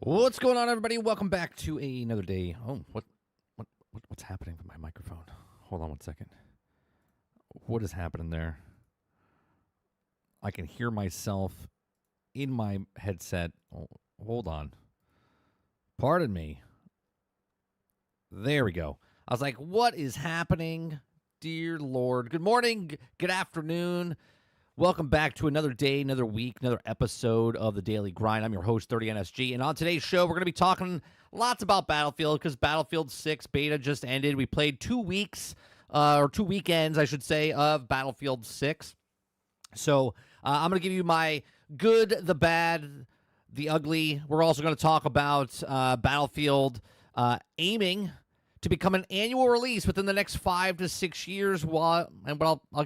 What's going on, everybody? Welcome back to another day. Oh, what's happening with my microphone? Hold on one second. What is happening there? I can hear myself in my headset. Oh, hold on. Pardon me. There we go. I was like, what is happening? Dear Lord. Good morning. Good afternoon. Welcome back to another day, another week, another episode of The Daily Grind. I'm your host, 30NSG, and on today's show, we're going to be talking lots about Battlefield because Battlefield 6 beta just ended. We played 2 weeks, or 2 weekends, I should say, of Battlefield 6. So I'm going to give you my good, the bad, the ugly. We're also going to talk about Battlefield aiming to become an annual release within the next 5 to 6 years. I'll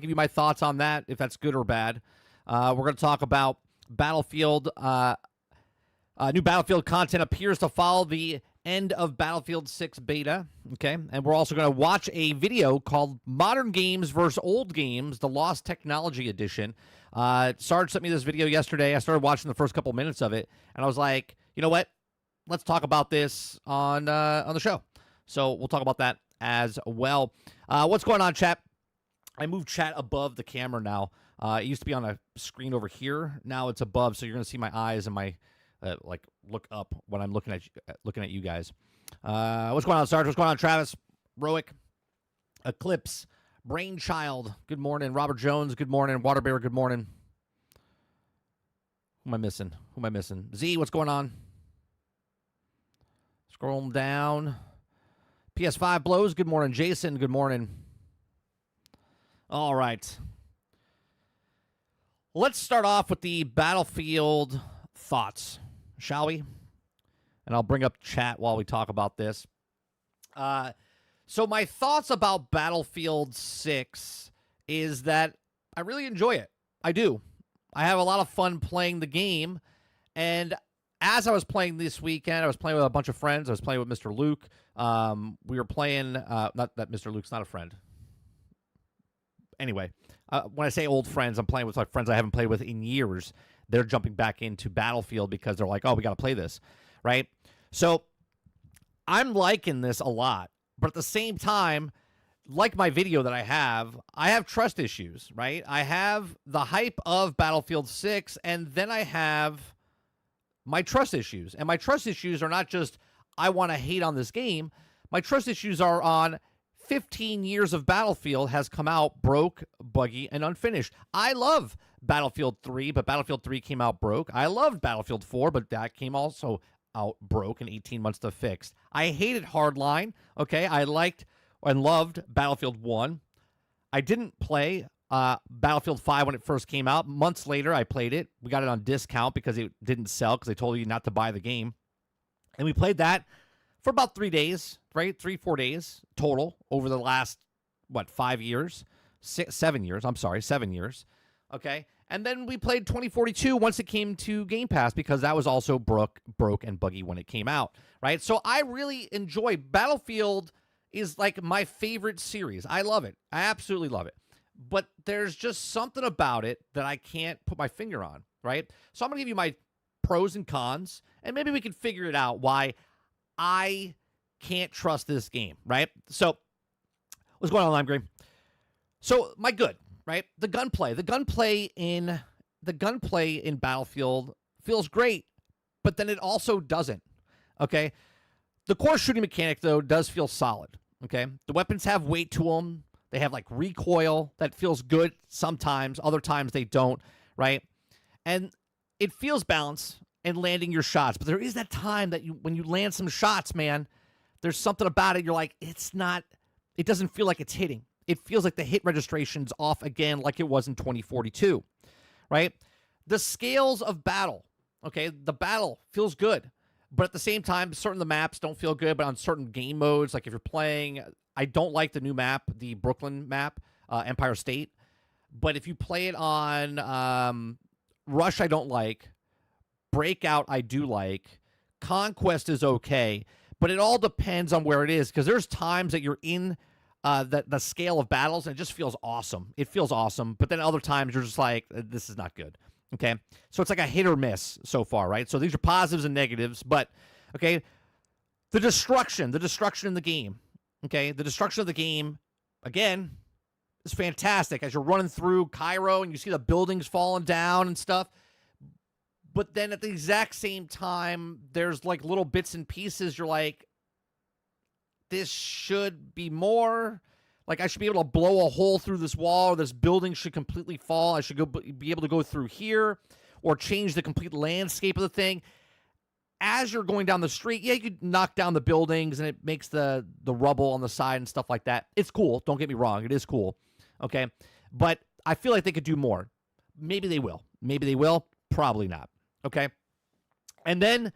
give you my thoughts on that, if that's good or bad. We're going to talk about Battlefield. New Battlefield content appears to follow the end of Battlefield 6 beta. Okay, and we're also going to watch a video called Modern Games versus Old Games, the Lost Technology Edition. Sarge sent me this video yesterday. I started watching the first couple minutes of it, and I was like, you know what? Let's talk about this on the show. So we'll talk about that as well. What's going on, chat? I moved chat above the camera now. It used to be on a screen over here. Now it's above, so you're going to see my eyes and my look up when I'm looking at you guys. What's going on, Sarge? What's going on, Travis? Roic, Eclipse, Brainchild. Good morning, Robert Jones. Good morning, Waterbear. Good morning. Who am I missing? Z, what's going on? Scrolling down. PS5 blows. Good morning, Jason. Good morning. All right. Let's start off with the Battlefield thoughts, shall we? And I'll bring up chat while we talk about this. So my thoughts about Battlefield 6 is that I really enjoy it. I do. I have a lot of fun playing the game. And as I was playing this weekend, I was playing with a bunch of friends. I was playing with Mr. Luke. We were playing, not that Mr. Luke's not a friend. Anyway, when I say old friends, I'm playing with like friends I haven't played with in years. They're jumping back into Battlefield because they're like, oh, we got to play this, right? So I'm liking this a lot. But at the same time, like my video that I have trust issues, right? I have the hype of Battlefield 6, and then I have my trust issues. And my trust issues are not just, I want to hate on this game. My trust issues are on 15 years of Battlefield has come out broke, buggy, and unfinished. I love Battlefield 3, but Battlefield 3 came out broke. I loved Battlefield 4, but that came also out broke and 18 months to fix. I hated Hardline, okay? I liked and loved Battlefield 1. I didn't play Battlefield 5 when it first came out. Months later, I played it. We got it on discount because it didn't sell because they told you not to buy the game. And we played that for about 3 days, right? 3-4 days total over the last, 5 years? 7 years. I'm sorry, 7 years. Okay? And then we played 2042 once it came to Game Pass because that was also broke and buggy when it came out, right? So I really enjoy Battlefield is like my favorite series. I love it. I absolutely love it. But there's just something about it that I can't put my finger on, right? So I'm going to give you my pros and cons, and maybe we can figure it out why I can't trust this game, right? So what's going on, Lime Green? So my good, right? The gunplay in Battlefield feels great, but then it also doesn't, okay? The core shooting mechanic, though, does feel solid, okay? The weapons have weight to them. They have, like, recoil that feels good sometimes. Other times they don't, right? And it feels balanced in landing your shots. But there is that time that when you land some shots, man, there's something about it. You're like, it doesn't feel like it's hitting. It feels like the hit registration's off again like it was in 2042, right? The scales of battle, okay? The battle feels good. But at the same time, certain of the maps don't feel good. But on certain game modes, like if you're playing, I don't like the new map, the Brooklyn map, Empire State. But if you play it on Rush, I don't like. Breakout, I do like. Conquest is okay. But it all depends on where it is. Because there's times that you're in the scale of battles and it just feels awesome. It feels awesome. But then other times you're just like, this is not good. Okay, so it's like a hit or miss so far, right? So these are positives and negatives, but okay, the destruction in the game, okay, the destruction of the game, again, is fantastic as you're running through Cairo and you see the buildings falling down and stuff. But then at the exact same time, there's like little bits and pieces. You're like, this should be more. Like, I should be able to blow a hole through this wall, or this building should completely fall. I should be able to go through here, or change the complete landscape of the thing. As you're going down the street, yeah, you could knock down the buildings, and it makes the rubble on the side and stuff like that. It's cool. Don't get me wrong. It is cool. Okay? But I feel like they could do more. Maybe they will. Maybe they will. Probably not. Okay? And then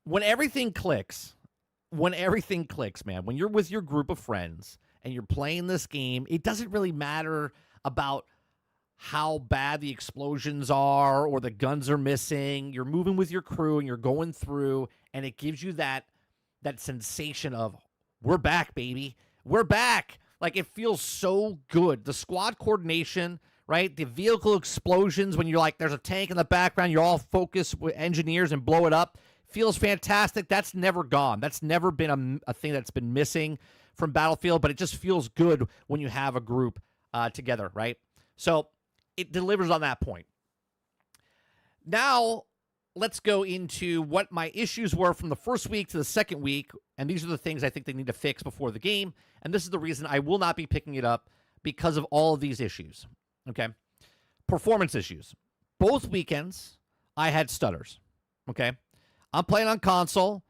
when everything clicks, man, when you're with your group of friends and you're playing this game, it doesn't really matter about how bad the explosions are or the guns are missing. You're moving with your crew and you're going through, and it gives you that sensation of, we're back, baby. We're back. Like, it feels so good. The squad coordination, right? The vehicle explosions when you're like, there's a tank in the background, you're all focused with engineers and blow it up. Feels fantastic. That's never gone. That's never been a thing that's been missing from Battlefield, but it just feels good when you have a group together, right? So it delivers on that point. Now, let's go into what my issues were from the first week to the second week, and these are the things I think they need to fix before the game, and this is the reason I will not be picking it up, because of all of these issues, okay? Performance issues. Both weekends, I had stutters, okay? I'm playing on console.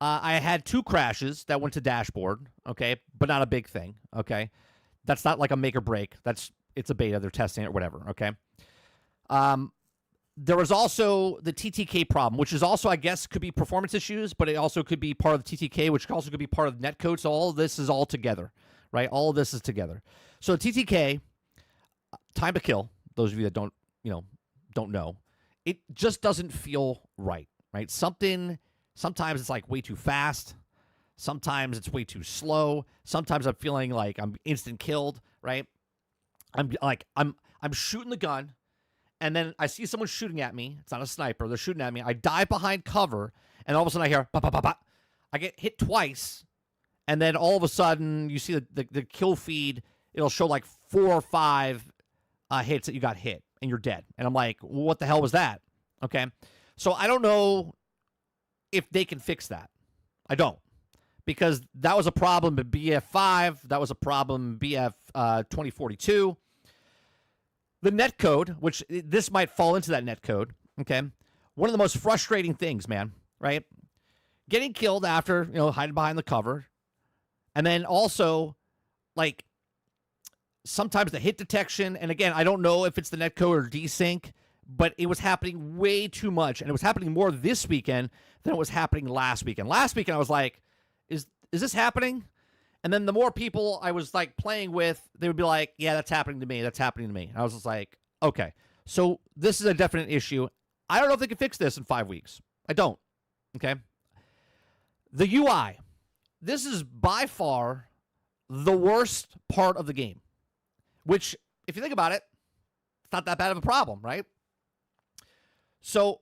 I had 2 crashes that went to dashboard, okay, but not a big thing, okay? That's not like a make or break. It's a beta. They're testing it or whatever, okay? There was also the TTK problem, which is also, I guess, could be performance issues, but it also could be part of the TTK, which also could be part of netcode. So all of this is all together, right? All of this is together. So TTK, time to kill, those of you that don't know, it just doesn't feel right? Sometimes it's like way too fast. Sometimes it's way too slow. Sometimes I'm feeling like I'm instant killed, right? I'm shooting the gun, and then I see someone shooting at me. It's not a sniper. They're shooting at me. I dive behind cover, and all of a sudden I hear, bah, bah, bah, bah. I get hit twice, and then all of a sudden you see the kill feed. It'll show like 4 or 5 hits that you got hit, and you're dead. And I'm like, what the hell was that? Okay. So I don't know if they can fix that. I don't. Because that was a problem in BF5. That was a problem in BF 2042. The netcode, which this might fall into that netcode, okay? One of the most frustrating things, man, right? Getting killed after, hiding behind the cover. And then also, like, sometimes the hit detection. And again, I don't know if it's the netcode or desync, but it was happening way too much. And it was happening more this weekend than it was happening last weekend. Last weekend, I was like, is this happening? And then the more people I was like playing with, they would be like, yeah, that's happening to me. That's happening to me. And I was just like, okay, so this is a definite issue. I don't know if they can fix this in 5 weeks. I don't. Okay. The UI. This is by far the worst part of the game, which, if you think about it, it's not that bad of a problem, right? So,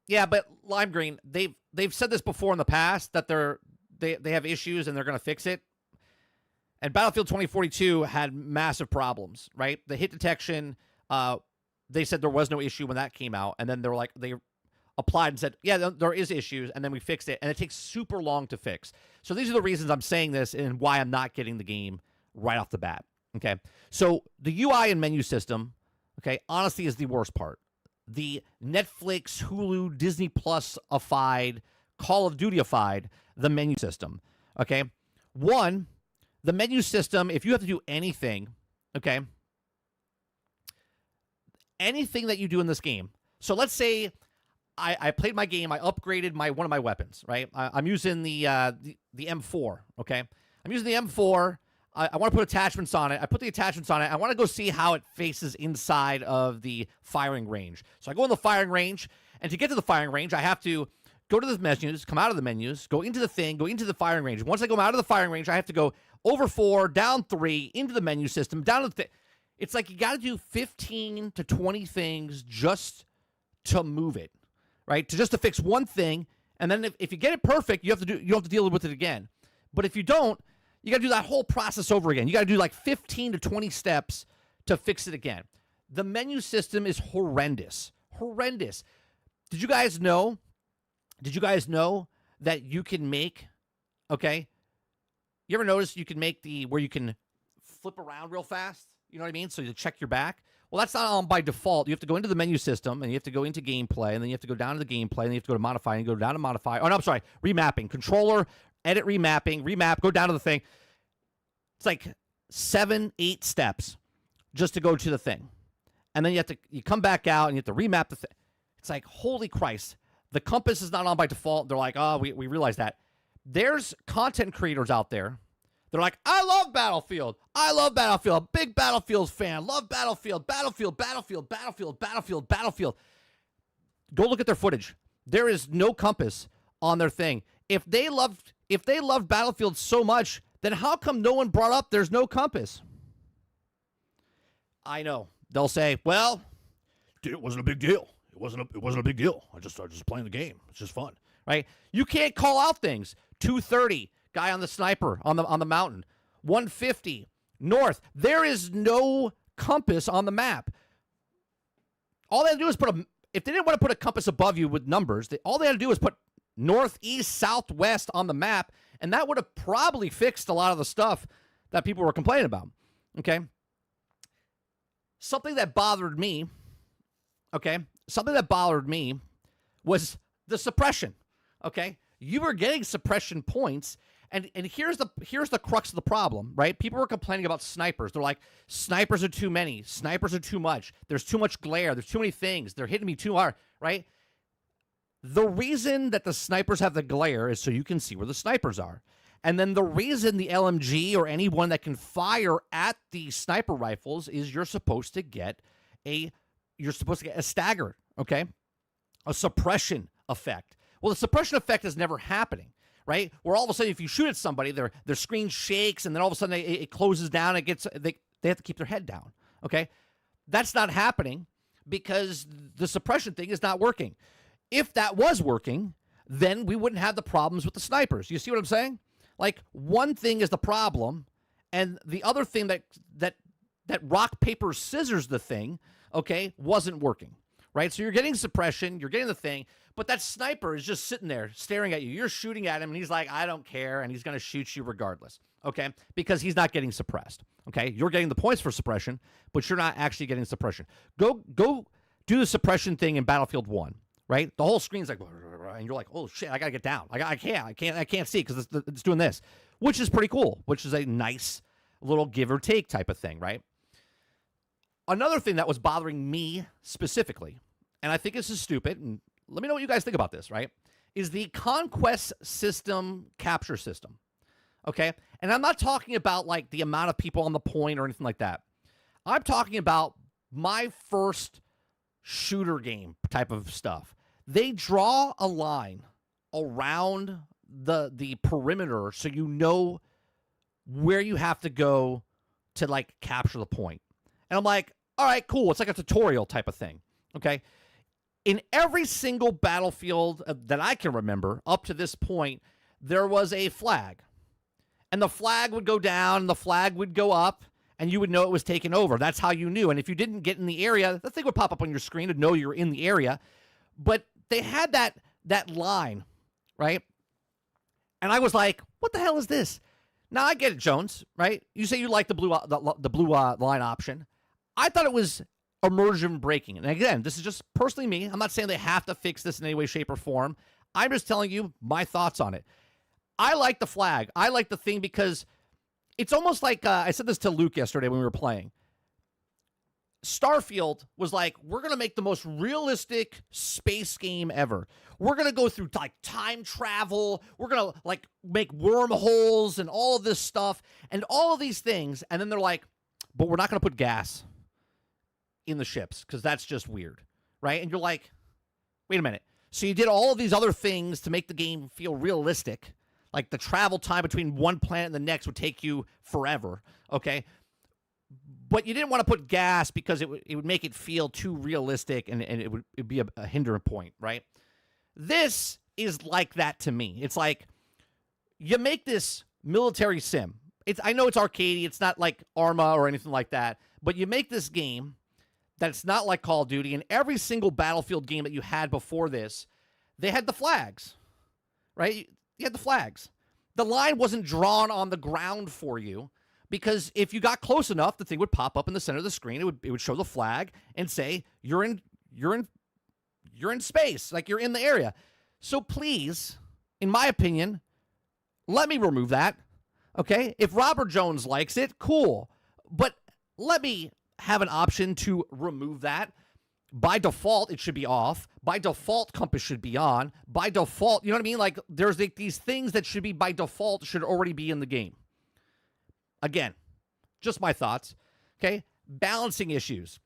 yeah, but Lime Green, they've said this before in the past that they have issues and they're going to fix it. And Battlefield 2042 had massive problems, right? The hit detection, they said there was no issue when that came out, and then they applied and said, yeah, there is issues, and then we fixed it, and it takes super long to fix. So these are the reasons I'm saying this and why I'm not getting the game right off the bat, okay? So the UI and menu system, okay, honestly is the worst part. The Netflix, Hulu, Disney Plus-ified, Call of Duty-ified, the menu system, okay? One, the menu system, if you have to do anything, okay, anything that you do in this game. So let's say I played my game, I upgraded one of my weapons, right? I'm using the M4, okay? I'm using the M4. I want to put attachments on it. I put the attachments on it. I want to go see how it faces inside of the firing range. So I go in the firing range, and to get to the firing range, I have to go to the menus, come out of the menus, go into the thing, go into the firing range. Once I go out of the firing range, I have to go over 4, down 3, into the menu system, down to the thing. It's like you got to do 15 to 20 things just to move it, right? To fix one thing, and then if you get it perfect, you have to deal with it again. But if you don't, you got to do that whole process over again. You got to do like 15 to 20 steps to fix it again. The menu system is horrendous. Horrendous. Did you guys know that you can make, okay? You ever notice you can make where you can flip around real fast? You know what I mean? So you check your back. Well, that's not on by default. You have to go into the menu system, and you have to go into gameplay, and then you have to go down to the gameplay, and then you have to go to modify, and go down to modify. Oh, no, I'm sorry. Remapping. Controller, edit remapping, remap, go down to the thing. It's like 7, 8 steps just to go to the thing. And then you come back out, and you have to remap the thing. It's like, holy Christ. The compass is not on by default. They're like, oh, we realize that. There's content creators out there. They're like, I love Battlefield. I love Battlefield. Big Battlefield fan. Love Battlefield. Battlefield. Go look at their footage. There is no compass on their thing. If they loved Battlefield so much, then how come no one brought up there's no compass? I know. They'll say, well, dude, it wasn't a big deal. It wasn't a big deal. I just playing the game. It's just fun, right? You can't call out things. 230, guy on the sniper on the mountain. 150 north. There is no compass on the map. All they had to do is if they didn't want to put a compass above you with numbers, all they had to do was put north, east, southwest on the map, and that would have probably fixed a lot of the stuff that people were complaining about. Okay? Something that bothered me was the suppression. Okay? You were getting suppression points, and here's the crux of the problem, right? People were complaining about snipers. They're like, snipers are too many. Snipers are too much. There's too much glare. There's too many things. They're hitting me too hard, right? The reason that the snipers have the glare is so you can see where the snipers are. And then the reason the LMG or anyone that can fire at the sniper rifles is you're supposed to get a stagger, okay? A suppression effect. Well, the suppression effect is never happening, right? Where all of a sudden, if you shoot at somebody, their screen shakes, and then all of a sudden it closes down. They have to keep their head down, okay? That's not happening because the suppression thing is not working. If that was working, then we wouldn't have the problems with the snipers. You see what I'm saying? Like, one thing is the problem, and the other thing that rock, paper, scissors the thing, okay, wasn't working, right? So you're getting suppression, you're getting the thing, but that sniper is just sitting there staring at you. You're shooting at him, and he's like, I don't care, and he's going to shoot you regardless, okay, because he's not getting suppressed, okay? You're getting the points for suppression, but you're not actually getting suppression. Go do the suppression thing in Battlefield 1. Right? The whole screen's like, and you're like, oh shit, I gotta get down. I can't see because it's doing this, which is pretty cool, which is a nice little give or take type of thing, right? Another thing that was bothering me specifically, and I think this is stupid, and let me know what you guys think about this, right? Is the Conquest system capture system, okay? And I'm not talking about like the amount of people on the point or anything like that. I'm talking about my first shooter game type of stuff. They draw a line around the perimeter so you know where you have to go to, like, capture the point. And I'm like, all right, cool. It's like a tutorial type of thing, okay? In every single Battlefield that I can remember up to this point, there was a flag. And the flag would go down, and the flag would go up, and you would know it was taken over. That's how you knew. And if you didn't get in the area, the thing would pop up on your screen to know you're in the area. But they had that line, right? And I was like, what the hell is this? Now, I get it, Jones, right? You say you like the blue line option. I thought it was immersion breaking. And again, this is just personally me. I'm not saying they have to fix this in any way, shape, or form. I'm just telling you my thoughts on it. I like the flag. I like the thing because it's almost like, I said this to Luke yesterday when we were playing. Starfield was like, we're going to make the most realistic space game ever. We're going to go through like time travel. We're going to like make wormholes and all of this stuff and all of these things. And then they're like, but we're not going to put gas in the ships because that's just weird, right? And you're like, wait a minute. So you did all of these other things to make the game feel realistic. Like the travel time between one planet and the next would take you forever, okay? but you didn't want to put gas because it would make it feel too realistic and it'd be a hindrance point, right? This is like that to me. It's like you make this military sim. I know it's arcadey. It's not like Arma or anything like that, but you make this game that's not like Call of Duty. And every single Battlefield game that you had before this, they had the flags, right? You had the flags. The line wasn't drawn on the ground for you because if you got close enough, the thing would pop up in the center of the screen. It would show the flag and say you're in space, like you're in the area. So please, in my opinion, let me remove that. Okay? If Robert Jones likes it, cool. But let me have an option to remove that. By default, it should be off. By default, compass should be on. By default, you know what I mean? Like, there's like these things that should be by default should already be in the game. Again, just my thoughts. Okay? Balancing issues.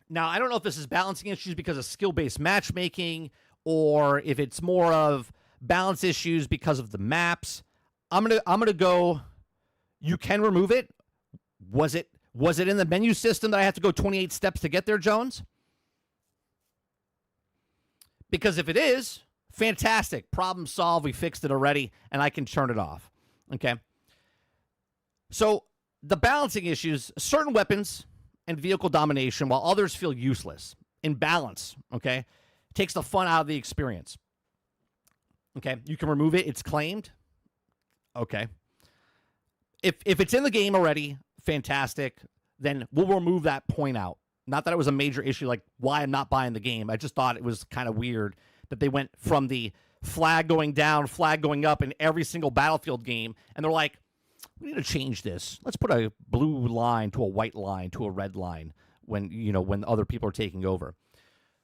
Now, I don't know if this is balancing issues because of skill-based matchmaking or if it's more of balance issues because of the maps. I'm gonna go, you can remove it. Was it in the menu system that I have to go 28 steps to get there, Jones? Because if it is, fantastic. Problem solved. We fixed it already, and I can turn it off. Okay? So the balancing issues, certain weapons and vehicle domination, while others feel useless. In balance, okay? Takes the fun out of the experience. Okay? You can remove it. It's claimed. Okay. If it's in the game already, fantastic. Then we'll remove that point out. Not that it was a major issue, like why I'm not buying the game. I just thought it was kind of weird that they went from the flag going down, flag going up in every single Battlefield game, and they're like, we need to change this. Let's put a blue line to a white line to a red line when other people are taking over.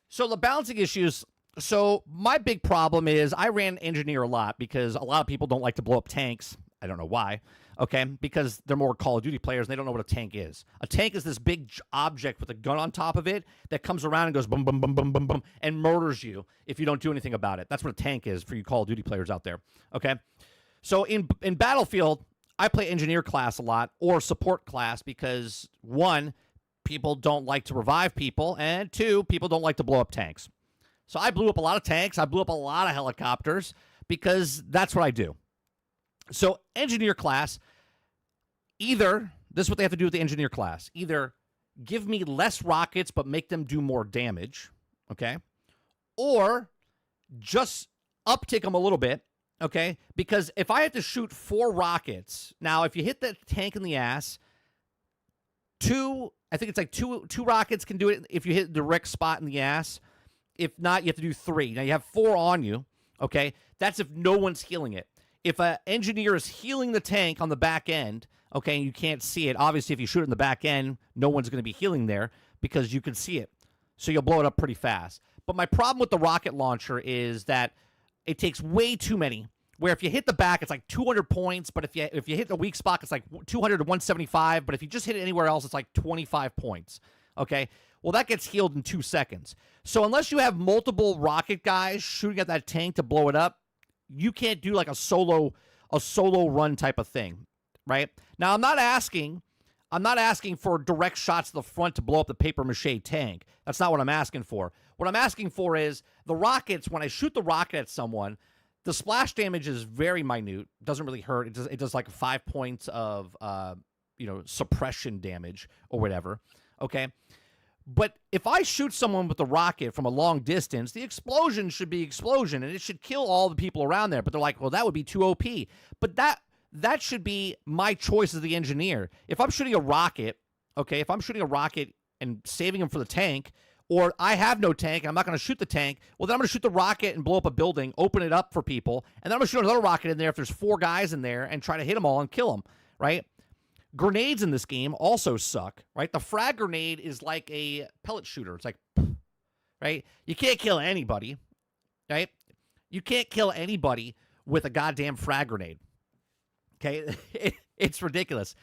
So the balancing issues. So my big problem is I ran engineer a lot because a lot of people don't like to blow up tanks. I don't know why. Okay, because they're more Call of Duty players and they don't know what a tank is. A tank is this big object with a gun on top of it that comes around and goes boom, boom, boom, boom, boom, boom, and murders you if you don't do anything about it. That's what a tank is for you Call of Duty players out there. Okay, so in Battlefield, I play engineer class a lot or support class because, one, people don't like to revive people, and two, people don't like to blow up tanks. So I blew up a lot of tanks. I blew up a lot of helicopters because that's what I do. So engineer class, either, this is what they have to do with the engineer class, either give me less rockets but make them do more damage, okay? Or just uptick them a little bit, okay? Because if I have to shoot 4 rockets, now if you hit the tank in the ass, I think it's like two rockets can do it if you hit the direct spot in the ass. If not, you have to do 3. Now you have 4 on you, okay? That's if no one's healing it. If an engineer is healing the tank on the back end, okay, and you can't see it, obviously if you shoot it in the back end, no one's going to be healing there because you can see it. So you'll blow it up pretty fast. But my problem with the rocket launcher is that it takes way too many, where if you hit the back, it's like 200 points, but if you hit the weak spot, it's like 200 to 175, but if you just hit it anywhere else, it's like 25 points, okay? Well, that gets healed in 2 seconds. So unless you have multiple rocket guys shooting at that tank to blow it up, you can't do like a solo run type of thing, right? Now, I'm not asking for direct shots to the front to blow up the papier-mâché tank. That's not what I'm asking for. What I'm asking for is the rockets, when I shoot the rocket at someone, the splash damage is very minute. It doesn't really hurt. It does like 5 points of suppression damage or whatever, okay? But if I shoot someone with a rocket from a long distance, the explosion should be explosion, and it should kill all the people around there. But they're like, well, that would be too OP. But that should be my choice as the engineer. If I'm shooting a rocket, okay, if I'm shooting a rocket and saving them for the tank, or I have no tank and I'm not going to shoot the tank, well, then I'm going to shoot the rocket and blow up a building, open it up for people, and then I'm going to shoot another rocket in there if there's 4 guys in there and try to hit them all and kill them, right? Grenades in this game also suck, right? The frag grenade is like a pellet shooter. It's like, right? You can't kill anybody, right? You can't kill anybody with a goddamn frag grenade, okay? It's ridiculous.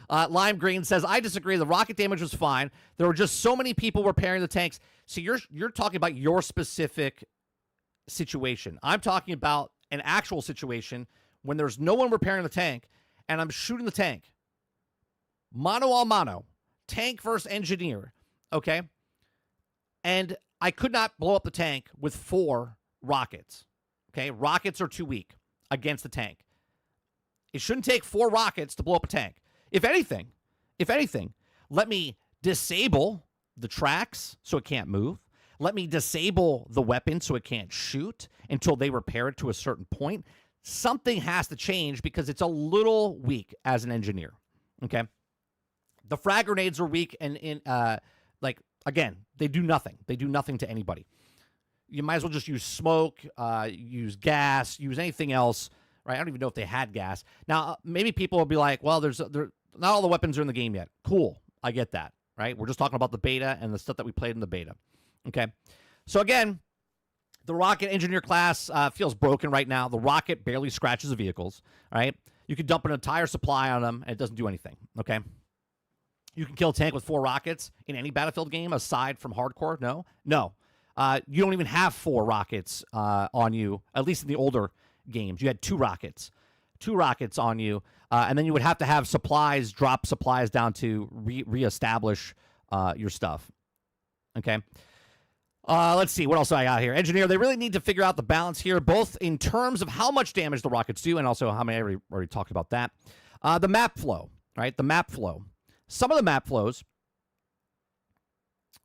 Lime Green says, I disagree. The rocket damage was fine. There were just so many people repairing the tanks. So you're talking about your specific situation. I'm talking about an actual situation when there's no one repairing the tank, and I'm shooting the tank. Mano a mano. tank versus engineer, okay? And I could not blow up the tank with 4 rockets, okay? Rockets are too weak against the tank. It shouldn't take 4 rockets to blow up a tank. If anything, let me disable the tracks so it can't move. Let me disable the weapon so it can't shoot until they repair it to a certain point. Something has to change because it's a little weak as an engineer, okay? The frag grenades are weak and again, they do nothing. They do nothing to anybody. You might as well just use smoke, use gas, use anything else, right? I don't even know if they had gas. Now, maybe people will be like, well, not all the weapons are in the game yet. Cool. I get that, right? We're just talking about the beta and the stuff that we played in the beta. Okay. So again, the rocket engineer class feels broken right now. The rocket barely scratches the vehicles, all right? You can dump an entire supply on them, and it doesn't do anything, okay? You can kill a tank with 4 rockets in any Battlefield game aside from hardcore? No. You don't even have 4 rockets on you, at least in the older games. You had 2 rockets. 2 rockets on you, and then you would have to have supplies, drop supplies down to reestablish your stuff, okay? Let's see. What else do I got here? Engineer, they really need to figure out the balance here, both in terms of how much damage the rockets do and also how many. I already talked about that. The map flow, right? The map flow. Some of the map flows,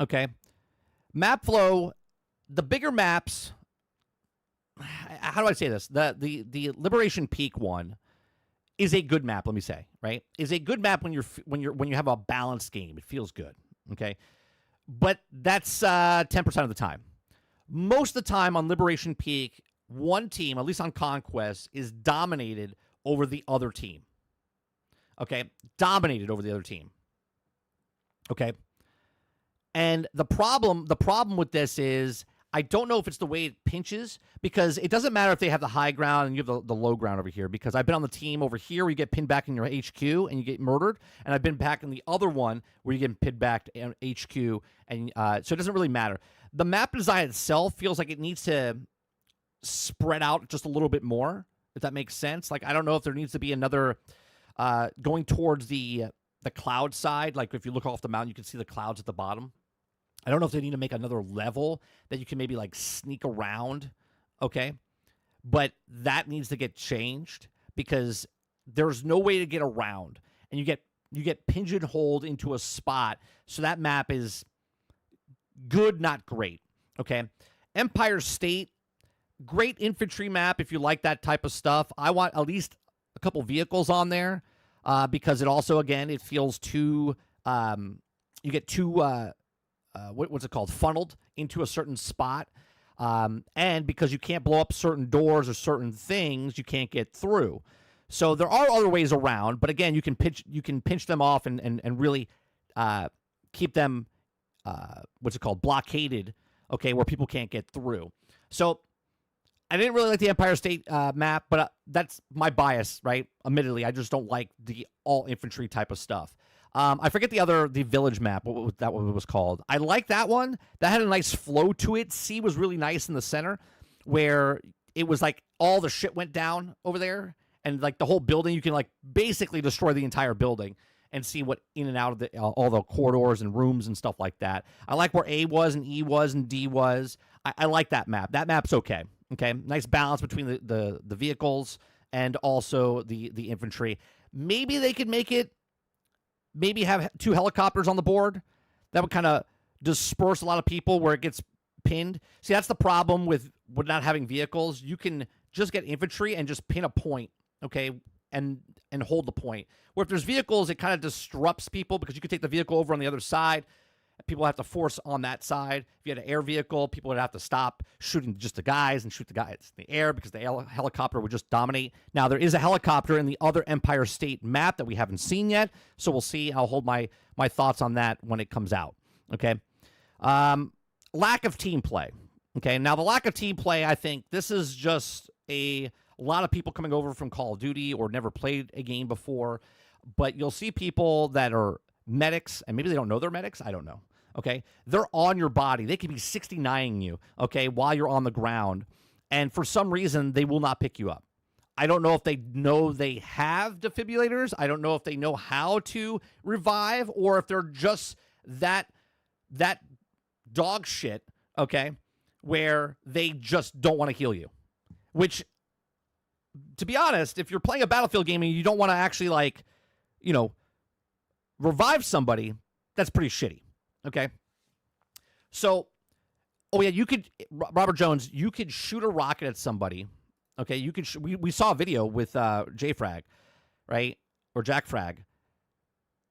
okay? Map flow, the bigger maps, how do I say this? The Liberation Peak one is a good map, let me say, right? Is a good map when you have a balanced game. It feels good, okay? But that's 10% of the time. Most of the time on Liberation Peak, one team, at least on Conquest, is dominated over the other team. Okay? Dominated over the other team. Okay? And the problem with this is I don't know if it's the way it pinches, because it doesn't matter if they have the high ground and you have the low ground over here, because I've been on the team over here where you get pinned back in your HQ and you get murdered, and I've been back in the other one where you get pinned back in HQ, and so it doesn't really matter. The map design itself feels like it needs to spread out just a little bit more, if that makes sense. Like, I don't know if there needs to be another going towards the cloud side. Like, if you look off the mountain, you can see the clouds at the bottom. I don't know if they need to make another level that you can maybe like sneak around, okay? But that needs to get changed because there's no way to get around, and you get pigeonholed into a spot. So that map is good, not great, okay? Empire State, great infantry map if you like that type of stuff. I want at least a couple vehicles on there because it also, again, it feels too you get too what's it called, funneled into a certain spot, and because you can't blow up certain doors or certain things, you can't get through. So there are other ways around, but again, you can pinch them off and really keep them what's it called, blockaded, okay, where people can't get through. So I didn't really like the Empire State map, but that's my bias, right? Admittedly, I just don't like the all infantry type of stuff. I forget the village map, what that one was called. I like that one. That had a nice flow to it. C was really nice in the center, where it was like all the shit went down over there, and like the whole building, you can like basically destroy the entire building and see what in and out of all the corridors and rooms and stuff like that. I like where A was and E was and D was. I like that map. That map's okay. Okay, nice balance between the vehicles and also the infantry. Maybe they could make it. Maybe have 2 helicopters on the board. That would kind of disperse a lot of people where it gets pinned. See, that's the problem with not having vehicles. You can just get infantry and just pin a point, okay, and hold the point. Where if there's vehicles, it kind of disrupts people because you could take the vehicle over on the other side. People have to force on that side. If you had an air vehicle, people would have to stop shooting just the guys and shoot the guys in the air because the helicopter would just dominate. Now, there is a helicopter in the other Empire State map that we haven't seen yet, so we'll see. I'll hold my thoughts on that when it comes out, okay? Lack of team play, okay? Now, the lack of team play, I think this is just a lot of people coming over from Call of Duty or never played a game before, but you'll see people that are medics, and maybe they don't know they're medics. I don't know. Okay, they're on your body. They could be 69ing you, okay, while you're on the ground, and for some reason, they will not pick you up. I don't know if they know they have defibrillators. I don't know if they know how to revive, or if they're just that dog shit, okay, where they just don't want to heal you. Which, to be honest, if you're playing a Battlefield game and you don't want to actually, like, you know, revive somebody, that's pretty shitty, okay? So, oh yeah, you could, Robert Jones, you could shoot a rocket at somebody, okay? You could, we saw a video with JFrag, right? Or Jack Frag.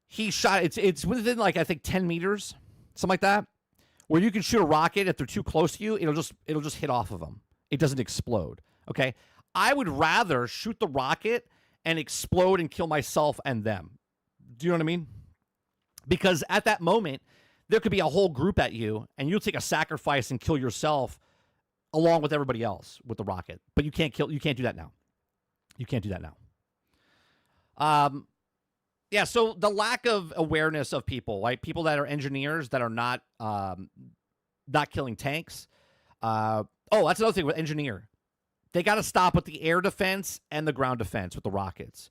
He shot, it's within, like, I think 10 meters, something like that, where you can shoot a rocket. If they're too close to you, it'll just hit off of them. It doesn't explode, okay? I would rather shoot the rocket and explode and kill myself and them. Do you know what I mean? Because at that moment, there could be a whole group at you, and you'll take a sacrifice and kill yourself along with everybody else with the rocket. But you can't do that now. You can't do that now. Yeah, so the lack of awareness of people, like people that are engineers that are not killing tanks. Oh, that's another thing with engineer. They got to stop with the air defense and the ground defense with the rockets.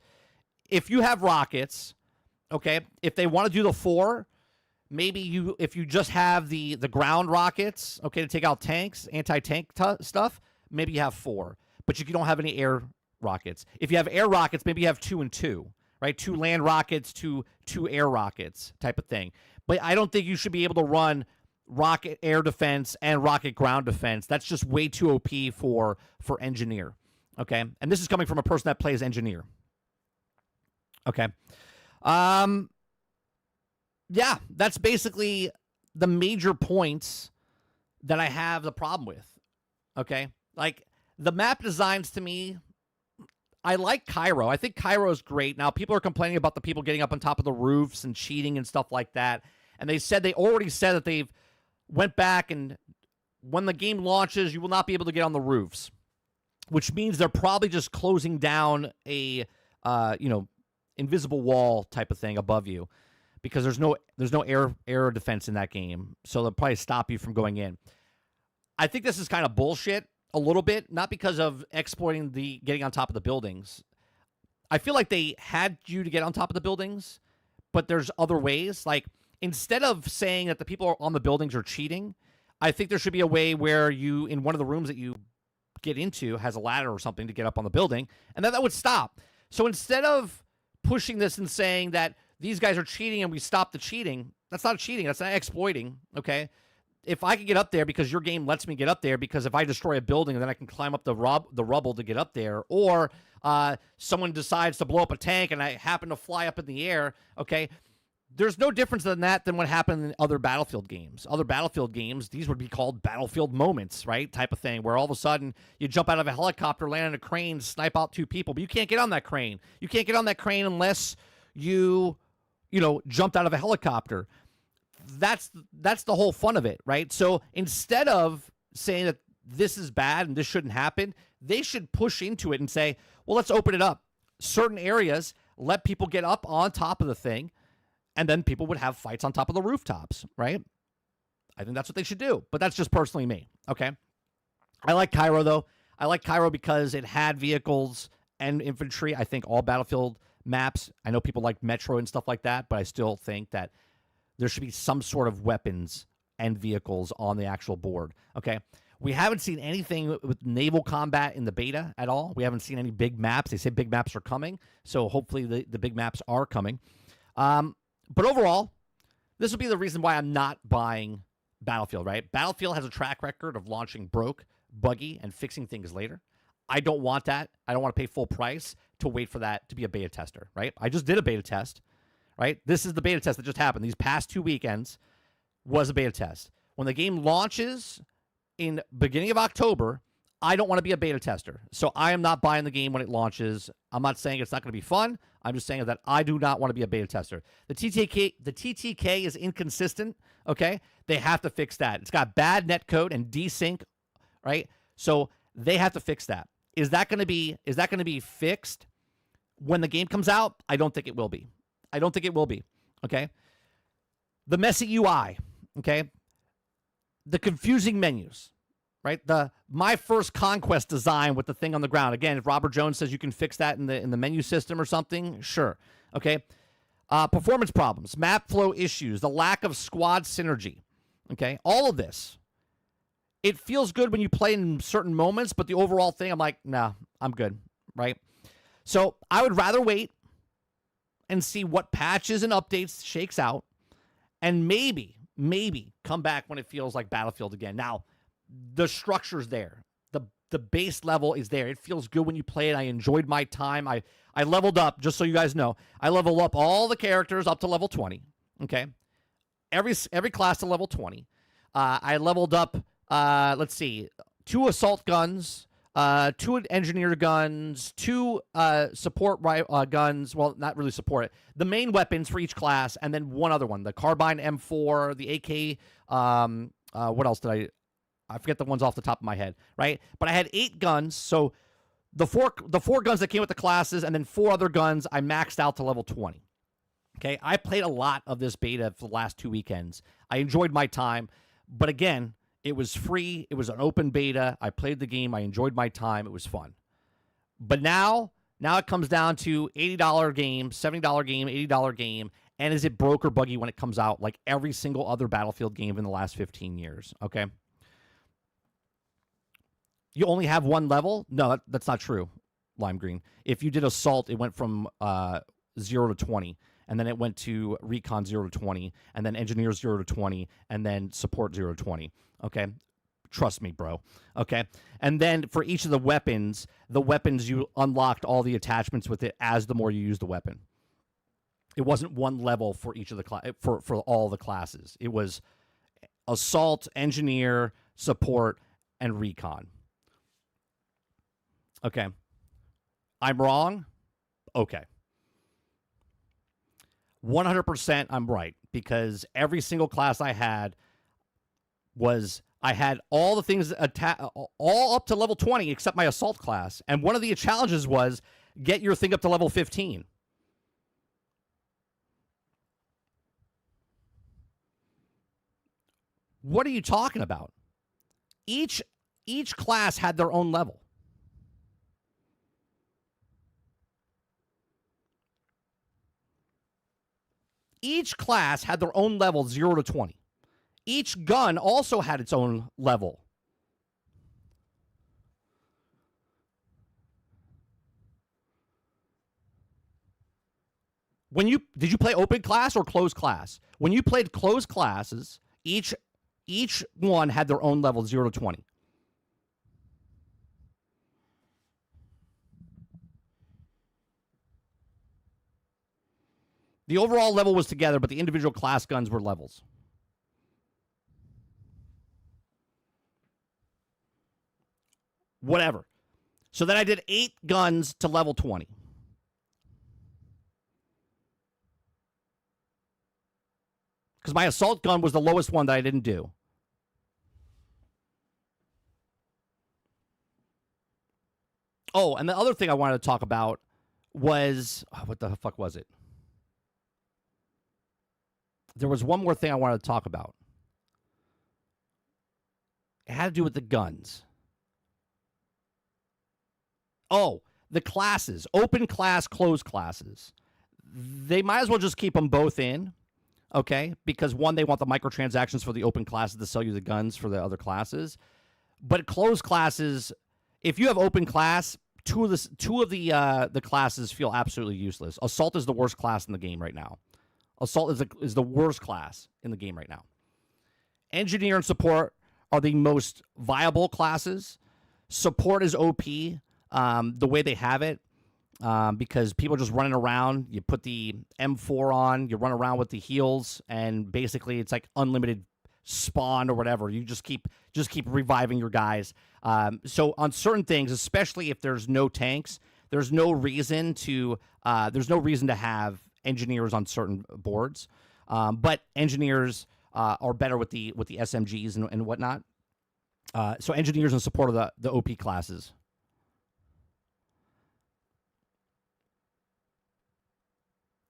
If you have rockets, okay, if they want to do the 4, maybe if you just have the ground rockets, okay, to take out tanks, anti-tank stuff, maybe you have 4, but you don't have any air rockets. If you have air rockets, maybe you have 2 and 2, right? 2 land rockets, 2 air rockets type of thing. But I don't think you should be able to run rocket air defense and rocket ground defense. That's just way too OP for engineer, okay? And this is coming from a person that plays engineer, okay? Yeah, that's basically the major points that I have the problem with, okay? Like, the map designs, to me, I like Cairo. I think Cairo is great. Now, people are complaining about the people getting up on top of the roofs and cheating and stuff like that. And they already said that they've went back, and when the game launches, you will not be able to get on the roofs, which means they're probably just closing down a, invisible wall type of thing above you, because there's no air defense in that game. So they'll probably stop you from going in. I think this is kind of bullshit a little bit, not because of exploiting the getting on top of the buildings. I feel like they had you to get on top of the buildings, but there's other ways. Like, instead of saying that the people on the buildings are cheating, I think there should be a way where you, in one of the rooms that you get into, has a ladder or something to get up on the building, and that would stop. So instead of pushing this and saying that these guys are cheating and we stop the cheating, that's not cheating. That's not exploiting, okay? If I can get up there because your game lets me get up there, because if I destroy a building, then I can climb up the rubble to get up there, or someone decides to blow up a tank and I happen to fly up in the air, okay? There's no difference than that than what happened in other Battlefield games. Other Battlefield games, these would be called Battlefield moments, right? Type of thing, where all of a sudden you jump out of a helicopter, land on a crane, snipe out 2 people, but you can't get on that crane. You can't get on that crane unless you jumped out of a helicopter. That's the whole fun of it, right? So instead of saying that this is bad and this shouldn't happen, they should push into it and say, well, let's open it up. Certain areas, let people get up on top of the thing, and then people would have fights on top of the rooftops, right? I think that's what they should do, but that's just personally me, okay? I like Cairo, though. I like Cairo because it had vehicles and infantry. I think all Battlefield maps, I know people like Metro and stuff like that, but I still think that there should be some sort of weapons and vehicles on the actual board, okay? We haven't seen anything with naval combat in the beta at all. We haven't seen any big maps. They say big maps are coming, so hopefully the big maps are coming. But overall, this would be the reason why I'm not buying Battlefield, right? Battlefield has a track record of launching broke, buggy, and fixing things later. I don't want that. I don't want to pay full price to wait for that to be a beta tester, right? I just did a beta test, right? This is the beta test that just happened. These past 2 weekends was a beta test. When the game launches in beginning of October, I don't want to be a beta tester. So I am not buying the game when it launches. I'm not saying it's not going to be fun. I'm just saying that I do not want to be a beta tester. The TTK is inconsistent, okay? They have to fix that. It's got bad netcode and desync, right? So they have to fix that. Is that going to be fixed when the game comes out? I don't think it will be. I don't think it will be, okay? The messy UI, okay? The confusing menus, right? My first Conquest design with the thing on the ground. Again, if Robert Jones says you can fix that in the menu system or something, sure. Okay. Performance problems, map flow issues, the lack of squad synergy. Okay. All of this. It feels good when you play in certain moments, but the overall thing, I'm like, nah, I'm good. Right. So I would rather wait and see what patches and updates shakes out, and maybe come back when it feels like Battlefield again. Now, the structure's there. The base level is there. It feels good when you play it. I enjoyed my time. I leveled up, just so you guys know. I leveled up all the characters up to level 20. Okay? Every class to level 20. I leveled up, let's see, 2 assault guns, 2 engineer guns, 2 support guns. Well, not really support. The main weapons for each class, and then one other one, the carbine M4, the AK. What else did I forget the ones off the top of my head, right? But I had 8 guns, so the four guns that came with the classes, and then 4 other guns I maxed out to level 20. Okay, I played a lot of this beta for the last 2 weekends. I enjoyed my time, but again, it was free. It was an open beta. I played the game. I enjoyed my time. It was fun. But now it comes down to $80 game, $70 game, $80 game, and is it broke or buggy when it comes out like every single other Battlefield game in the last 15 years, okay? You only have one level? No, that's not true, Lime Green. If you did Assault, it went from 0 to 20, and then it went to Recon 0 to 20, and then Engineers 0 to 20, and then Support 0 to 20, okay? Trust me, bro, okay? And then for each of the weapons, you unlocked all the attachments with it as the more you use the weapon. It wasn't one level for each of the for all the classes. It was Assault, Engineer, Support, and Recon. Okay. I'm wrong? Okay. 100% I'm right, because every single class I had all the things all up to level 20 except my assault class. And one of the challenges was get your thing up to level 15. What are you talking about? Each class had their own level. Each class had their own level 0 to 20. Each gun also had its own level. Did you play open class or closed class? When you played closed classes, each one had their own level 0 to 20. The overall level was together, but the individual class guns were levels. Whatever. So then I did 8 guns to level 20. Because my assault gun was the lowest one that I didn't do. Oh, and the other thing I wanted to talk about was, what the fuck was it? There was one more thing I wanted to talk about. It had to do with the guns. Oh, the classes. Open class, closed classes. They might as well just keep them both in, okay? Because one, they want the microtransactions for the open classes to sell you the guns for the other classes. But closed classes, if you have open class, two of the classes feel absolutely useless. Assault is the worst class in the game right now. Assault is the worst class in the game right now. Engineer and Support are the most viable classes. Support is OP the way they have it, because people are just running around. You put the M4 on, you run around with the heals, and basically it's like unlimited spawn or whatever. You just keep reviving your guys. So on certain things, especially if there's no tanks, there's no reason to have engineers on certain boards, but engineers are better with the SMGs and whatnot. So engineers in support of the OP classes.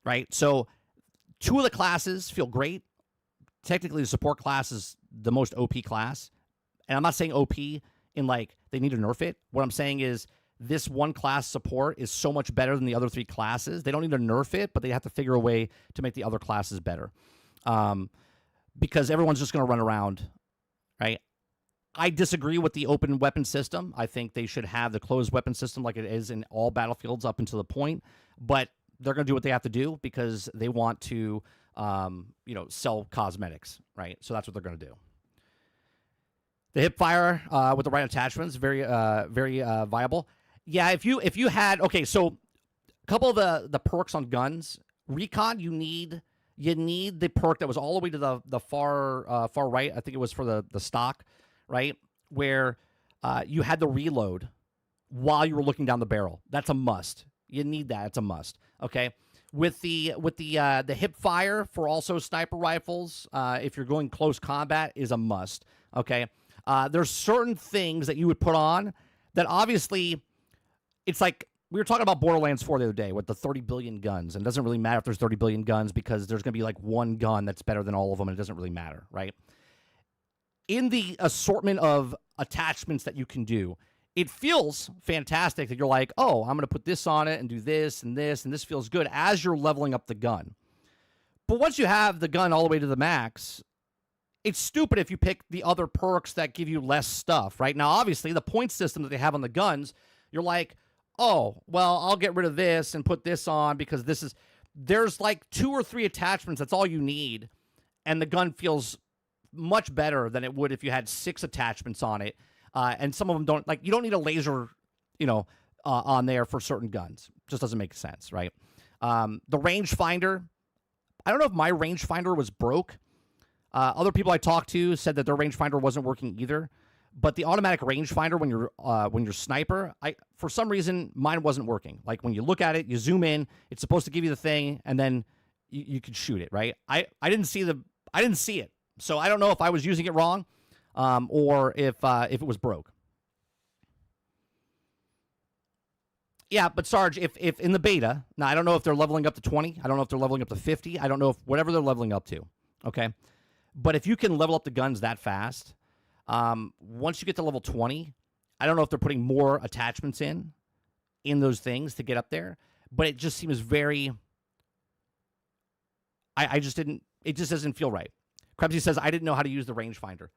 Right? So 2 of the classes feel great. Technically, the support class is the most OP class. And I'm not saying OP in like they need to nerf it. What I'm saying is this one class support is so much better than the other 3 classes. They don't need to nerf it, but they have to figure a way to make the other classes better. Because everyone's just going to run around, right? I disagree with the open weapon system. I think they should have the closed weapon system like it is in all battlefields up until the point. But they're going to do what they have to do because they want to, sell cosmetics, right? So that's what they're going to do. The hip fire with the right attachments, very viable. Yeah, if you had so a couple of the perks on guns, recon, you need the perk that was all the way to the far right. I think it was for the stock, right, where you had the reload while you were looking down the barrel. That's a must. You need that. It's a must. Okay. With the hip fire for also sniper rifles, if you're going close combat, is a must. Okay. There's certain things that you would put on that obviously it's like we were talking about Borderlands 4 the other day with the 30 billion guns, and it doesn't really matter if there's 30 billion guns because there's going to be like one gun that's better than all of them, and it doesn't really matter, right? In the assortment of attachments that you can do, it feels fantastic that you're like, oh, I'm going to put this on it and do this, and this feels good as you're leveling up the gun. But once you have the gun all the way to the max, it's stupid if you pick the other perks that give you less stuff, right? Now, obviously, the point system that they have on the guns, you're like, oh, well, I'll get rid of this and put this on because there's like 2 or 3 attachments. That's all you need. And the gun feels much better than it would if you had 6 attachments on it. And some of them don't, like, you don't need a laser, on there for certain guns. Just doesn't make sense, right? The rangefinder, I don't know if my rangefinder was broke. Other people I talked to said that their rangefinder wasn't working either. But the automatic rangefinder when you're sniper, for some reason mine wasn't working. Like when you look at it, you zoom in, it's supposed to give you the thing, and then you could shoot it, right? I didn't see it, so I don't know if I was using it wrong, or if it was broke. Yeah, but Sarge, if in the beta, now I don't know if they're leveling up to 20, I don't know if they're leveling up to 50, I don't know if whatever they're leveling up to, okay? But if you can level up the guns that fast, once you get to level 20, I don't know if they're putting more attachments in those things to get up there, but it just seems very, it just doesn't feel right. Krebsy says, I didn't know how to use the rangefinder.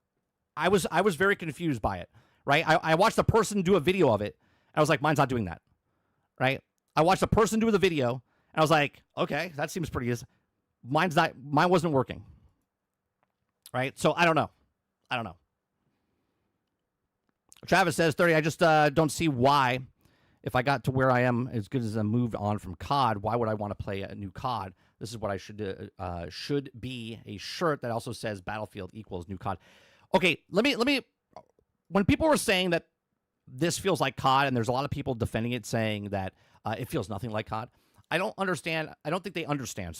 I was very confused by it, right? I watched a person do a video of it, and I was like, mine's not doing that, right? I watched a person do the video, and I was like, okay, that seems pretty good. Mine wasn't working, right? So I don't know. Travis says, 30, I just don't see why, if I got to where I am as good as I moved on from COD, why would I want to play a new COD? This is what I should be a shirt that also says Battlefield equals new COD. Okay, let me, when people were saying that this feels like COD, and there's a lot of people defending it saying that it feels nothing like COD, I don't think they understand,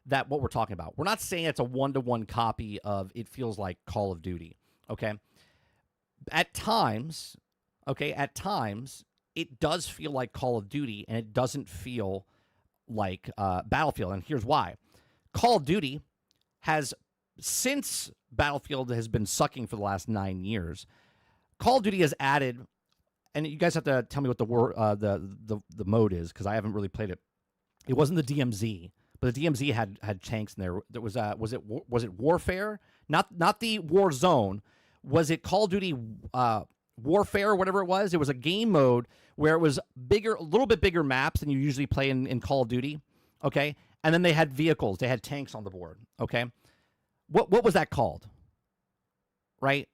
that what we're talking about. We're not saying it's a one-to-one copy of it feels like Call of Duty, okay? At times, it does feel like Call of Duty, and it doesn't feel like Battlefield. And here's why. Call of Duty has, since Battlefield has been sucking for the last 9 years, Call of Duty has added, and you guys have to tell me what the mode is, because I haven't really played it. It wasn't the DMZ, but the DMZ had tanks in there. There was it Warfare? Not the War Zone. Was it Call of Duty Warfare or whatever it was? It was a game mode where it was bigger, a little bit bigger maps than you usually play in Call of Duty, okay? And then they had vehicles. They had tanks on the board, okay? What was that called? Right?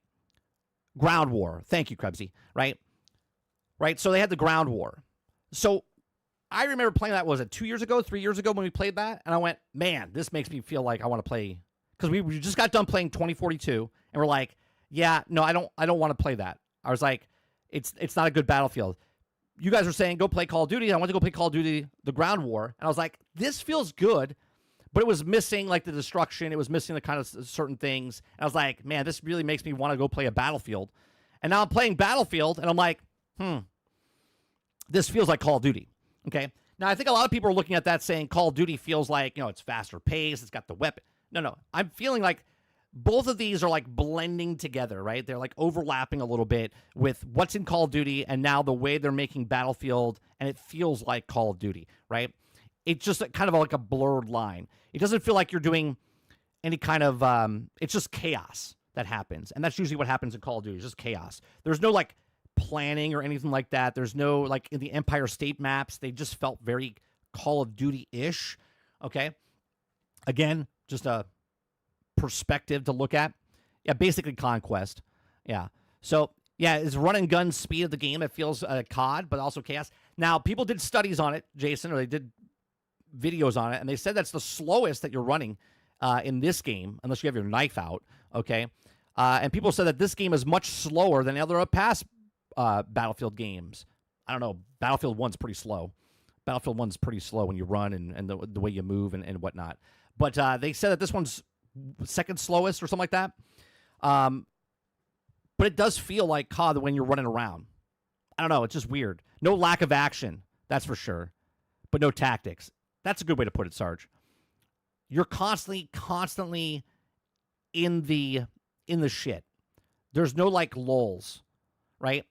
Ground War. Thank you, Krebsy. Right? So they had the Ground War. So I remember playing that, was it 2 years ago, 3 years ago when we played that? And I went, man, this makes me feel like I want to play, because we just got done playing 2042, and we're like, yeah, no, I don't want to play that. I was like, it's not a good Battlefield. You guys were saying go play Call of Duty. I went to go play Call of Duty, the Ground War, and I was like, this feels good, but it was missing like the destruction. It was missing the kind of certain things. And I was like, man, this really makes me want to go play a Battlefield. And now I'm playing Battlefield, and I'm like, this feels like Call of Duty. Okay. Now I think a lot of people are looking at that saying Call of Duty feels like, it's faster paced. It's got the weapon. No, I'm feeling like both of these are like blending together, right? They're like overlapping a little bit with what's in Call of Duty and now the way they're making Battlefield, and it feels like Call of Duty, right? It's just kind of like a blurred line. It doesn't feel like you're doing any kind of it's just chaos that happens, and that's usually what happens in Call of Duty. It's just chaos. There's no like planning or anything like that. There's no like in the Empire State maps, they just felt very Call of Duty-ish. Okay, again, just a perspective to look at. Yeah, basically Conquest. Yeah, so yeah, it's run and gun speed of the game. It feels COD, but also chaos. Now, people did studies on it, Jason, or they did videos on it, and they said that's the slowest that you're running in this game, unless you have your knife out, okay? And people said that this game is much slower than other past Battlefield games. I don't know. Battlefield 1's pretty slow. Battlefield 1's pretty slow when you run and the way you move and whatnot. But they said that this one's second slowest or something like that. But it does feel like COD when you're running around. I don't know. It's just weird. No lack of action, that's for sure. But no tactics. That's a good way to put it, Sarge. You're constantly in the shit. There's no like lulls, right?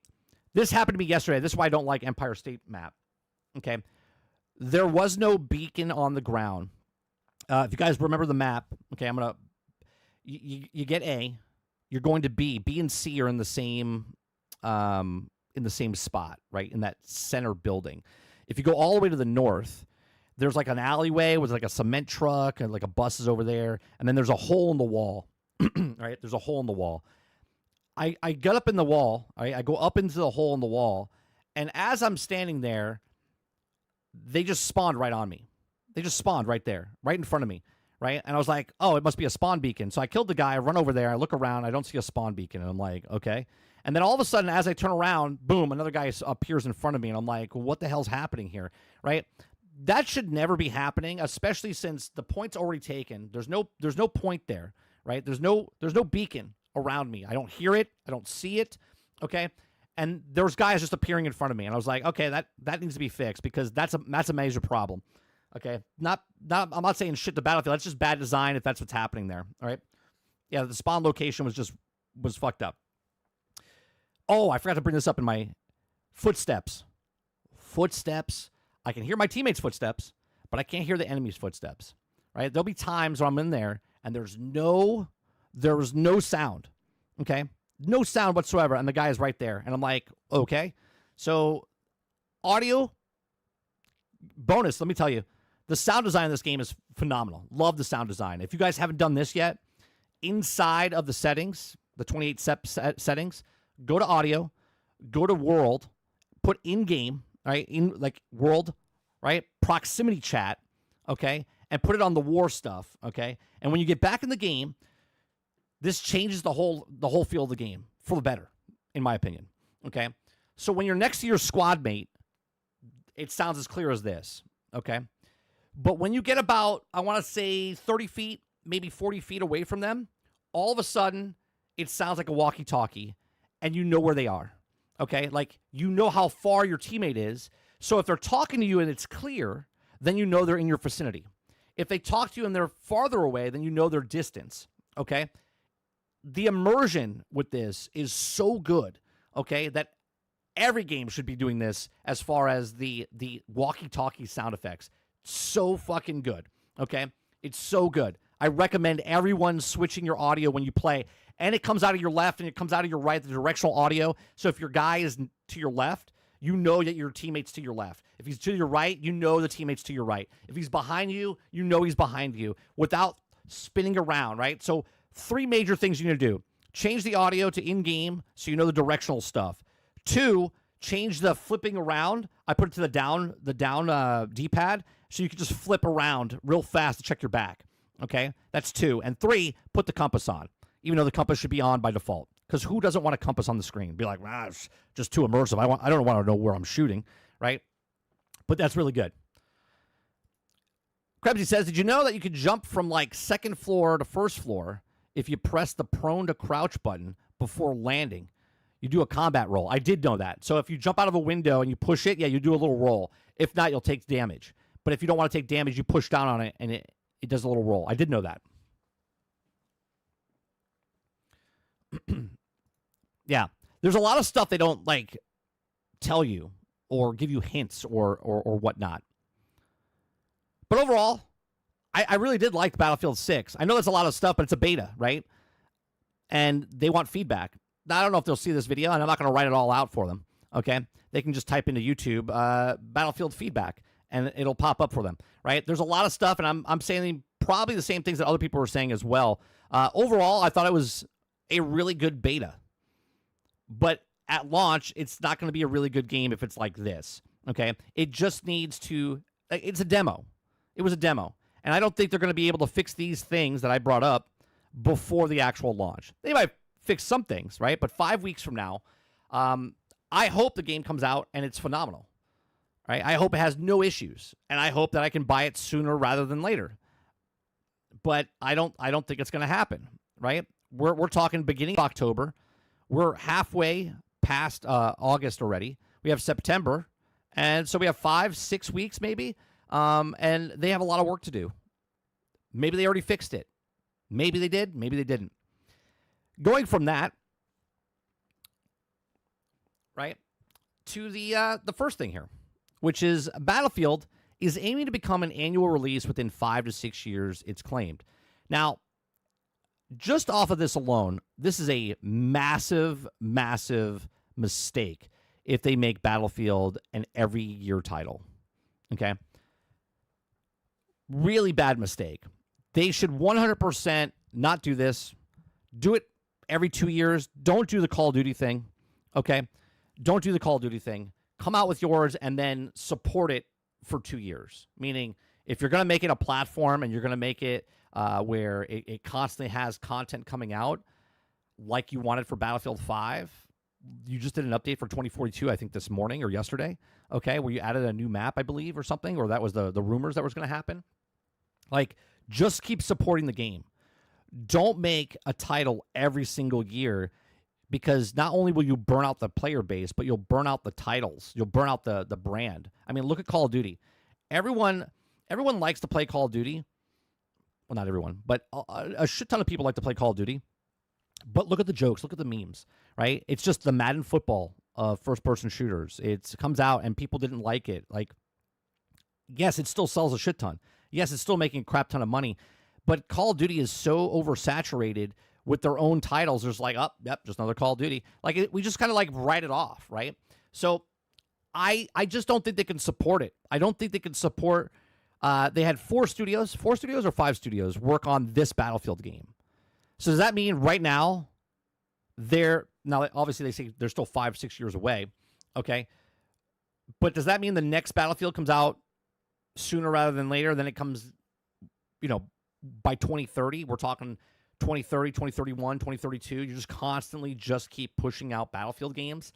This happened to me yesterday. This is why I don't like Empire State map. Okay, there was no beacon on the ground. If you guys remember the map, okay, I'm gonna you get A, you're going to B. B and C are in the same spot, right, in that center building. If you go all the way to the north, there's like an alleyway with like a cement truck and like a bus is over there, and then there's a hole in the wall. Right, there's a hole in the wall. I get up in the wall. Right? I go up into the hole in the wall, and as I'm standing there, they just spawned right on me. They just spawned right there, right in front of me, right? And I was like, oh, it must be a spawn beacon. So I killed the guy. I run over there. I look around. I don't see a spawn beacon, and I'm like, okay. And then all of a sudden, as I turn around, boom, another guy appears in front of me, and I'm like, what the hell's happening here, right? That should never be happening, especially since the point's already taken. There's no point there, right? There's no beacon around me. I don't hear it. I don't see it. Okay. And there's guys just appearing in front of me. And I was like, okay, that needs to be fixed because that's a major problem. Okay. I'm not saying shit to Battlefield. That's just bad design if that's what's happening there. All right. Yeah, the spawn location was fucked up. Oh, I forgot to bring this up in my footsteps. Footsteps. I can hear my teammates' footsteps, but I can't hear the enemy's footsteps. Right? There'll be times where I'm in there and there was no sound. Okay? No sound whatsoever, and the guy is right there. And I'm like, okay. So, audio, bonus, let me tell you, the sound design of this game is phenomenal. Love the sound design. If you guys haven't done this yet, inside of the settings, the 28 settings, go to audio, go to world, put in-game, right, in like world, right, proximity chat, okay, and put it on the war stuff, okay? And when you get back in the game, this changes the whole feel of the game for the better, in my opinion. Okay, so when you're next to your squad mate, it sounds as clear as this. Okay, but when you get about, I want to say 30 feet, maybe 40 feet away from them, all of a sudden it sounds like a walkie-talkie, and you know where they are. Okay, like you know how far your teammate is. So if they're talking to you and it's clear, then you know they're in your vicinity. If they talk to you and they're farther away, then you know their distance. Okay. The immersion with this is so good, okay, that every game should be doing this as far as the walkie-talkie sound effects. So fucking good, okay? It's so good. I recommend everyone switching your audio when you play, and it comes out of your left and it comes out of your right, the directional audio. So if your guy is to your left, you know that your teammate's to your left. If he's to your right, you know the teammate's to your right. If he's behind you, you know he's behind you without spinning around, right? So 3 major things you need to do. Change the audio to in-game so you know the directional stuff. 2, change the flipping around. I put it to the down D-pad so you can just flip around real fast to check your back. Okay? That's 2. And 3, put the compass on, even though the compass should be on by default. Because who doesn't want a compass on the screen? Be like, it's just too immersive. I don't want to know where I'm shooting, right? But that's really good. Krebsy says, did you know that you could jump from like second floor to first floor if you press the prone to crouch button before landing? You do a combat roll. I did know that. So if you jump out of a window and you push it, yeah, you do a little roll. If not, you'll take damage. But if you don't want to take damage, you push down on it and it does a little roll. I did know that. Yeah. There's a lot of stuff they don't like tell you or give you hints or whatnot. But overall, I really did like Battlefield 6. I know that's a lot of stuff, but it's a beta, right? And they want feedback. Now, I don't know if they'll see this video, and I'm not going to write it all out for them, okay? They can just type into YouTube Battlefield feedback, and it'll pop up for them, right? There's a lot of stuff, and I'm saying probably the same things that other people were saying as well. Overall, I thought it was a really good beta. But at launch, it's not going to be a really good game if it's like this, okay? It just needs to – it's a demo. It was a demo. And I don't think they're going to be able to fix these things that I brought up before the actual launch. They might fix some things, right? But 5 weeks from now, I hope the game comes out and it's phenomenal, right? I hope it has no issues, and I hope that I can buy it sooner rather than later. But I don't think it's going to happen, right? We're talking beginning of October. We're halfway past August already. We have September, and so we have 5-6 weeks maybe. And they have a lot of work to do. Maybe they already fixed it. Maybe they did. Maybe they didn't. Going from that, right, to the first thing here, which is Battlefield is aiming to become an annual release within 5 to 6 years, it's claimed. Now, just off of this alone, this is a massive, massive mistake if they make Battlefield an every year title. Okay? Really bad mistake. They should 100% not do this. Do it every 2 years. Don't do the Call of Duty thing, okay? Don't do the Call of Duty thing. Come out with yours and then support it for 2 years. Meaning, if you're going to make it a platform and you're going to make it where it constantly has content coming out, like you wanted for Battlefield 5, you just did an update for 2042, I think, this morning or yesterday, okay, where you added a new map, I believe, or something, or that was the rumors that was going to happen. Like, just keep supporting the game. Don't make a title every single year, because not only will you burn out the player base, but you'll burn out the titles. You'll burn out the brand. I mean, look at Call of Duty. Everyone likes to play Call of Duty. Well, not everyone, but a shit ton of people like to play Call of Duty. But look at the jokes. Look at the memes, right? It's just the Madden football of first-person shooters. It comes out, and people didn't like it. Like, yes, it still sells a shit ton. Yes, it's still making a crap ton of money, but Call of Duty is so oversaturated with their own titles. There's like, oh, yep, just another Call of Duty. Like, we just kind of like write it off, right? So I just don't think they can support it. I don't think they can support. They had 4 studios or 5 studios work on this Battlefield game. So does that mean right now now obviously they say they're still 5-6 years away, okay? But does that mean the next Battlefield comes out sooner rather than later? Then it comes, by 2030. We're talking 2030, 2031, 2032. You just constantly just keep pushing out Battlefield games.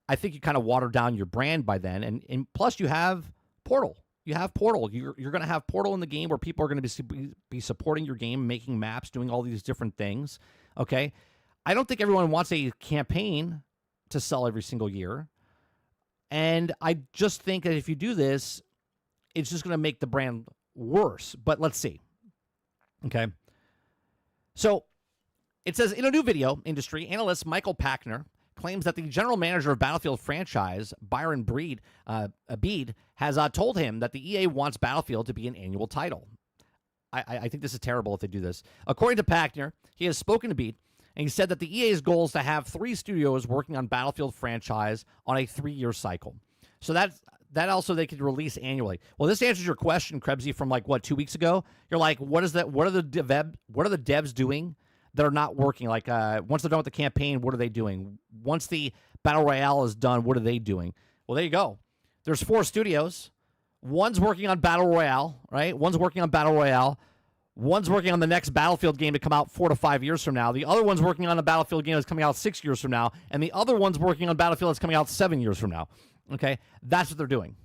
I think you kind of water down your brand by then. And plus you have Portal. You have Portal. You're going to have Portal in the game where people are going to be supporting your game, making maps, doing all these different things. Okay? I don't think everyone wants a campaign to sell every single year. And I just think that if you do this, it's just going to make the brand worse. But let's see. Okay? So it says, in a new video, industry analyst Michael Packner claims that the general manager of Battlefield franchise, Byron Bede, has told him that the EA wants Battlefield to be an annual title. I think this is terrible if they do this. According to Packner, he has spoken to Bede, and he said that the EA's goal is to have 3 studios working on Battlefield franchise on a 3-year cycle. So that also they could release annually. Well, this answers your question, Krebsy, from 2 weeks ago. You're like, what is that? What are the devs doing that are not working? Like, once they're done with the campaign, what are they doing? Once the Battle Royale is done, what are they doing? Well, there you go. There's 4 studios. One's working on Battle Royale, right? One's working on Battle Royale. One's working on the next Battlefield game to come out 4 to 5 years from now. The other one's working on a Battlefield game that's coming out 6 years from now. And the other one's working on Battlefield that's coming out 7 years from now. Okay? That's what they're doing.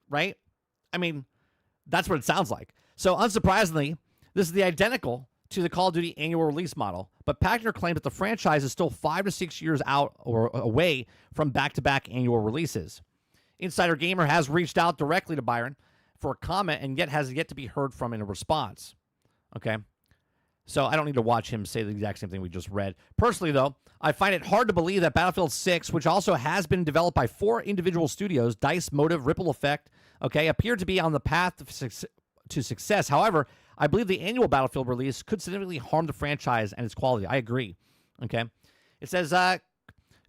Right? I mean, that's what it sounds like. So, unsurprisingly, this is the identical to the Call of Duty annual release model. But Packner claimed that the franchise is still 5 to 6 years out or away from back-to-back annual releases. Insider Gamer has reached out directly to Byron for a comment and yet has yet to be heard from in a response. Okay? So I don't need to watch him say the exact same thing we just read. Personally, though, I find it hard to believe that Battlefield 6, which also has been developed by 4 individual studios, DICE, Motive, Ripple Effect, okay, appeared to be on the path to success. However, I believe the annual Battlefield release could significantly harm the franchise and its quality. I agree. Okay. It says,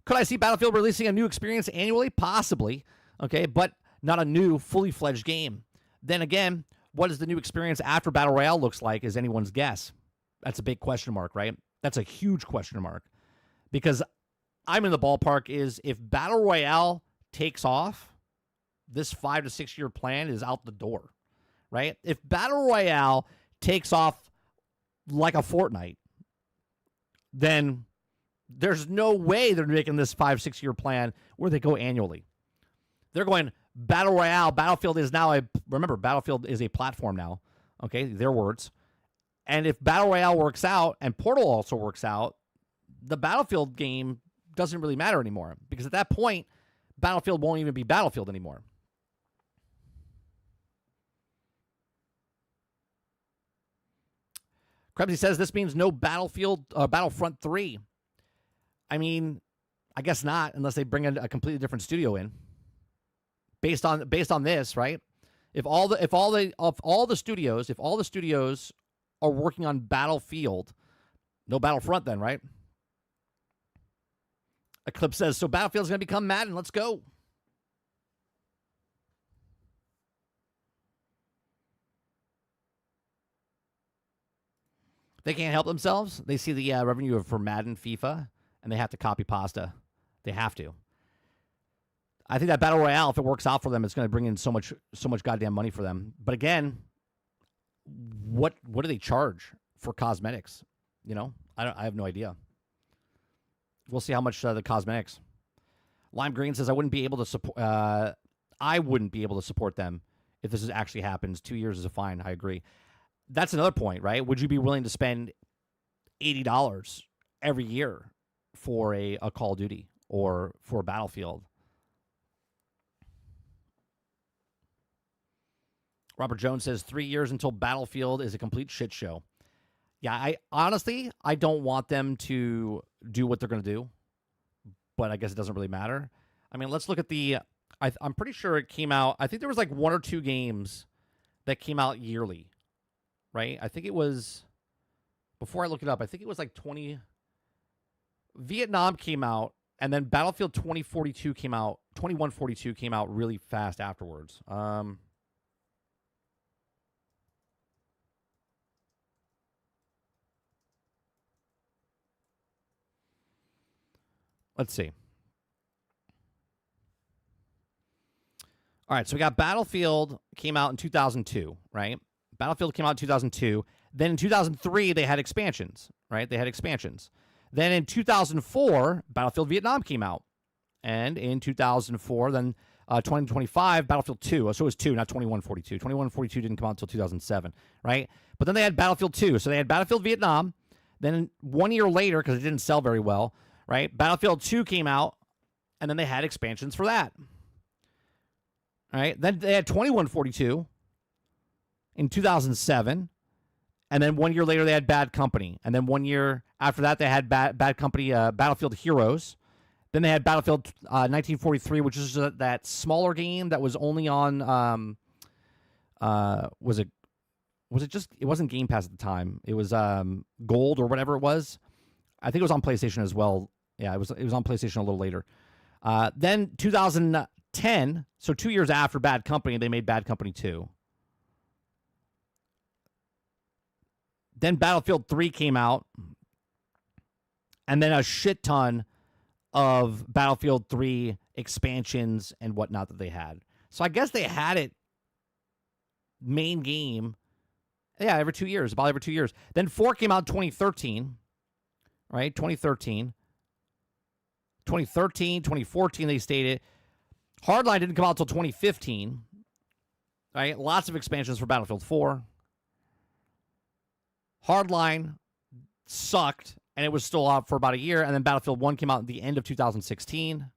could I see Battlefield releasing a new experience annually? Possibly. Okay, but not a new, fully fledged game. Then again, what does the new experience after Battle Royale looks like is anyone's guess. That's a big question mark, right? That's a huge question mark. Because I'm in the ballpark is if Battle Royale takes off, this 5 to 6 year plan is out the door, right? If Battle Royale takes off like a Fortnite, then there's no way they're making this 5-6 year plan where they go annually. They're going Battle Royale. Battlefield is now remember, Battlefield is a platform now. Okay, their words. And if Battle Royale works out and Portal also works out, the Battlefield game doesn't really matter anymore because at that point, Battlefield won't even be Battlefield anymore. Krebsy says this means no Battlefront 3. I mean, I guess not unless they bring in a completely different studio in. Based on this, right? If all the studios are working on Battlefield, no Battlefront then, right? Eclipse says, so Battlefield's going to become Madden. Let's go. They can't help themselves. They see the revenue for Madden, FIFA, and they have to copy pasta. They have to. I think that Battle Royale, if it works out for them, it's going to bring in so much goddamn money for them. But again, what do they charge for cosmetics? You know, I have no idea. We'll see how much the cosmetics. Lime Green says I wouldn't be able to support. I wouldn't be able to support them if this actually happens. 2 years is a fine. I agree. That's another point, right? Would you be willing to spend $80 every year for a Call of Duty or for a Battlefield? Robert Jones says 3 years until Battlefield is a complete shit show. Yeah, I honestly don't want them to do what they're going to do, but I guess it doesn't really matter. I mean, let's look at the. I'm pretty sure it came out. I think there was like 1 or 2 games that came out yearly, right? I think it was. Before I look it up, I think it was like 20. Vietnam came out, and then Battlefield 2042 came out. 2142 came out really fast afterwards. Let's see. All right, so we got Battlefield came out in 2002, right? Battlefield came out in 2002. Then in 2003, they had expansions, right? They had expansions. Then in 2004, Battlefield Vietnam came out. And in 2004, then 2025, Battlefield 2. So it was 2, not 2142. 2142 didn't come out until 2007, right? But then they had Battlefield 2. So they had Battlefield Vietnam. Then 1 year later, because it didn't sell very well, right? Battlefield 2 came out, and then they had expansions for that. All right? Then they had 2142 in 2007, and then 1 year later they had Bad Company, and then 1 year after that they had Bad Company, Battlefield Heroes. Then they had Battlefield 1943, which is that smaller game that was only on. Was it just? It wasn't Game Pass at the time. It was Gold or whatever it was. I think it was on PlayStation as well. Yeah, it was on PlayStation a little later. Then 2010, so 2 years after Bad Company, they made Bad Company 2. Then Battlefield 3 came out, and then a shit ton of Battlefield 3 expansions and whatnot that they had. So I guess they had it main game, yeah, every 2 years, about every 2 years. Then 4 came out in 2013. Right, 2013, 2014, they stated. Hardline didn't come out until 2015. Right, lots of expansions for Battlefield 4. Hardline sucked, and it was still out for about a year. And then Battlefield 1 came out at the end of 2016.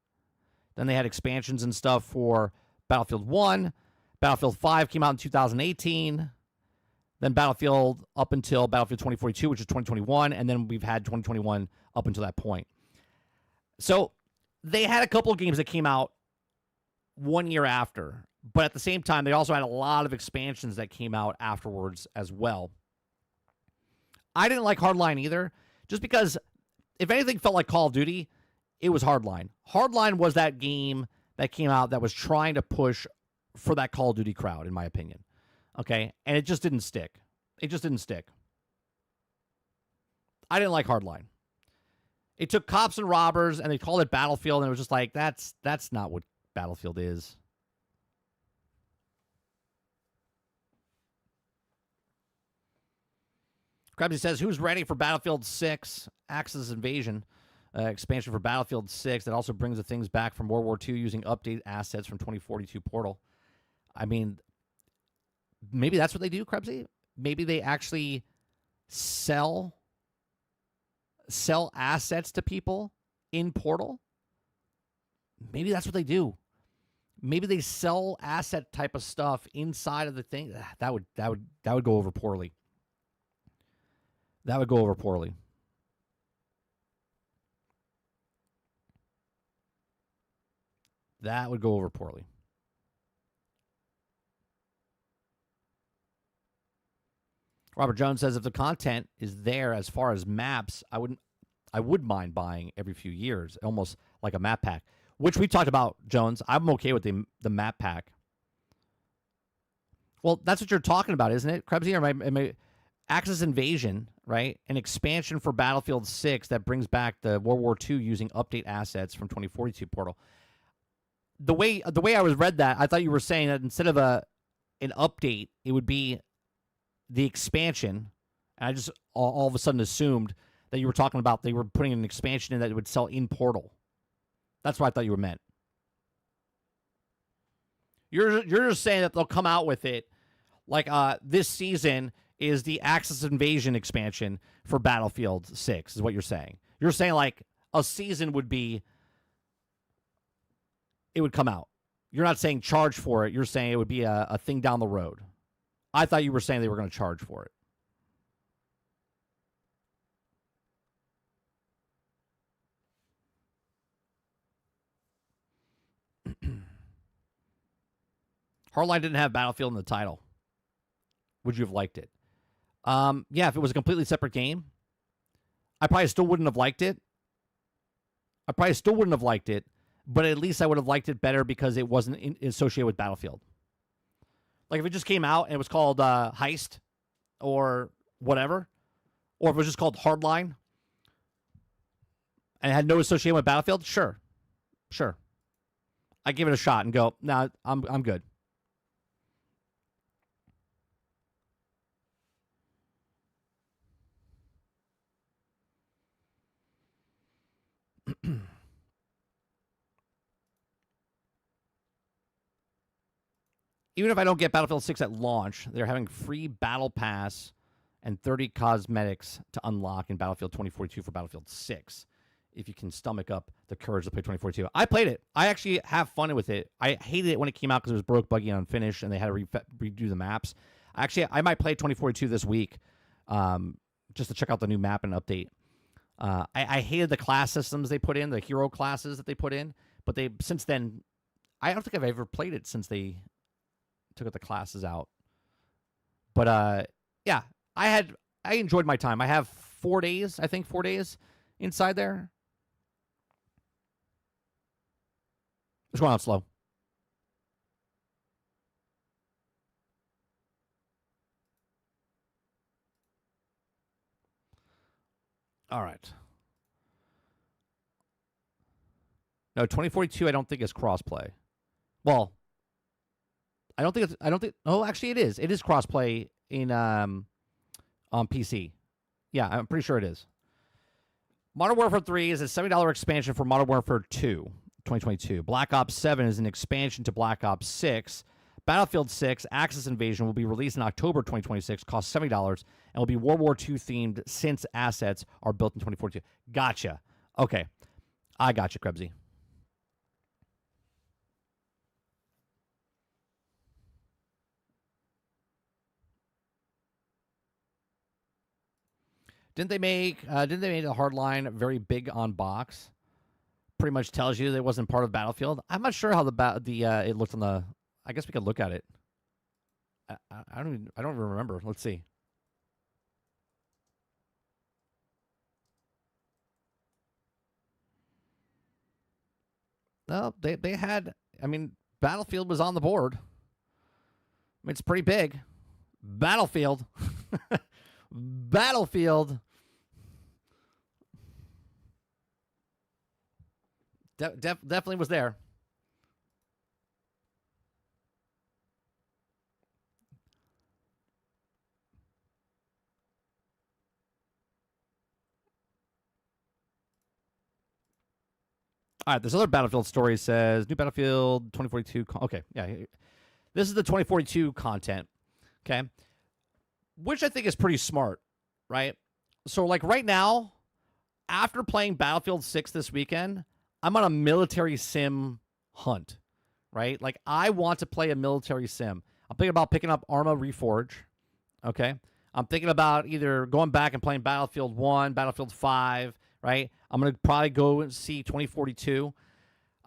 Then they had expansions and stuff for Battlefield 1. Battlefield 5 came out in 2018. then Battlefield up until Battlefield 2042, which is 2021, and then we've had 2021 up until that point. So they had a couple of games that came out 1 year after, but at the same time, they also had a lot of expansions that came out afterwards as well. I didn't like Hardline either, just because if anything felt like Call of Duty, it was Hardline. Hardline was that game that came out that was trying to push for that Call of Duty crowd, in my opinion. Okay? And it just didn't stick. It just didn't stick. I didn't like Hardline. It took cops and robbers, and they called it Battlefield, and it was just like, that's not what Battlefield is. Krabsy says, who's ready for Battlefield 6 Axis Invasion expansion for Battlefield 6 that also brings the things back from World War II using updated assets from 2042 Portal? I mean, maybe that's what they do, Krebsy. Maybe they actually sell assets to people in Portal. Maybe that's what they do. Maybe they sell asset type of stuff inside of the thing. That would go over poorly. That would go over poorly. That would go over poorly. Robert Jones says, if the content is there as far as maps, I would mind buying every few years, almost like a map pack, which we talked about, Jones. I'm okay with the map pack. Well, that's what you're talking about, isn't it, Krebsy? Or am I Axis Invasion, right? An expansion for Battlefield 6 that brings back the World War II using update assets from 2042 Portal. The way I was read that, I thought you were saying that instead of an update, it would be the expansion. And I just all of a sudden assumed that you were talking about they were putting an expansion in that it would sell in Portal. That's what I thought you were meant. You're just saying that they'll come out with it like this season is the Axis Invasion expansion for Battlefield 6 is what you're saying. You're saying like a season would be, it would come out. You're not saying charge for it. You're saying it would be a thing down the road. I thought you were saying they were going to charge for it. Hardline didn't have Battlefield in the title. Would you have liked it? Yeah, if it was a completely separate game, I probably still wouldn't have liked it. But at least I would have liked it better because it wasn't associated with Battlefield. Like if it just came out and it was called Heist or whatever, or if it was just called Hardline and it had no association with Battlefield, sure. I give it a shot and go, nah, I'm good. Even if I don't get Battlefield 6 at launch, they're having free Battle Pass and 30 cosmetics to unlock in Battlefield 2042 for Battlefield 6. If you can stomach up the courage to play 2042. I played it. I actually have fun with it. I hated it when it came out because it was broke, buggy, and unfinished, and they had to redo the maps. Actually, I might play 2042 this week just to check out the new map and update. I hated the class systems they put in, the hero classes that they put in, but since then, I don't think I've ever played it since they took the classes out. But yeah, I enjoyed my time. I have 4 days inside there. It's going on slow. All right. No, 2042 I don't think is crossplay. Well, I don't think oh, actually it is. It is crossplay in on PC. Yeah, I'm pretty sure it is. Modern Warfare 3 is a $70 expansion for Modern Warfare 2, 2022. Black Ops 7 is an expansion to Black Ops 6. Battlefield 6 Axis Invasion will be released in October 2026, costs $70, and will be World War II themed since assets are built in 2042. Gotcha. Okay. I gotcha, Krebsy. Didn't they make the hardline very big on box? Pretty much tells you that it wasn't part of Battlefield. I'm not sure how it looked on the. I guess we could look at it. I don't even remember. Let's see. No, they had. I mean, Battlefield was on the board. I mean, it's pretty big. Battlefield. Battlefield. Definitely was there. All right, this other Battlefield story says, new Battlefield 2042. Okay, yeah. This is the 2042 content, okay? Which I think is pretty smart, right? So, like, right now, after playing Battlefield 6 this weekend, I'm on a military sim hunt, right? Like, I want to play a military sim. I'm thinking about picking up Arma Reforge, okay? I'm thinking about either going back and playing Battlefield 1, Battlefield 5, right? I'm going to probably go and see 2042.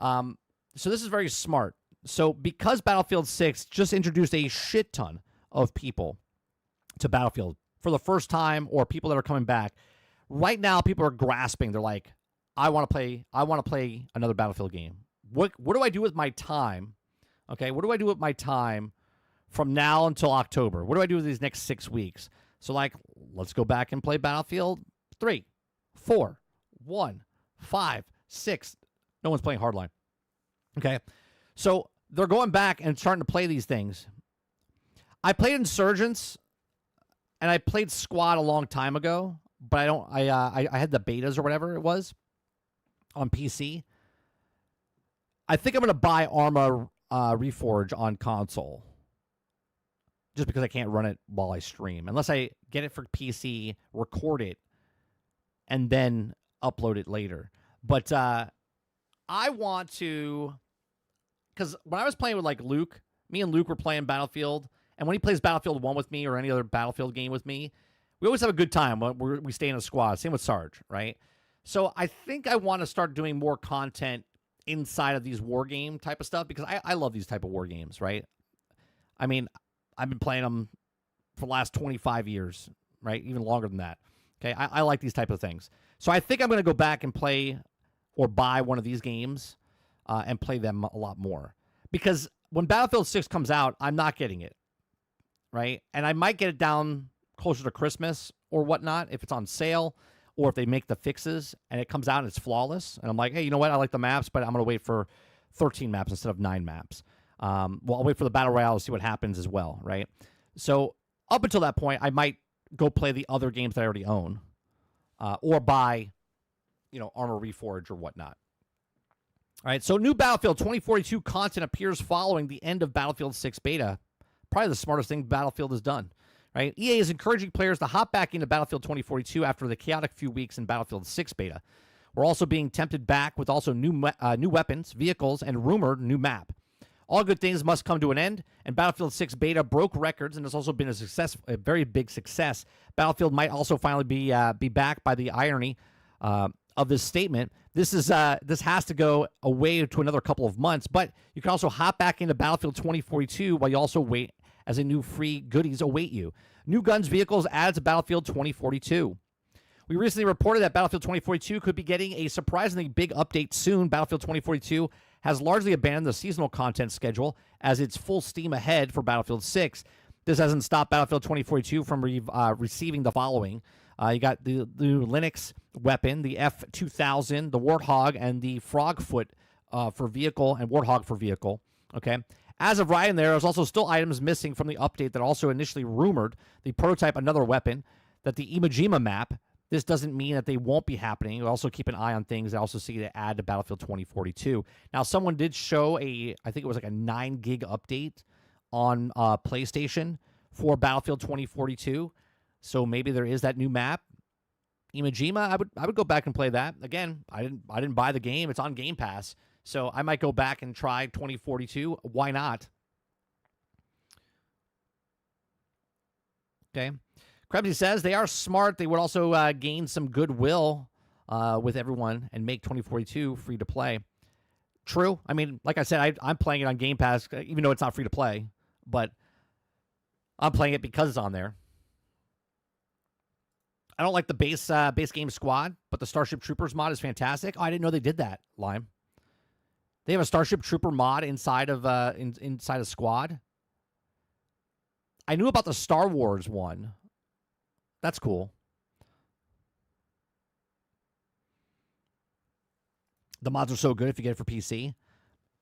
So this is very smart. So because Battlefield 6 just introduced a shit ton of people to Battlefield for the first time, or people that are coming back, right now people are grasping. They're like, I want to play another Battlefield game. What do I do with my time? Okay, what do I do with my time from now until October? What do I do with these next 6 weeks? So, like, let's go back and play Battlefield 3, 4, 1, 5, 6. No one's playing Hardline. Okay, so they're going back and starting to play these things. I played Insurgents, and I played Squad a long time ago, but I had the betas or whatever it was on PC. I think I'm going to buy Arma Reforge on console, just because I can't run it while I stream. Unless I get it for PC, record it, and then upload it later. But I want to... Because when I was playing with, like, Luke, me and Luke were playing Battlefield, and when he plays Battlefield 1 with me or any other Battlefield game with me, we always have a good time. We stay in a squad. Same with Sarge, right? So I think I want to start doing more content inside of these war game type of stuff, because I love these type of war games, right? I mean, I've been playing them for the last 25 years, right? Even longer than that. Okay, I like these type of things. So I think I'm going to go back and play or buy one of these games and play them a lot more. Because when Battlefield 6 comes out, I'm not getting it, right? And I might get it down closer to Christmas or whatnot if it's on sale, or if they make the fixes and it comes out and it's flawless. And I'm like, hey, you know what? I like the maps, but I'm going to wait for 13 maps instead of 9 maps. Well, I'll wait for the Battle Royale to see what happens as well, right? So up until that point, I might go play the other games that I already own, or buy, Arma Reforge or whatnot. All right, so new Battlefield 2042 content appears following the end of Battlefield 6 beta. Probably the smartest thing Battlefield has done, right? EA is encouraging players to hop back into Battlefield 2042 after the chaotic few weeks in Battlefield 6 beta. We're also being tempted back with also new weapons, vehicles, and rumored new map. All good things must come to an end, and Battlefield 6 beta broke records and has also been a very big success. Battlefield might also finally be back by the irony of this statement. This has to go away to another couple of months, but you can also hop back into Battlefield 2042 while you also wait as a new free goodies await you. New guns, vehicles added to Battlefield 2042. We recently reported that Battlefield 2042 could be getting a surprisingly big update soon. Battlefield 2042 has largely abandoned the seasonal content schedule as it's full steam ahead for Battlefield 6. This hasn't stopped Battlefield 2042 from receiving the following. You got the Linux weapon, the F2000, the Warthog, and the Frogfoot for vehicle, and Warthog for vehicle. Okay. As of writing there's also still items missing from the update that also initially rumored the prototype another weapon, that the Immersion map. This doesn't mean that they won't be happening. We'll also keep an eye on things. I also see to add to Battlefield 2042. Now, someone did show I think it was like a 9 gig update on PlayStation for Battlefield 2042. So maybe there is that new map. Imajima, I would go back and play that. Again, I didn't buy the game. It's on Game Pass. So I might go back and try 2042. Why not? Okay. Krebsy says they are smart. They would also gain some goodwill with everyone and make 2042 free to play. True. I mean, like I said, I'm playing it on Game Pass, even though it's not free to play, but I'm playing it because it's on there. I don't like the base game squad, but the Starship Troopers mod is fantastic. Oh, I didn't know they did that, Lime. They have a Starship Trooper mod inside of inside a squad. I knew about the Star Wars one. That's cool. The mods are so good if you get it for PC.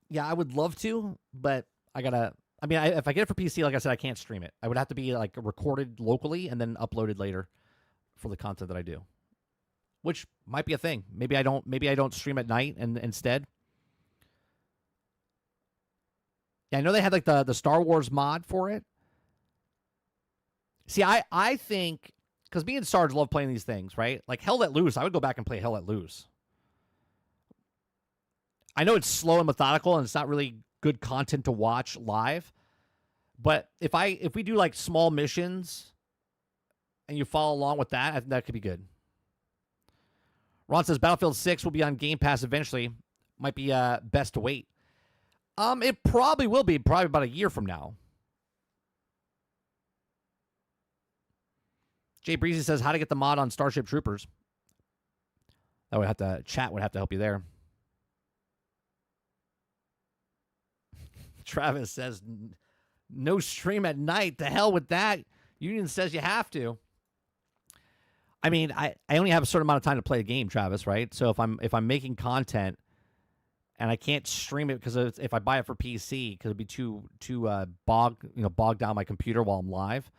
Yeah, I would love to, but I gotta. I mean, if I get it for PC, like I said, I can't stream it. I would have to be like recorded locally and then uploaded later for the content that I do, which might be a thing. Maybe I don't. Maybe I don't stream at night and instead. Yeah, I know they had like the Star Wars mod for it. See, I think because me and Sarge love playing these things, right? Like Hell Let Loose, I would go back and play Hell Let Loose. I know it's slow and methodical and it's not really good content to watch live. But if we do like small missions and you follow along with that, I think that could be good. Ron says Battlefield 6 will be on Game Pass eventually. Might be best to wait. It probably will be, probably about a year from now. Jay Breezy says how to get the mod on Starship Troopers. That would have to chat would have to help you there. Travis says no stream at night. The hell with that. Union says you have to. I mean, I only have a certain amount of time to play a game, Travis, right? So if I'm making content and I can't stream it because if I buy it for PC, because it'd be too bogged down my computer while I'm live,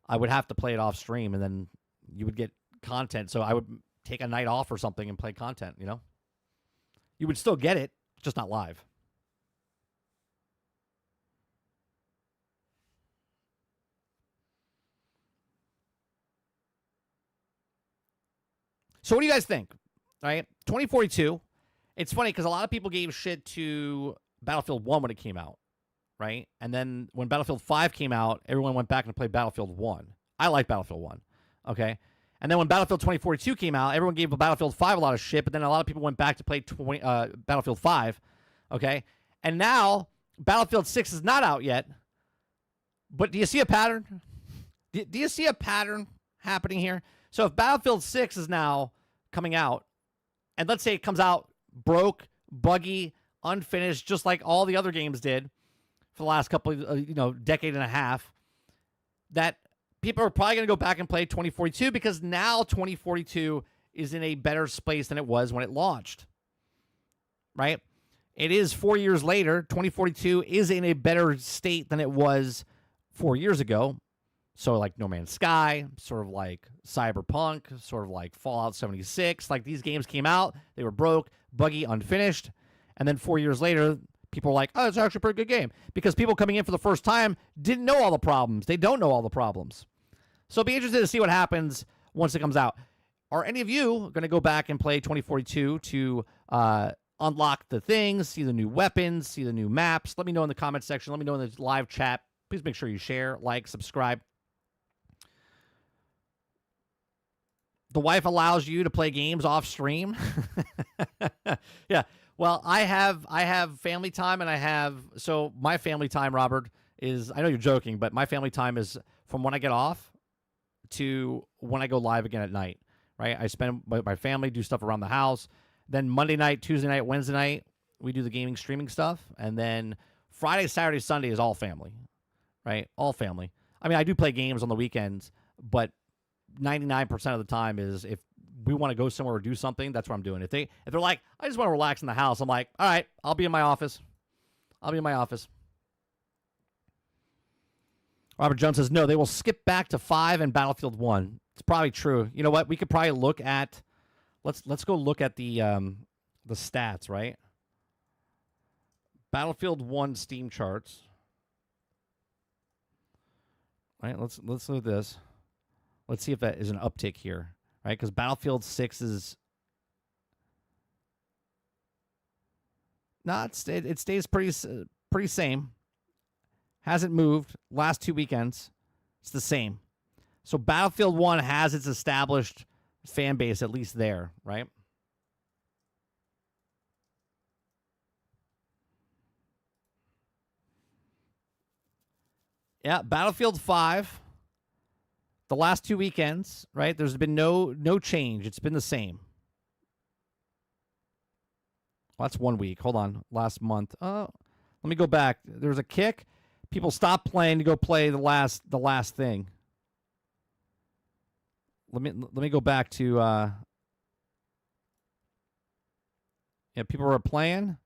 I would have to play it off stream, and then you would get content. So I would take a night off or something and play content. You know, you would still get it, just not live. So what do you guys think? All right, 2042. It's funny because a lot of people gave shit to Battlefield 1 when it came out, right? And then when Battlefield 5 came out, everyone went back and played Battlefield 1. I like Battlefield 1, okay? And then when Battlefield 2042 came out, everyone gave Battlefield 5 a lot of shit, but then a lot of people went back to play Battlefield 5, okay? And now Battlefield 6 is not out yet, but do you see a pattern? Do you see a pattern happening here? So if Battlefield 6 is now coming out, and let's say it comes out broke, buggy, unfinished, just like all the other games did for the last couple of, decade and a half, that people are probably going to go back and play 2042 because now 2042 is in a better space than it was when it launched, right? It is 4 years later. 2042 is in a better state than it was 4 years ago. So like No Man's Sky, sort of like Cyberpunk, sort of like Fallout 76. Like these games came out, they were broke, buggy, unfinished. And then 4 years later, people were like, oh, it's actually a pretty good game. Because people coming in for the first time didn't know all the problems. They don't know all the problems. So be interested to see what happens once it comes out. Are any of you going to go back and play 2042 to unlock the things, see the new weapons, see the new maps? Let me know in the comment section. Let me know in the live chat. Please make sure you share, like, subscribe. The wife allows you to play games off stream. Yeah. Well, I have family time, and so my family time, Robert, is, I know you're joking, but my family time is from when I get off to when I go live again at night, right? I spend with my family, do stuff around the house. Then Monday night, Tuesday night, Wednesday night, we do the gaming streaming stuff. And then Friday, Saturday, Sunday is all family, right? All family. I mean, I do play games on the weekends, but 99% of the time is if we want to go somewhere or do something, that's what I'm doing. If they're like, I just want to relax in the house, I'm like, all right, I'll be in my office. Robert Jones says, no, they will skip back to 5 and Battlefield 1. It's probably true. You know what? We could probably look at, let's go look at the stats, right? Battlefield 1 Steam charts. All right, let's look at this. Let's see if that is an uptick here, right? Because Battlefield 6 is... No, it stays pretty same. Hasn't moved. Last 2 weekends, it's the same. So Battlefield 1 has its established fan base, at least there, right? Yeah, Battlefield 5, the last 2 weekends, right? There's been no change. It's been the same. Well, that's 1 week. Hold on. Last month. Let me go back. There was a kick. People stopped playing to go play the last thing. Let me go back to yeah, people were playing,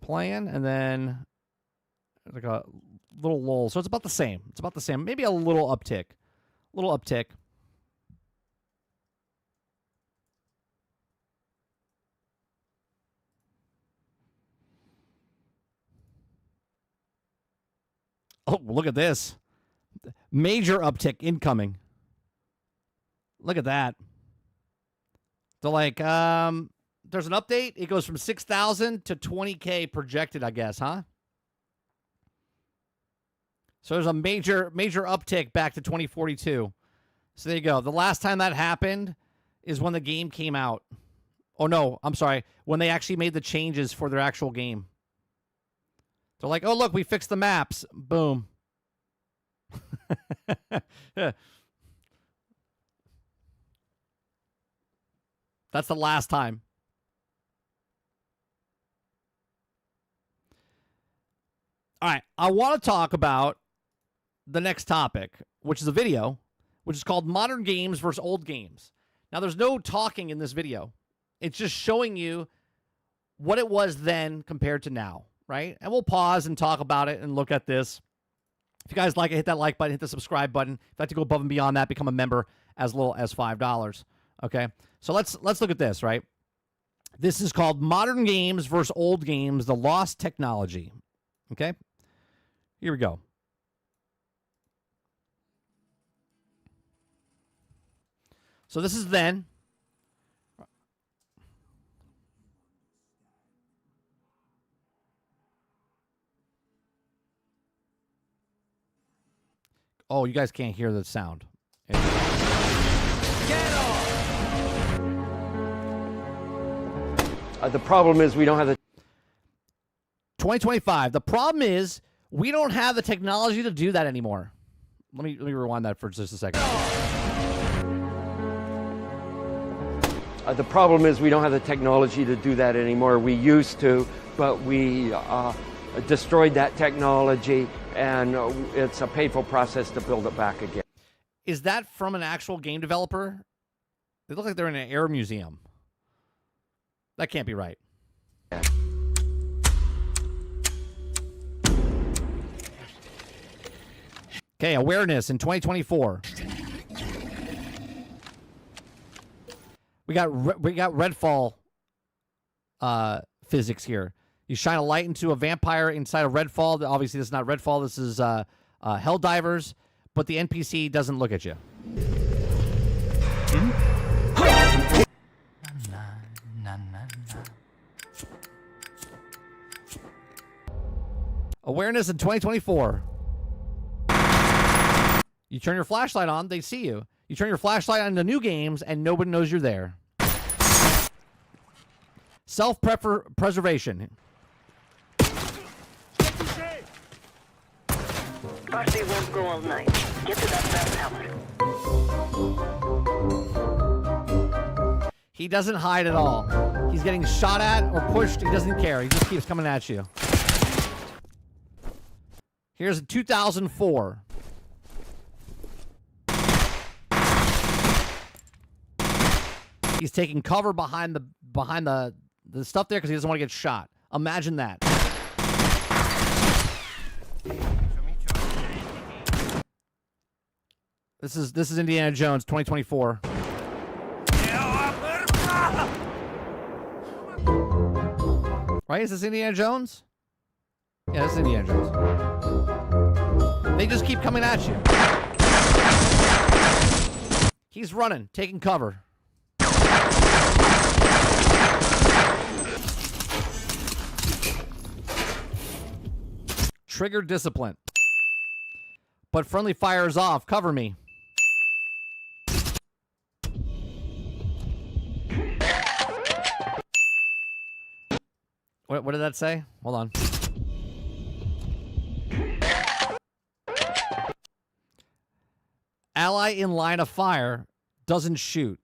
and then like a little lull. So it's about the same. It's about the same. Maybe a little uptick. Oh, look at this. Major uptick incoming. Look at that. So, like, there's an update. It goes from 6,000 to 20K projected, I guess, huh? So there's a major uptick back to 2042. So there you go. The last time that happened is when the game came out. Oh, no, I'm sorry. When they actually made the changes for their actual game. They're like, oh, look, we fixed the maps. Boom. That's the last time. All right, I want to talk about the next topic, which is a video, which is called Modern Games versus Old Games. Now, there's no talking in this video. It's just showing you what it was then compared to now, right? And we'll pause and talk about it and look at this. If you guys like it, hit that like button, hit the subscribe button. If you'd like to go above and beyond that, become a member as little as $5. Okay? So let's look at this, right? This is called Modern Games versus Old Games, the Lost Technology. Okay? Here we go. So this is then. Oh, you guys can't hear the sound. Get off! The problem is we don't have the 2025. The problem is we don't have the technology to do that anymore. Let me rewind that for just a second. The problem is we don't have the technology to do that anymore. We used to, but we destroyed that technology, and it's a painful process to build it back again. Is that from an actual game developer? They look like they're in an air museum. That can't be right. Yeah. Okay, awareness in 2024. We got Redfall physics here. You shine a light into a vampire inside of Redfall. Obviously, this is not Redfall. This is Helldivers, but the NPC doesn't look at you. Awareness in 2024. You turn your flashlight on, they see you. You turn your flashlight on the new games, and nobody knows you're there. Self-preservation. Party won't go all night. Get to that bell tower. He doesn't hide at all. He's getting shot at or pushed. He doesn't care. He just keeps coming at you. Here's 2004. He's taking cover behind the stuff there because he doesn't want to get shot. Imagine that. This is Indiana Jones 2024. Right? Is this Indiana Jones? Yeah, this is Indiana Jones. They just keep coming at you. He's running, taking cover. Trigger discipline. But friendly fire is off. Cover me. What did that say? Hold on. Ally in line of fire doesn't shoot.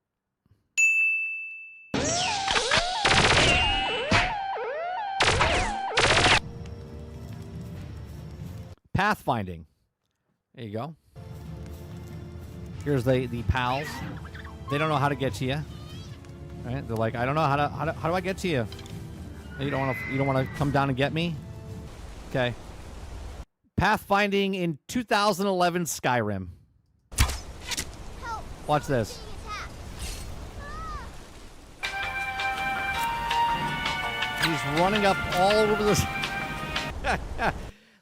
Pathfinding. There you go. Here's the pals. They don't know how to get to you. Right? They're like, I don't know how do I get to you? You don't want to come down and get me? Okay. Pathfinding in 2011 Skyrim. Watch this. He's running up all over this.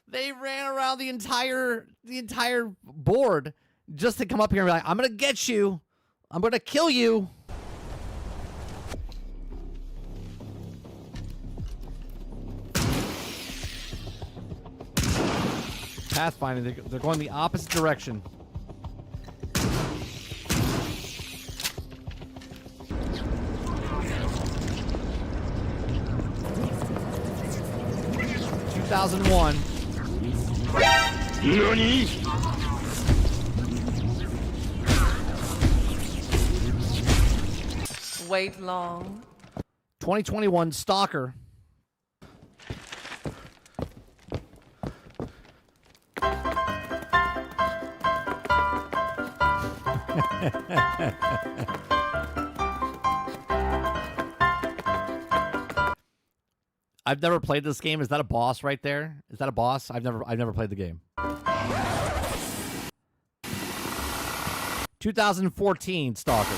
They ran around the entire board just to come up here and be like, I'm gonna get you. I'm gonna kill you. Pathfinding, they're going the opposite direction. (2001). NANI?! Wait long. 2021 Stalker. I've never played this game. Is that a boss right there? Is that a boss? I've never played the game. 2014 Stalker.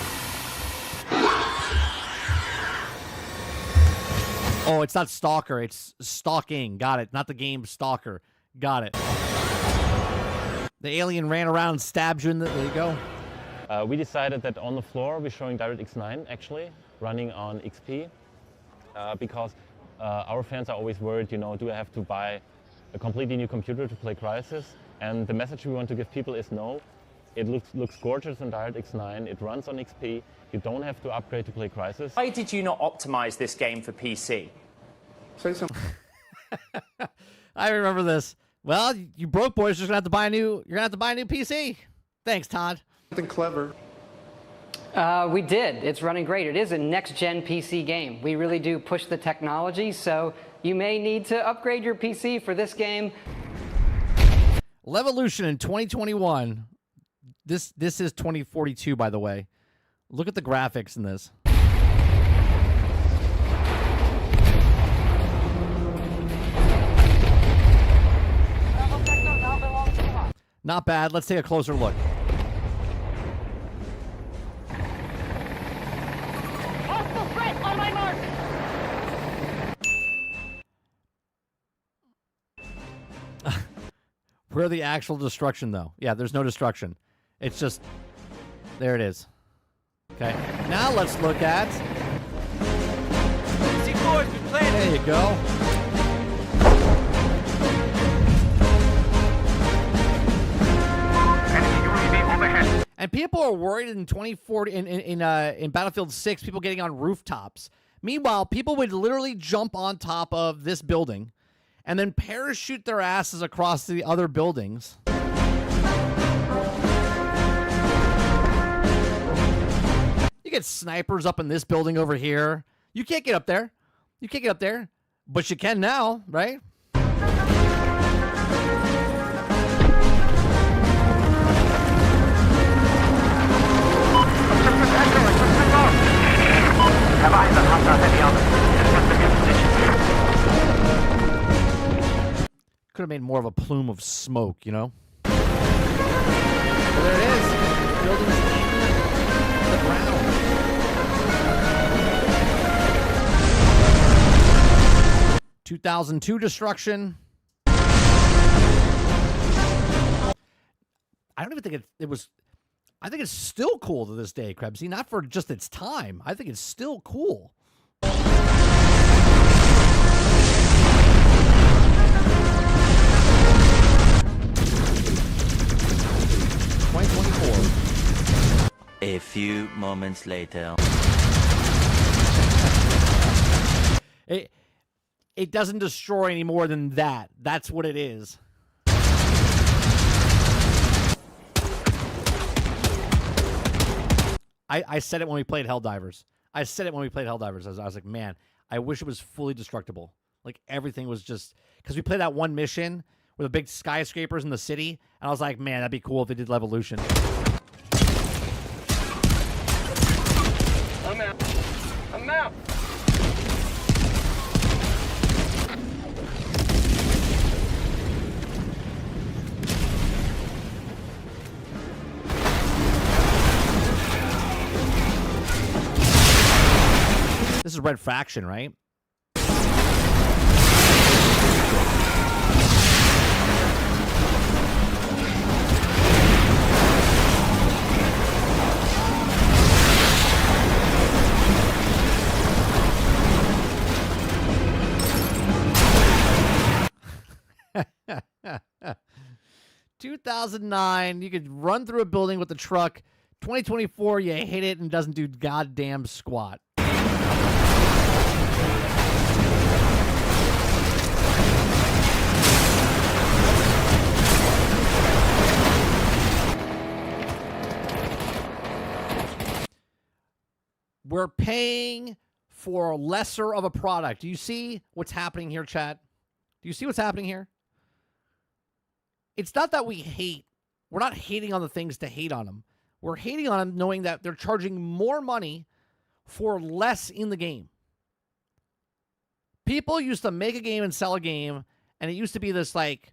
Oh, it's not Stalker. It's Stalking. Got it. Not the game Stalker. Got it. The alien ran around and stabbed you in the... There you go. We decided that on the floor we're showing DirectX 9 actually, running on XP, because our fans are always worried, you know, do I have to buy a completely new computer to play Crysis? And the message we want to give people is no, it looks gorgeous on DirectX 9, it runs on XP, you don't have to upgrade to play Crysis. Why did you not optimize this game for PC? Say something. I remember this. Well, you broke boys, you're gonna have to buy a new PC. Thanks, Todd. Something clever. We did. It's running great. It is a next-gen PC game. We really do push the technology, so you may need to upgrade your PC for this game. Levolution in 2021. This is 2042, by the way. Look at the graphics in this. Not bad. Let's take a closer look. On my mark! Where the actual destruction, though? Yeah, there's no destruction. It's just... There it is. Okay. Now let's look at... There you go. And people are worried in 2040 in Battlefield 6, people getting on rooftops. Meanwhile, people would literally jump on top of this building and then parachute their asses across the other buildings. You get snipers up in this building over here. You can't get up there. You can't get up there. But you can now, right? Could have made more of a plume of smoke, you know? Well, there it is. Buildings in the ground. (2002) destruction. I don't even think it was... I think it's still cool to this day, Krebsy. Not for just its time. I think it's still cool. 2024. A few moments later. it doesn't destroy any more than that. That's what it is. I said it when we played Helldivers. I was like, man, I wish it was fully destructible. Like, everything was just... Because we played that one mission with the big skyscrapers in the city, and I was like, man, that'd be cool if they did Levolution. I'm out. This is Red Faction, right? ...2009, you could run through a building with the truck. 2024, you hit it and doesn't do goddamn squat. We're paying for lesser of a product. Do you see what's happening here, chat? Do you see what's happening here? It's not that we hate. We're not hating on the things to hate on them. We're hating on them knowing that they're charging more money for less in the game. People used to make a game and sell a game, and it used to be this, like,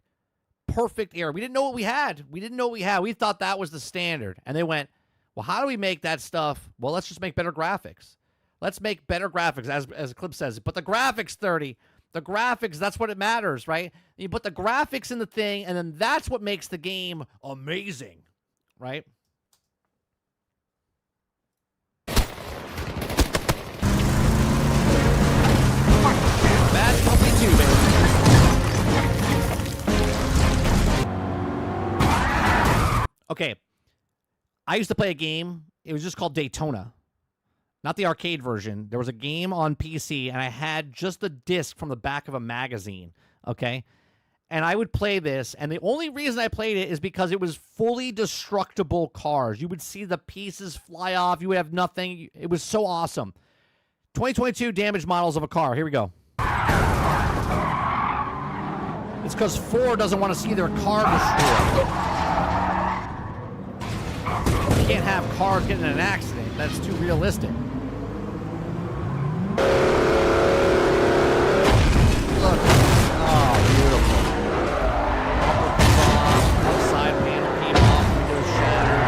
perfect era. We didn't know what we had. We thought that was the standard. And they went, well, how do we make that stuff? Well, let's just make better graphics. Let's make better graphics, as the clip says. But the graphics, 30. The graphics, that's what it matters, right? You put the graphics in the thing, and then that's what makes the game amazing, right? Bad Company 2, baby. Okay. I used to play a game. It was just called Daytona. Not the arcade version. There was a game on PC, and I had just the disc from the back of a magazine, okay? And I would play this, and the only reason I played it is because it was fully destructible cars. You would see the pieces fly off. You would have nothing. It was so awesome. 2022 damage models of a car. Here we go. It's because Ford doesn't want to see their car destroyed. You can't have cars getting in an accident. That's too realistic. Look. Oh, beautiful. Side panel came off. Windows shattered.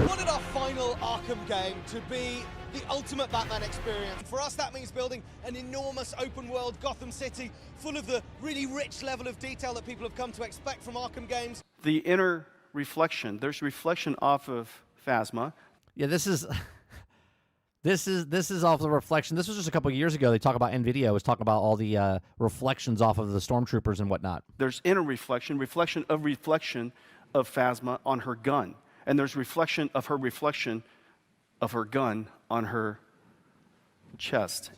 Wanted our final Arkham game to be the ultimate Batman experience. For us, that means building an enormous open world Gotham City full of the really rich level of detail that people have come to expect from Arkham games. The inner reflection. There's reflection off of Phasma. Yeah, this is off the reflection. This was just a couple of years ago. They talk about NVIDIA was talking about all the reflections off of the stormtroopers and whatnot. There's inner reflection of Phasma on her gun. And there's reflection of her gun on her chest.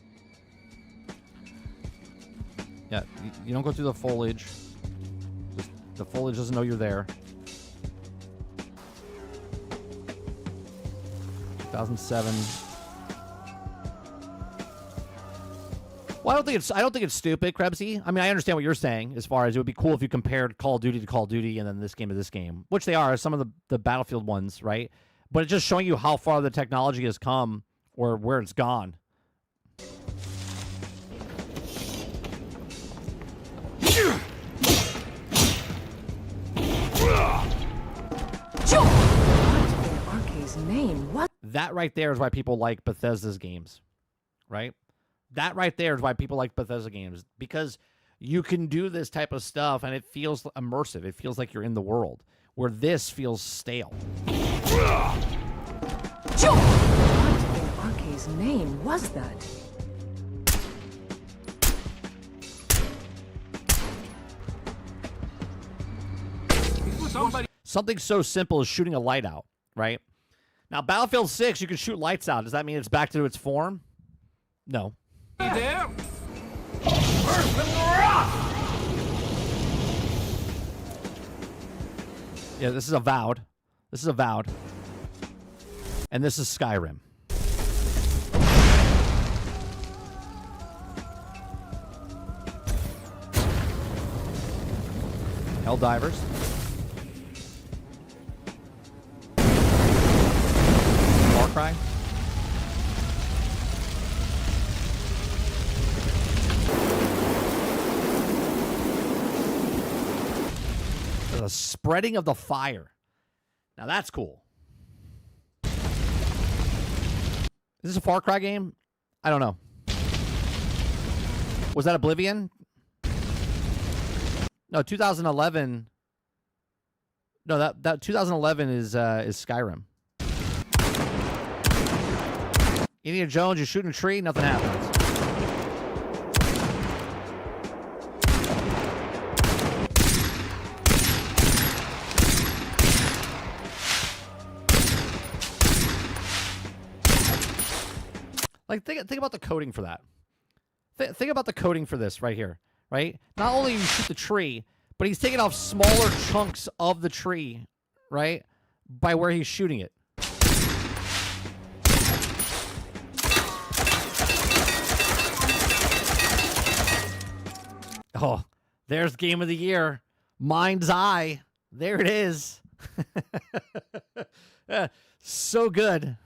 Yeah, you don't go through the foliage. The foliage doesn't know you're there. 2007. Well, I don't think it's stupid, Krebsy. I mean, I understand what you're saying as far as it would be cool if you compared Call of Duty to Call of Duty and then this game to this game, which they are, some of the Battlefield ones, right? But it's just showing you how far the technology has come or where it's gone. That right there is why people like Bethesda's games, right? That right there is why people like Bethesda games, because you can do this type of stuff and it feels immersive. It feels like you're in the world, where this feels stale. What in Arcee's name was that? Something so simple as shooting a light out, right? Now, Battlefield 6, you can shoot lights out. Does that mean it's back to its form? No. You there? Yeah, this is Avowed. This is Avowed. And this is Skyrim. Helldivers. Far Cry. The spreading of the fire. Now that's cool. Is this a Far Cry game? I don't know. Was that Oblivion? No, 2011. No, that 2011 is Skyrim. Indiana Jones, you shooting a tree, nothing happens. Like, think about the coding for that. Think about the coding for this right here, right? Not only you shoot the tree, but he's taking off smaller chunks of the tree, right? By where he's shooting it. Oh, there's Game of the Year. Mind's Eye. There it is. So good.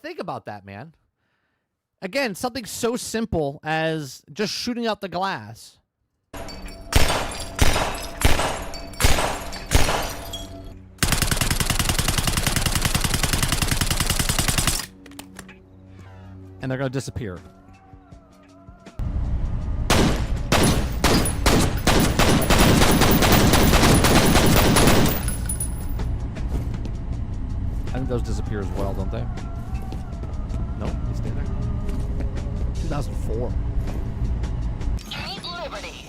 Think about that, man. Again, something so simple as just shooting out the glass. And they're going to disappear. I think those disappear as well, don't they? Nope, they stay there. 2004. Keep liberty.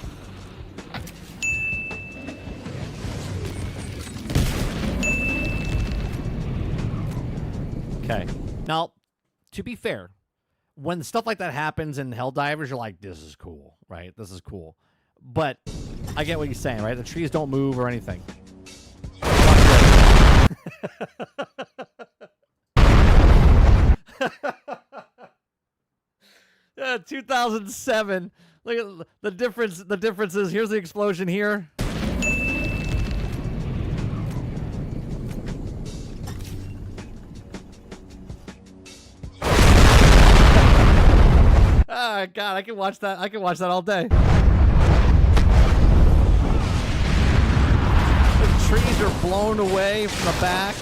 Okay. Now, to be fair, when stuff like that happens in Helldivers, you're like, this is cool, right? This is cool. But I get what you're saying, right? The trees don't move or anything. 2007. Look at the difference. The difference is here's the explosion here. Oh God, I can watch that. I can watch that all day. The trees are blown away from the back.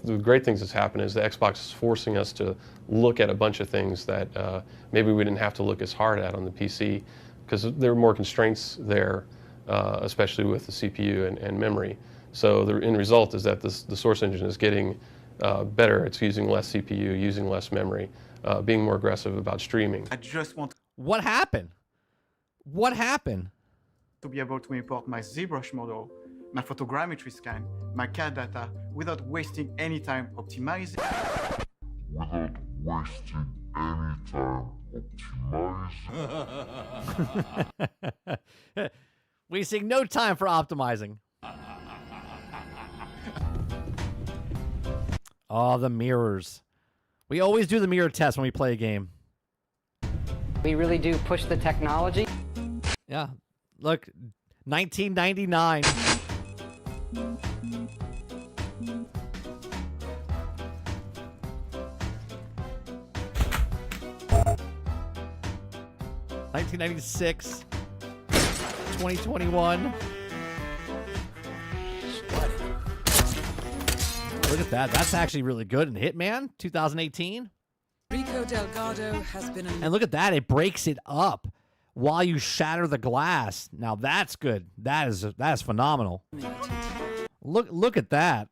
The great things that's happened is the Xbox is forcing us to look at a bunch of things that maybe we didn't have to look as hard at on the PC because there are more constraints there, especially with the CPU and memory. So the end result is that the Source engine is getting better. It's using less CPU, using less memory, being more aggressive about streaming. I just want What happened? What happened? to be able to import my ZBrush model, my photogrammetry scan, my CAD data without wasting any time optimizing. Without wasting any time optimizing. Wasting no time for optimizing. Oh, the mirrors. We always do the mirror test when we play a game. We really do push the technology. Yeah. Look, 1999. $1996, 2021. Look at that. That's actually really good. And Hitman, 2018. Nico Delgado has been And look at that. It breaks it up while you shatter the glass. Now that's good. That is phenomenal. Look at that.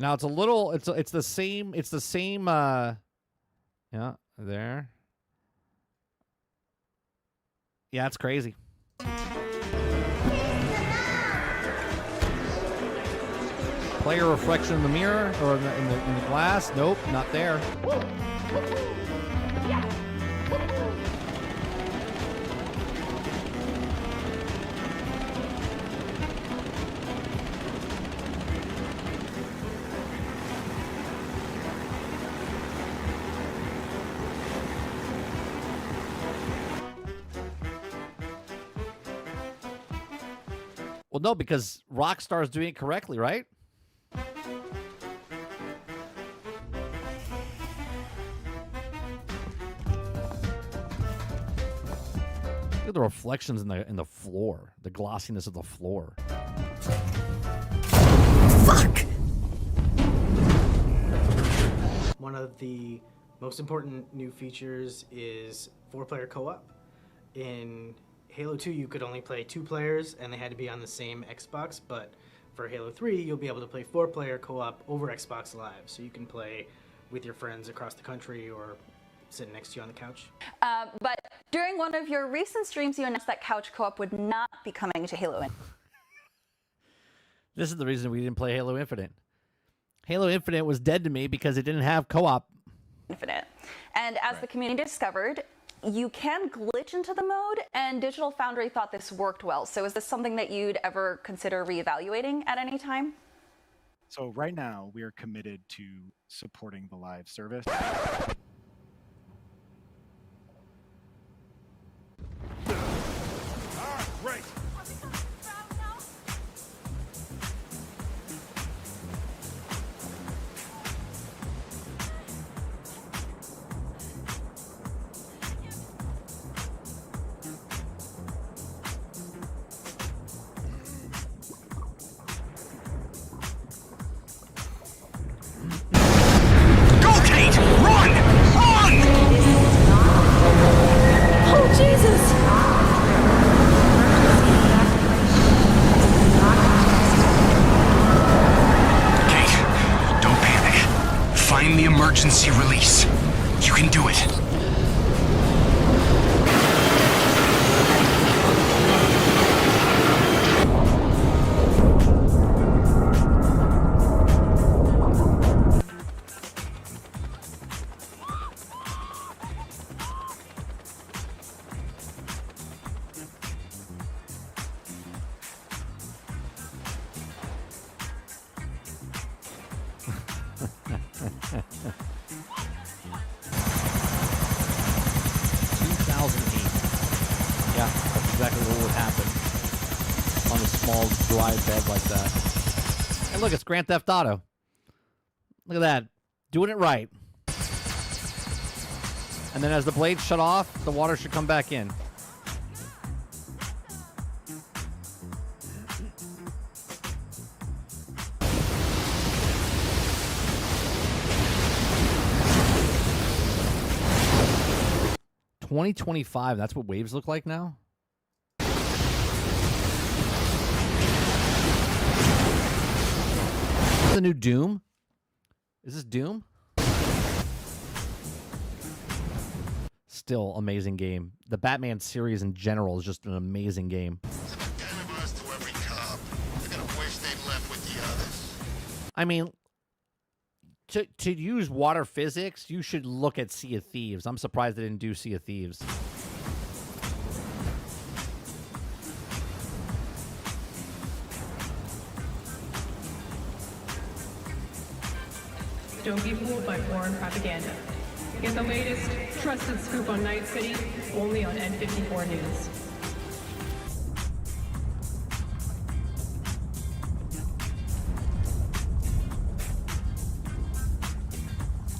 Now it's a little it's the same yeah, there. Yeah, it's crazy. Player reflection in the mirror or in the glass? Nope, not there. Well, no, because Rockstar's doing it correctly, right? Look at the reflections in the floor, the glossiness of the floor. Fuck! One of the most important new features is 4-player co-op. In Halo 2, you could only play 2 players, and they had to be on the same Xbox, but for Halo 3, you'll be able to play 4-player co-op over Xbox Live, so you can play with your friends across the country or sitting next to you on the couch. But during one of your recent streams, you announced that couch co-op would not be coming to Halo Infinite. This is the reason we didn't play Halo Infinite. Halo Infinite was dead to me because it didn't have co-op. Infinite. And as the community discovered, you can glitch into the mode, and Digital Foundry thought this worked well. So is this something that you'd ever consider reevaluating at any time? So right now, we are committed to supporting the live service. Great. Emergency release. You can do it. Look, it's Grand Theft Auto. Look at that. Doing it right. And then as the blades shut off, the water should come back in. $2025, that's what waves look like now? The new Doom? Is this Doom? Still amazing game. The Batman series in general is just an amazing game. I mean, to use water physics, you should look at Sea of Thieves. I'm surprised they didn't do Sea of Thieves. Don't be fooled by foreign propaganda. Get the latest, trusted scoop on Night City, only on N54 News.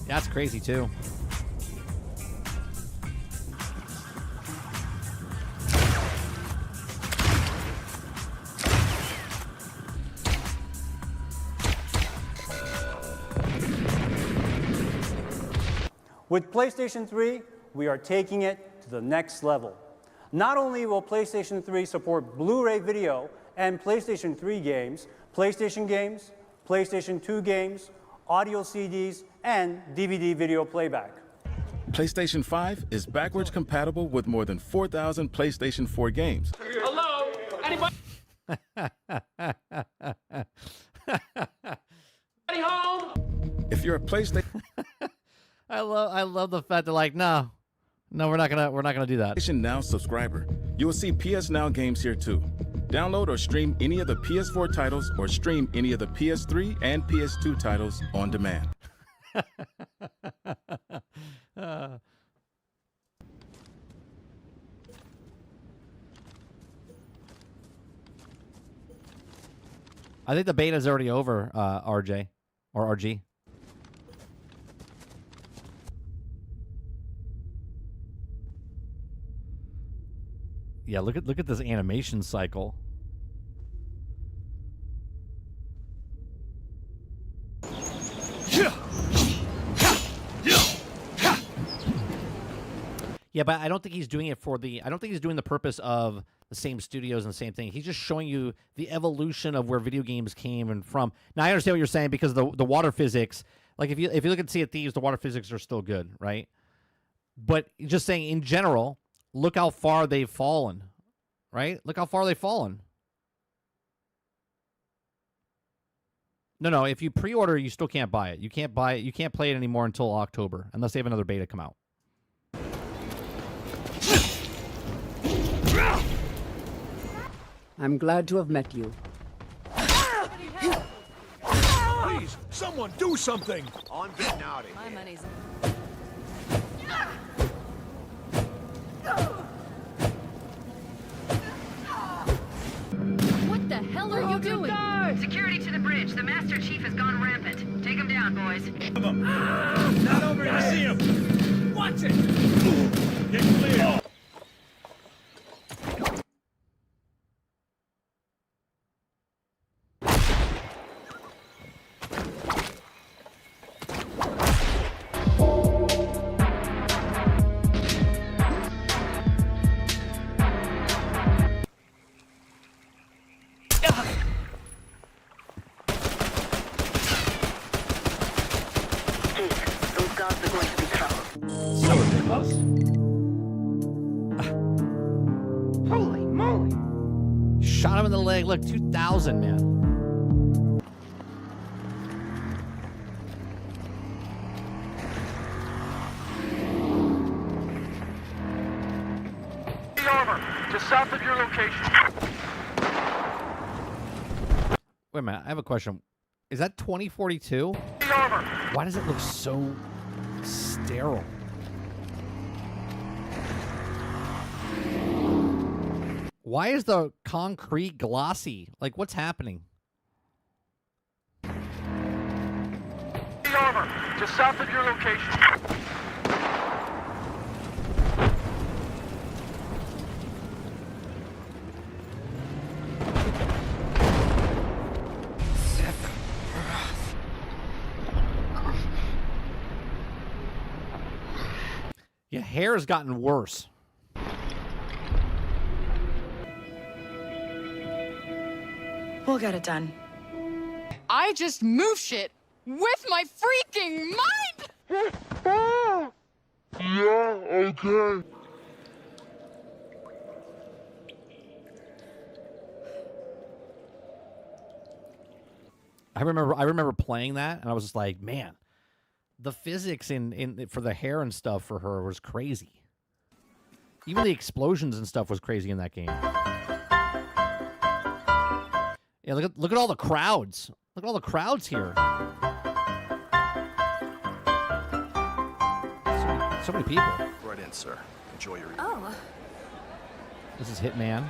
That's crazy, too. With PlayStation 3, we are taking it to the next level. Not only will PlayStation 3 support Blu-ray video and PlayStation 3 games, PlayStation 2 games, audio CDs, and DVD video playback. PlayStation 5 is backwards compatible with more than 4,000 PlayStation 4 games. Hello? Anybody? Anybody home? If you're a PlayStation I love the fact they're like, no, we're not gonna do that. Now subscriber, you will see PS Now games here too. Download or stream any of the PS4 titles or stream any of the PS3 and PS2 titles on demand. I think the beta's already over, RJ or RG. Yeah, look at this animation cycle. Yeah, but I don't think he's doing it for the. I don't think he's doing the purpose of the same studios and the same thing. He's just showing you the evolution of where video games came and from. Now I understand what you're saying because the water physics. Like if you look at Sea of Thieves, the water physics are still good, right? But just saying in general, look how far they've fallen, right? Look how far they've fallen. No. If you pre-order, you still can't buy it. You can't buy it. You can't play it anymore until October, unless they have another beta come out. I'm glad to have met you. Please, someone do something! On bit naughty. My money's What the hell are you doing? Security to the bridge. The Master Chief has gone rampant. Take him down, boys. Not over here. I see him. Watch it. Get clear. Holy moly! Shot him in the leg. Look, 2,000, man. Armor, just south of your location. Wait a minute. I have a question. Is that 2042? Why does it look so sterile? Why is the concrete glossy? Like, what's happening? Armor, just south of your location. Your hair has gotten worse. We'll get it done. I just move shit with my freaking mind! Yeah, okay. I remember playing that, and I was just like, man, the physics in for the hair and stuff for her was crazy. Even the explosions and stuff was crazy in that game. Yeah, look at all the crowds. Look at all the crowds here. So many people. Right in, sir. Enjoy your evening. Oh. This is Hitman.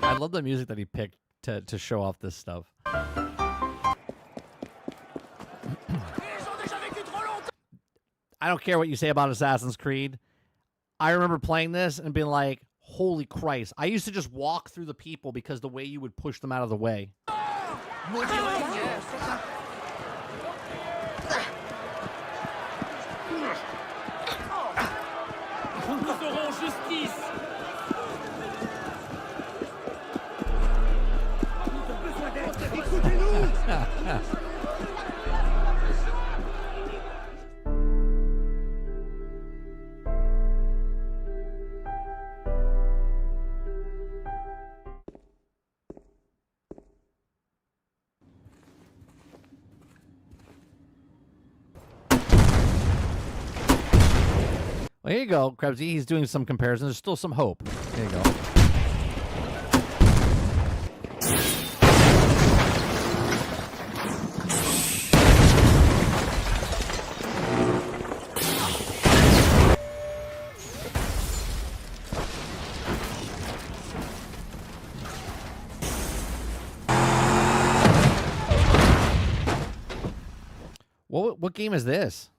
I love the music that he picked to show off this stuff. I don't care what you say about Assassin's Creed. I remember playing this and being like, Holy Christ. I used to just walk through the people because the way you would push them out of the way. Nous aurons justice. Écoutez-nous. Well, here you go, Krebsy. He's doing some comparisons. There's still some hope. There you go. What game is this?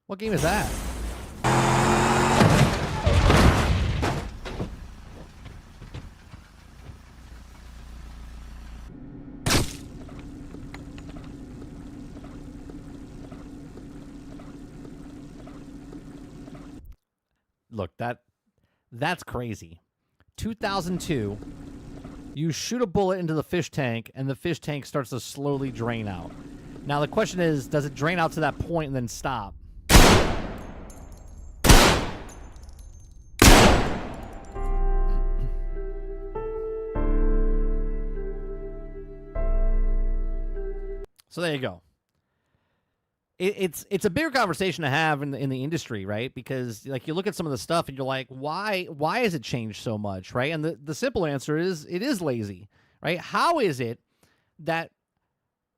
What game is that? Look, that's crazy. 2002, you shoot a bullet into the fish tank, and the fish tank starts to slowly drain out. Now, the question is, does it drain out to that point and then stop? So there you go. It's a bigger conversation to have in the industry, right? Because like you look at some of the stuff and you're like, why has it changed so much, right? And the simple answer is it is lazy, right? How is it that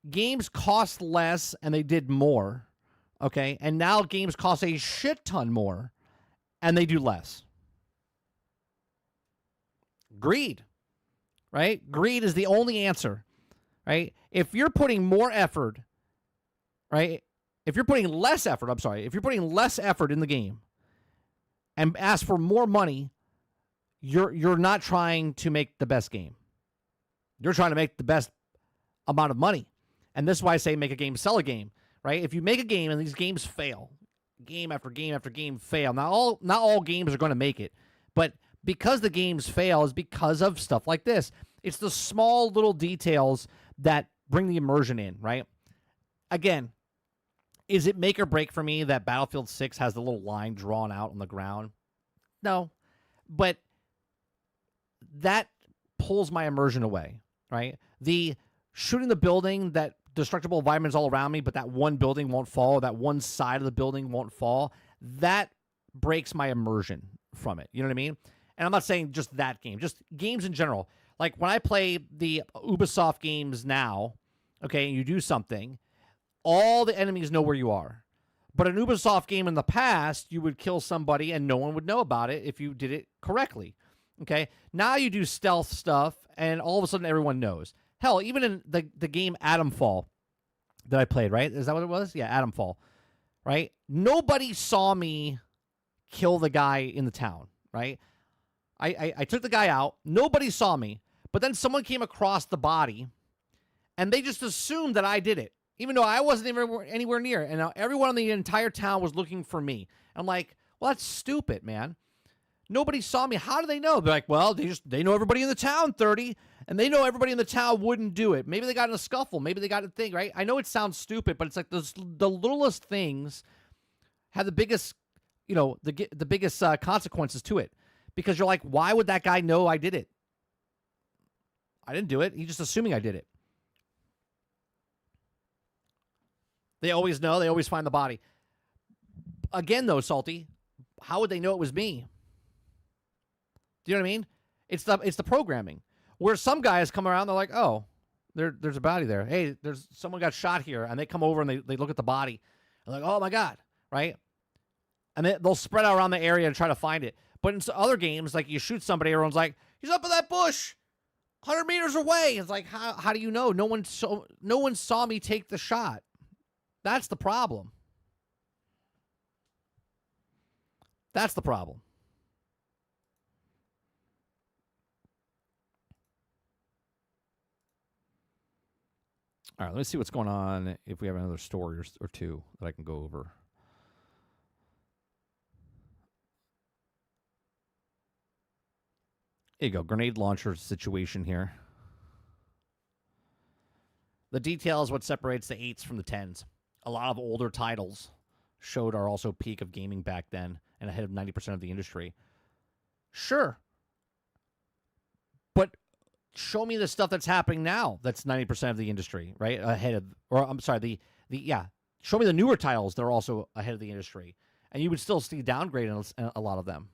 games cost less and they did more, okay? And now games cost a shit ton more and they do less. Greed, right? Greed is the only answer, right? If you're putting more effort, right? If you're putting less effort, if you're putting less effort in the game and ask for more money, you're not trying to make the best game. You're trying to make the best amount of money. And this is why I say make a game, sell a game, right? If you make a game and these games fail, game after game after game fail. Not all games are going to make it, but because the games fail is because of stuff like this. It's the small little details that bring the immersion in, right? Again, is it make or break for me that Battlefield 6 has the little line drawn out on the ground? No. But that pulls my immersion away, right? The shooting the building, that destructible environments all around me, but that one building won't fall, that one side of the building won't fall, that breaks my immersion from it. You know what I mean? And I'm not saying just that game, just games in general. Like when I play the Ubisoft games now, okay, and you do something, all the enemies know where you are. But an Ubisoft game in the past, you would kill somebody and no one would know about it if you did it correctly. Okay? Now you do stealth stuff and all of a sudden everyone knows. Hell, even in the game Atomfall that I played, right? Is that what it was? Yeah, Atomfall. Right? Nobody saw me kill the guy in the town, right? I took the guy out. Nobody saw me. But then someone came across the body and they just assumed that I did it, even though I wasn't even anywhere near. And now everyone in the entire town was looking for me. I'm like, well, that's stupid, man. Nobody saw me. How do they know? They're like, well, they know everybody in the town, 30, and they know everybody in the town wouldn't do it. Maybe they got in a scuffle. Maybe they got a thing, right? I know it sounds stupid, but it's like the littlest things have the biggest, the biggest consequences to it. Because you're like, why would that guy know I did it? I didn't do it. He's just assuming I did it. They always know. They always find the body. Again, though, Salty, how would they know it was me? Do you know what I mean? It's the programming. Where some guys come around, they're like, oh, there's a body there. Hey, there's someone got shot here. And they come over and they look at the body. They're like, oh, my God, right? And they'll spread out around the area and try to find it. But in other games, like you shoot somebody, everyone's like, he's up in that bush 100 meters away. It's like, how do you know? No one saw me take the shot. That's the problem. That's the problem. All right, let me see what's going on if we have another story or two that I can go over. There you go, grenade launcher situation here. The detail is what separates the 8s from the 10s. A lot of older titles showed our also peak of gaming back then and ahead of 90% of the industry. Sure. But show me the stuff that's happening now that's 90% of the industry, right? Ahead of, or I'm sorry, show me the newer titles that are also ahead of the industry. And you would still see downgrade in a lot of them.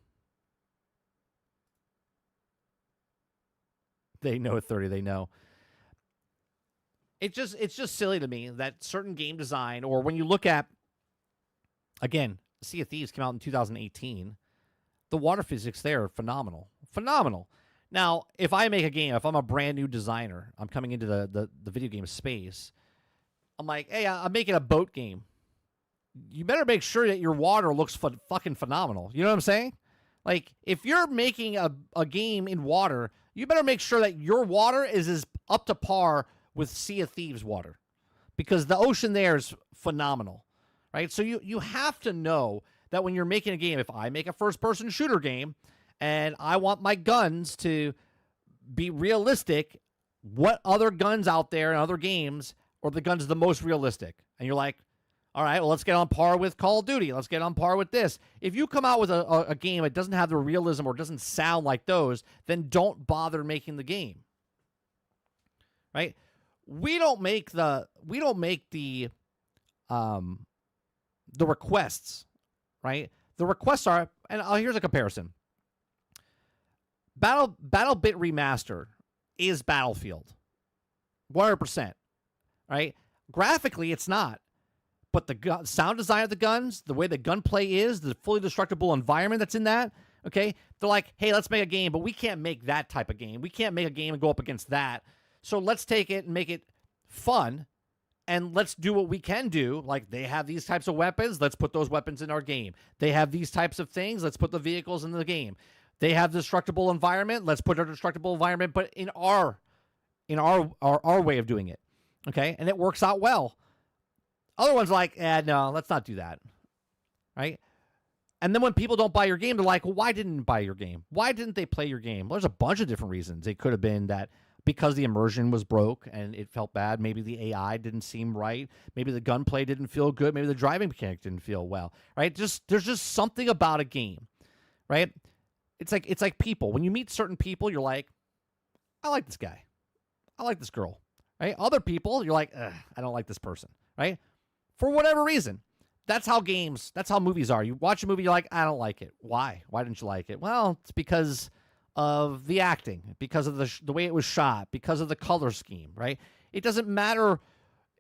They know at 30, they know. It's just silly to me that certain game design, or when you look at, again, Sea of Thieves came out in 2018. The water physics there are phenomenal. Phenomenal. Now, if I make a game, if I'm a brand new designer, I'm coming into the video game space, I'm like, hey, I'm making a boat game. You better make sure that your water looks fucking phenomenal. You know what I'm saying? Like, if you're making a game in water, you better make sure that your water is as up to par with Sea of Thieves water, because the ocean there is phenomenal, right? So you have to know that when you're making a game, if I make a first-person shooter game and I want my guns to be realistic, what other guns out there in other games are the guns the most realistic? And you're like, all right, well, let's get on par with Call of Duty. Let's get on par with this. If you come out with a game that doesn't have the realism or doesn't sound like those, then don't bother making the game, right? We don't make the requests, right? The requests are, and here's a comparison. BattleBit Remastered is Battlefield, 100%, right? Graphically, it's not, but the sound design of the guns, the way the gunplay is, the fully destructible environment that's in that, okay? They're like, hey, let's make a game, but we can't make that type of game. We can't make a game and go up against that. So let's take it and make it fun, and let's do what we can do. Like, they have these types of weapons. Let's put those weapons in our game. They have these types of things. Let's put the vehicles in the game. They have destructible environment. Let's put our destructible environment, but in our way of doing it, okay? And it works out well. Other ones like, no, let's not do that, right? And then when people don't buy your game, they're like, well, why didn't they buy your game? Why didn't they play your game? Well, there's a bunch of different reasons. It could have been that because the immersion was broke and it felt bad. Maybe the AI didn't seem right. Maybe the gunplay didn't feel good. Maybe the driving mechanic didn't feel well, right? There's just something about a game, right? It's like people. When you meet certain people, you're like, I like this guy. I like this girl, right? Other people, you're like, I don't like this person, right? For whatever reason. That's how movies are. You watch a movie, you're like, I don't like it. Why? Why didn't you like it? Well, it's because of the acting, because of the way it was shot, because of the color scheme, right? It doesn't matter,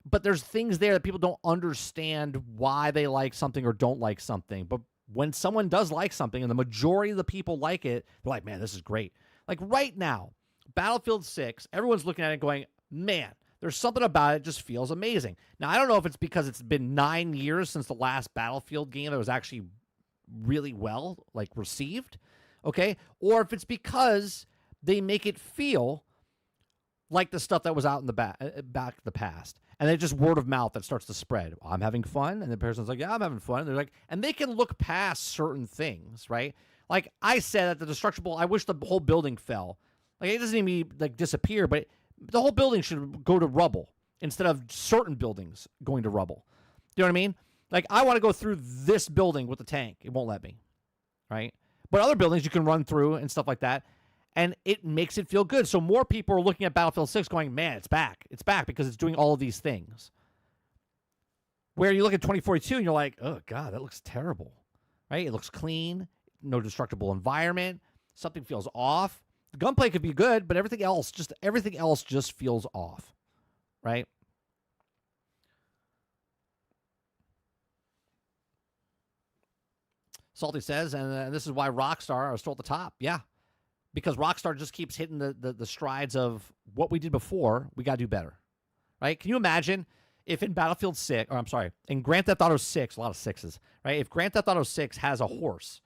but there's things there that people don't understand why they like something or don't like something. But when someone does like something and the majority of the people like it, they're like, man, this is great. Like right now, Battlefield 6, everyone's looking at it going, man, there's something about it just feels amazing. Now, I don't know if it's because it's been 9 years since the last Battlefield game that was actually really well, like, received, okay? Or if it's because they make it feel like the stuff that was out in the back in the past. And then just word of mouth that starts to spread. I'm having fun. And the person's like, yeah, I'm having fun. And they're like, and they can look past certain things, right? Like I said at the destructible, I wish the whole building fell. Like it doesn't even like disappear, but the whole building should go to rubble instead of certain buildings going to rubble. Do you know what I mean? Like I want to go through this building with the tank. It won't let me, right? But other buildings you can run through and stuff like that. And it makes it feel good. So more people are looking at Battlefield 6 going, man, it's back. It's back because it's doing all of these things. Where you look at 2042 and you're like, oh, God, that looks terrible. Right? It looks clean. No destructible environment. Something feels off. The gunplay could be good, but everything else just feels off. Right? Salty says, and this is why Rockstar are still at the top. Yeah. Because Rockstar just keeps hitting the strides of what we did before, we got to do better, right? Can you imagine if in Battlefield 6, or I'm sorry, in Grand Theft Auto 6, a lot of sixes, right? If Grand Theft Auto 6 has a horse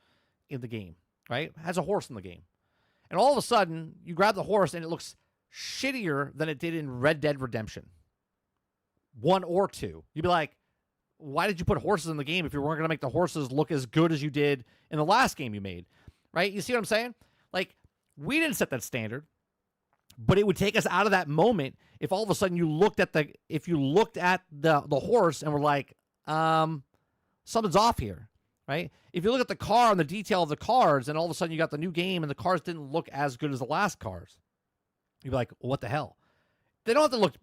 in the game, right? Has a horse in the game. And all of a sudden, you grab the horse and it looks shittier than it did in Red Dead Redemption. 1 or 2. You'd be like, why did you put horses in the game if you weren't going to make the horses look as good as you did in the last game you made? Right? You see what I'm saying? Like, we didn't set that standard, but it would take us out of that moment if all of a sudden you looked at the horse and were like, something's off here, right? If you look at the car and the detail of the cars and all of a sudden you got the new game and the cars didn't look as good as the last cars, you'd be like, well, what the hell? They don't have to look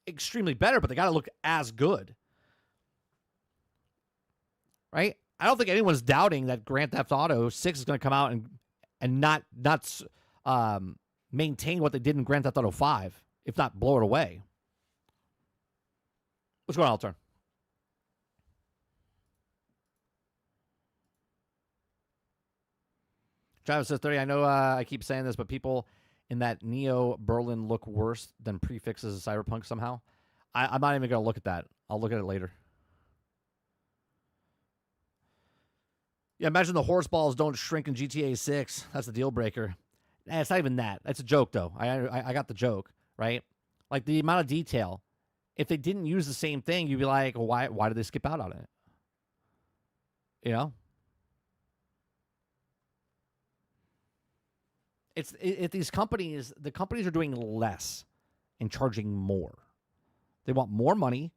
extremely better, but they got to look as good, right? I don't think anyone's doubting that Grand Theft Auto 6 is going to come out and not maintain what they did in Grand Theft Auto 5, if not blow it away. What's going on, Alturn? Travis says 30. I know I keep saying this, but people in that Neo Berlin look worse than prefixes of Cyberpunk somehow. I'm not even going to look at that. I'll look at it later. Yeah, imagine the horse balls don't shrink in GTA 6. That's the deal breaker. It's not even that. That's a joke, though. I got the joke, right? Like, the amount of detail. If they didn't use the same thing, you'd be like, well, why did they skip out on it? You know? If these companies, the companies are doing less and charging more. They want more money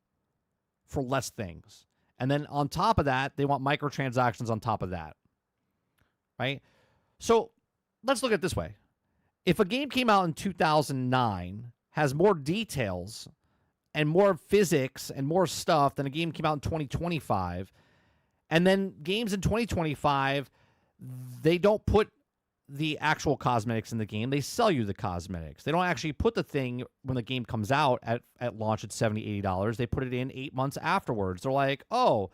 for less things. And then on top of that, they want microtransactions on top of that. Right? So let's look at it this way. If a game came out in 2009, has more details and more physics and more stuff than a game came out in 2025, and then games in 2025, they don't put the actual cosmetics in the game. They sell you the cosmetics. They don't actually put the thing when the game comes out at launch at $70, $80. They put it in 8 months afterwards. They're like, oh,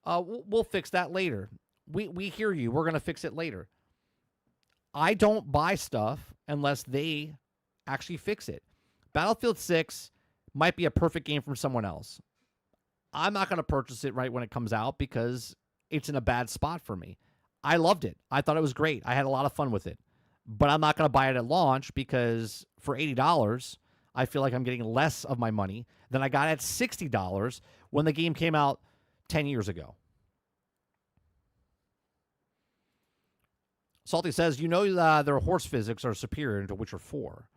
we'll fix that later. We hear you. We're going to fix it later. I don't buy stuff unless they actually fix it. Battlefield 6 might be a perfect game from someone else. I'm not going to purchase it right when it comes out because it's in a bad spot for me. I loved it. I thought it was great. I had a lot of fun with it. But I'm not going to buy it at launch because for $80, I feel like I'm getting less of my money than I got at $60 when the game came out 10 years ago. Salty says, you know their horse physics are superior to Witcher 4.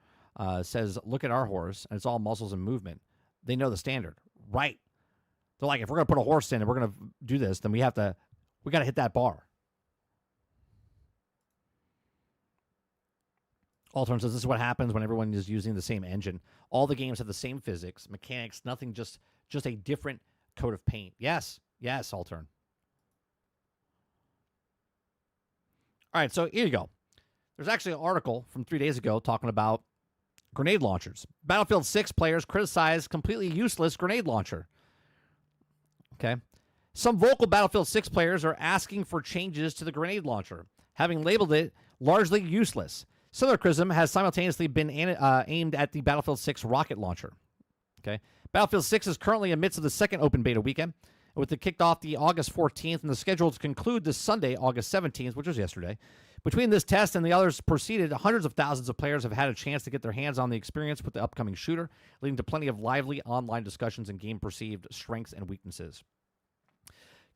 Says, look at our horse, and it's all muscles and movement. They know the standard. Right. They're like, if we're going to put a horse in and we're going to do this, then we got to hit that bar. Altern says, this is what happens when everyone is using the same engine. All the games have the same physics, mechanics, nothing, just a different coat of paint. Yes, Altern. All right, so here you go. There's actually an article from 3 days ago talking about grenade launchers. Battlefield 6 players criticize completely useless grenade launcher. Okay. Some vocal Battlefield 6 players are asking for changes to the grenade launcher, having labeled it largely useless. Similar criticism has simultaneously been aimed at the Battlefield 6 rocket launcher. Okay, Battlefield 6 is currently amidst of the second open beta weekend, with it kicked off the August 14th and the schedule to conclude this Sunday, August 17th, which was yesterday. Between this test and the others preceded, hundreds of thousands of players have had a chance to get their hands on the experience with the upcoming shooter, leading to plenty of lively online discussions and game-perceived strengths and weaknesses.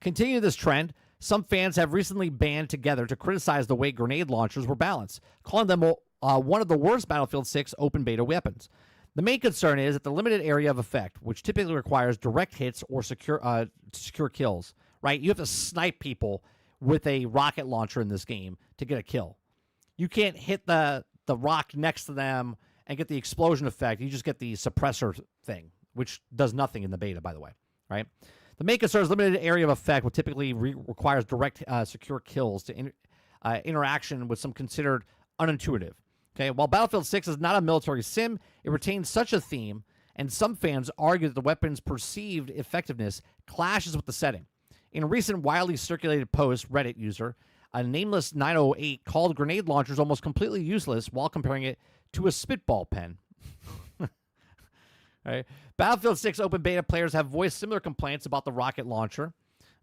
Continuing this trend, some fans have recently banded together to criticize the way grenade launchers were balanced, calling them one of the worst Battlefield 6 open beta weapons. The main concern is that the limited area of effect, which typically requires direct hits or secure kills, right? You have to snipe people with a rocket launcher in this game to get a kill. You can't hit the rock next to them and get the explosion effect. You just get the suppressor thing, which does nothing in the beta, by the way, right? The main concern is limited area of effect, which typically requires direct secure kills to interaction with some considered unintuitive. Okay, while Battlefield 6 is not a military sim, it retains such a theme, and some fans argue that the weapon's perceived effectiveness clashes with the setting. In a recent widely circulated post, Reddit user, a nameless 908 called grenade launchers almost completely useless while comparing it to a spitball pen. Right. Battlefield 6 open beta players have voiced similar complaints about the rocket launcher,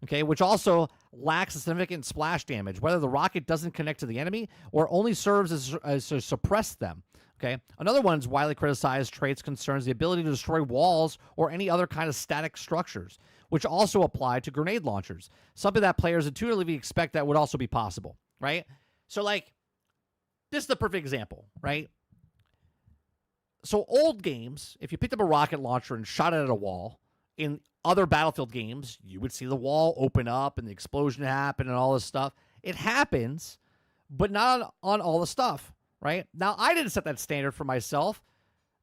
okay, which also lacks a significant splash damage, whether the rocket doesn't connect to the enemy or only serves as to suppress them. Okay. Another one's widely criticized traits concerns the ability to destroy walls or any other kind of static structures, which also apply to grenade launchers, something that players intuitively expect that would also be possible, right? So, like, this is the perfect example, right? So old games, if you picked up a rocket launcher and shot it at a wall, in other Battlefield games, you would see the wall open up and the explosion happen and all this stuff. It happens, but not on all the stuff, right? Now, I didn't set that standard for myself.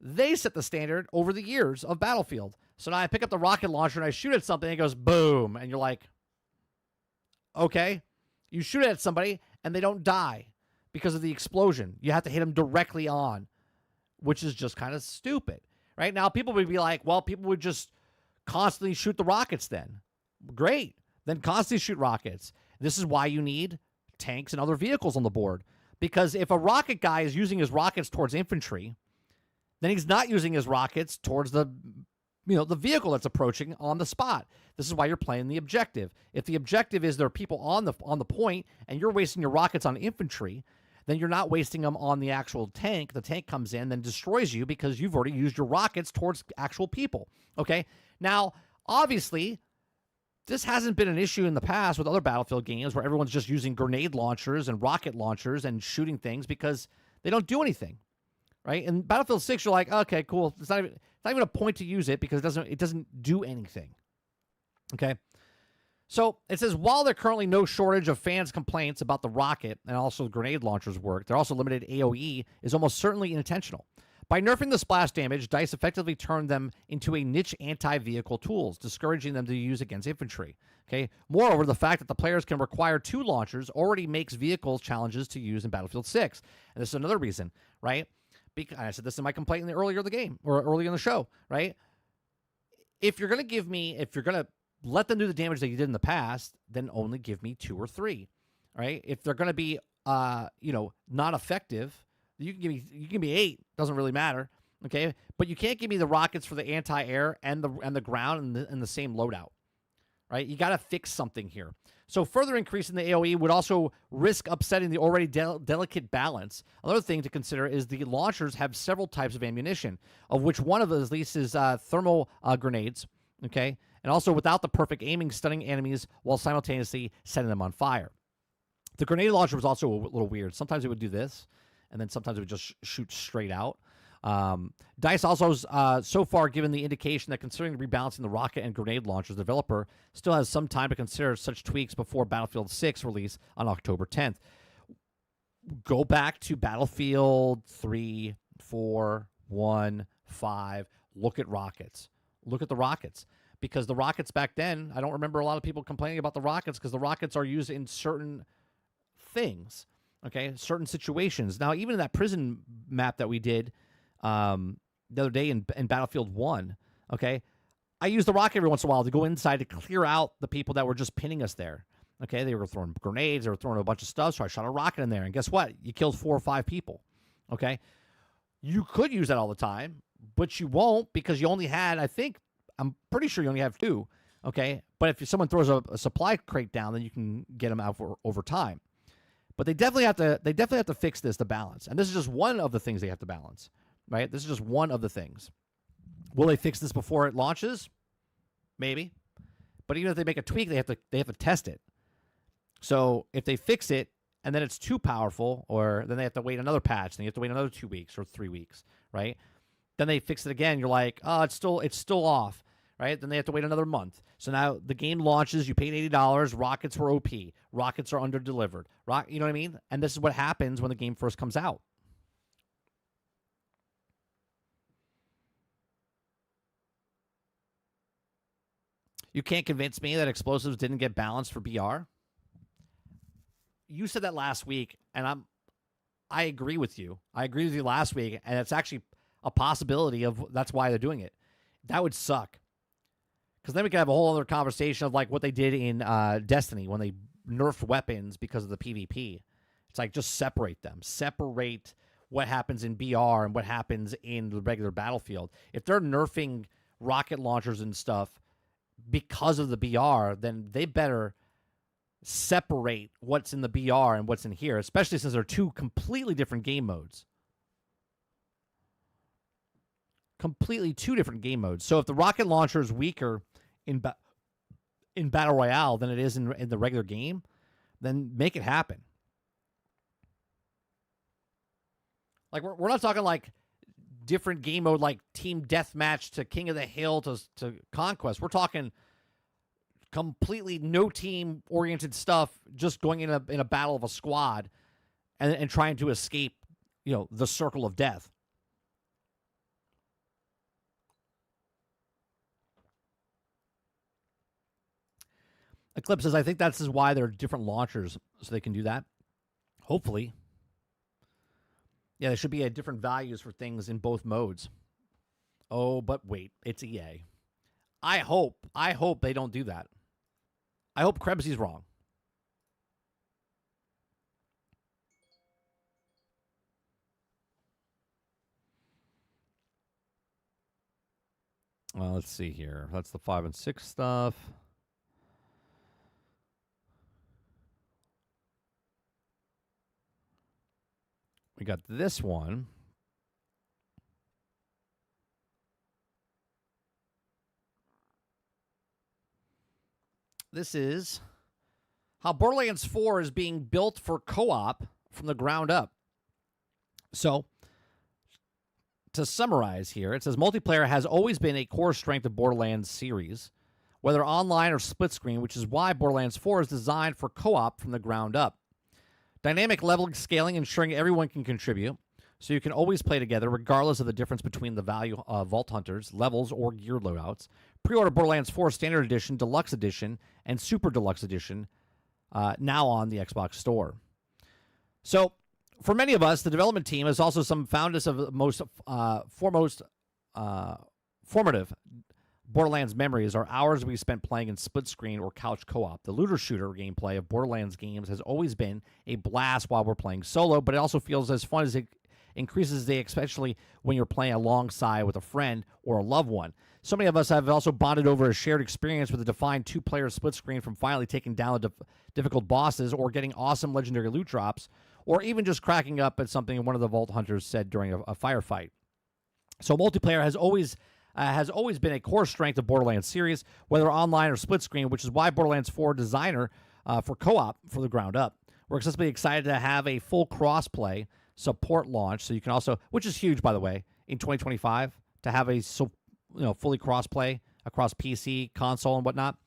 They set the standard over the years of Battlefield. So now I pick up the rocket launcher and I shoot at something and it goes boom. And you're like, okay. You shoot at somebody and they don't die because of the explosion. You have to hit them directly on, which is just kind of stupid. Right now, people would be like, well, people would just constantly shoot the rockets then. Great. Then constantly shoot rockets. This is why you need tanks and other vehicles on the board. Because if a rocket guy is using his rockets towards infantry, then he's not using his rockets towards the vehicle that's approaching on the spot. This is why you're playing the objective. If the objective is there are people on the point and you're wasting your rockets on infantry, then you're not wasting them on the actual tank. The tank comes in, then destroys you because you've already used your rockets towards actual people. Okay? Now, obviously, this hasn't been an issue in the past with other Battlefield games where everyone's just using grenade launchers and rocket launchers and shooting things because they don't do anything, right? In Battlefield 6, you're like, okay, cool. It's not even a point to use it because it doesn't do anything, okay? So it says, while there currently no shortage of fans' complaints about the rocket and also the grenade launchers work, their also limited AoE is almost certainly intentional. By nerfing the splash damage, DICE effectively turned them into a niche anti-vehicle tools, discouraging them to use against infantry. Okay. Moreover, the fact that the players can require 2 launchers already makes vehicle challenges to use in Battlefield 6. And this is another reason, right? Because I said this in my complaint earlier in the game or earlier in the show, right? If you're going to let them do the damage that you did in the past, then only give me 2 or 3, right? If they're going to be, not effective, you can give me 8. Doesn't really matter, okay? But you can't give me the rockets for the anti-air and the ground in the same loadout, right? You got to fix something here. So further increasing the AoE would also risk upsetting the already delicate balance. Another thing to consider is the launchers have several types of ammunition, of which one of them at least is thermal grenades, okay? And also without the perfect aiming, stunning enemies while simultaneously setting them on fire. The grenade launcher was also a little weird. Sometimes it would do this, and then sometimes it would just shoot straight out. DICE also has so far given the indication that considering rebalancing the rocket and grenade launchers, the developer still has some time to consider such tweaks before Battlefield 6 release on October 10th. Go back to Battlefield 3, 4, 1, 5. Look at rockets. Look at the rockets. Because the rockets back then, I don't remember a lot of people complaining about the rockets because the rockets are used in certain things. Okay, certain situations. Now, even in that prison map that we did the other day in Battlefield 1, okay, I used the rocket every once in a while to go inside to clear out the people that were just pinning us there. Okay, they were throwing grenades, they were throwing a bunch of stuff, so I shot a rocket in there, and guess what? You killed 4 or 5 people. Okay, you could use that all the time, but you won't because you only had, I'm pretty sure you only have 2. Okay, but if someone throws a supply crate down, then you can get them out over time. But they definitely have to fix this to balance. And this is just one of the things they have to balance, right? This is just one of the things. Will they fix this before it launches? Maybe. But even if they make a tweak, they have to test it. So if they fix it and then it's too powerful, or then they have to wait another patch, then you have to wait another 2 weeks or 3 weeks, right? Then they fix it again. You're like, oh, it's still off. Right? Then they have to wait another month. So now the game launches. You paid $80. Rockets were OP. Rockets are under-delivered. You know what I mean? And this is what happens when the game first comes out. You can't convince me that explosives didn't get balanced for BR. You said that last week, and I agree with you. I agree with you last week, and it's actually a possibility of that's why they're doing it. That would suck. Because then we could have a whole other conversation of like what they did in Destiny when they nerfed weapons because of the PvP. It's like just separate them. Separate what happens in BR and what happens in the regular Battlefield. If they're nerfing rocket launchers and stuff because of the BR, then they better separate what's in the BR and what's in here, especially since they're 2 completely different game modes. completely two different game modes. So if the rocket launcher is weaker in Battle Royale than it is in the regular game, then make it happen. Like, we're not talking like different game mode like Team Deathmatch to King of the Hill to Conquest. We're talking completely no team oriented stuff, just going in a battle of a squad and trying to escape, the circle of death. Eclipse says, I think that's why there are different launchers, so they can do that. Hopefully. Yeah, there should be different values for things in both modes. Oh, but wait, it's EA. I hope they don't do that. I hope Krebsy's wrong. Well, let's see here. That's the 5 and 6 stuff. We got this one. This is how Borderlands 4 is being built for co-op from the ground up. So, to summarize here, it says multiplayer has always been a core strength of Borderlands series, whether online or split screen, which is why Borderlands 4 is designed for co-op from the ground up. Dynamic leveling, scaling, ensuring everyone can contribute, so you can always play together regardless of the difference between the value of Vault Hunters, levels, or gear loadouts. Pre-order Borderlands 4 Standard Edition, Deluxe Edition, and Super Deluxe Edition now on the Xbox Store. So, for many of us, the development team is also some founders of the most formative Borderlands memories are hours we spent playing in split screen or couch co-op. The looter shooter gameplay of Borderlands games has always been a blast while we're playing solo, but it also feels as fun as it increases the, especially when you're playing alongside with a friend or a loved one. So many of us have also bonded over a shared experience with a defined two-player split screen, from finally taking down the difficult bosses or getting awesome legendary loot drops, or even just cracking up at something one of the Vault Hunters said during a firefight. So multiplayer has always been a core strength of Borderlands series, whether online or split screen, which is why Borderlands 4 designer for co-op for the ground up. We're excessively excited to have a full cross-play support launch, so you can also, which is huge, by the way, in 2025, to have a fully cross-play across PC, console, and whatnot.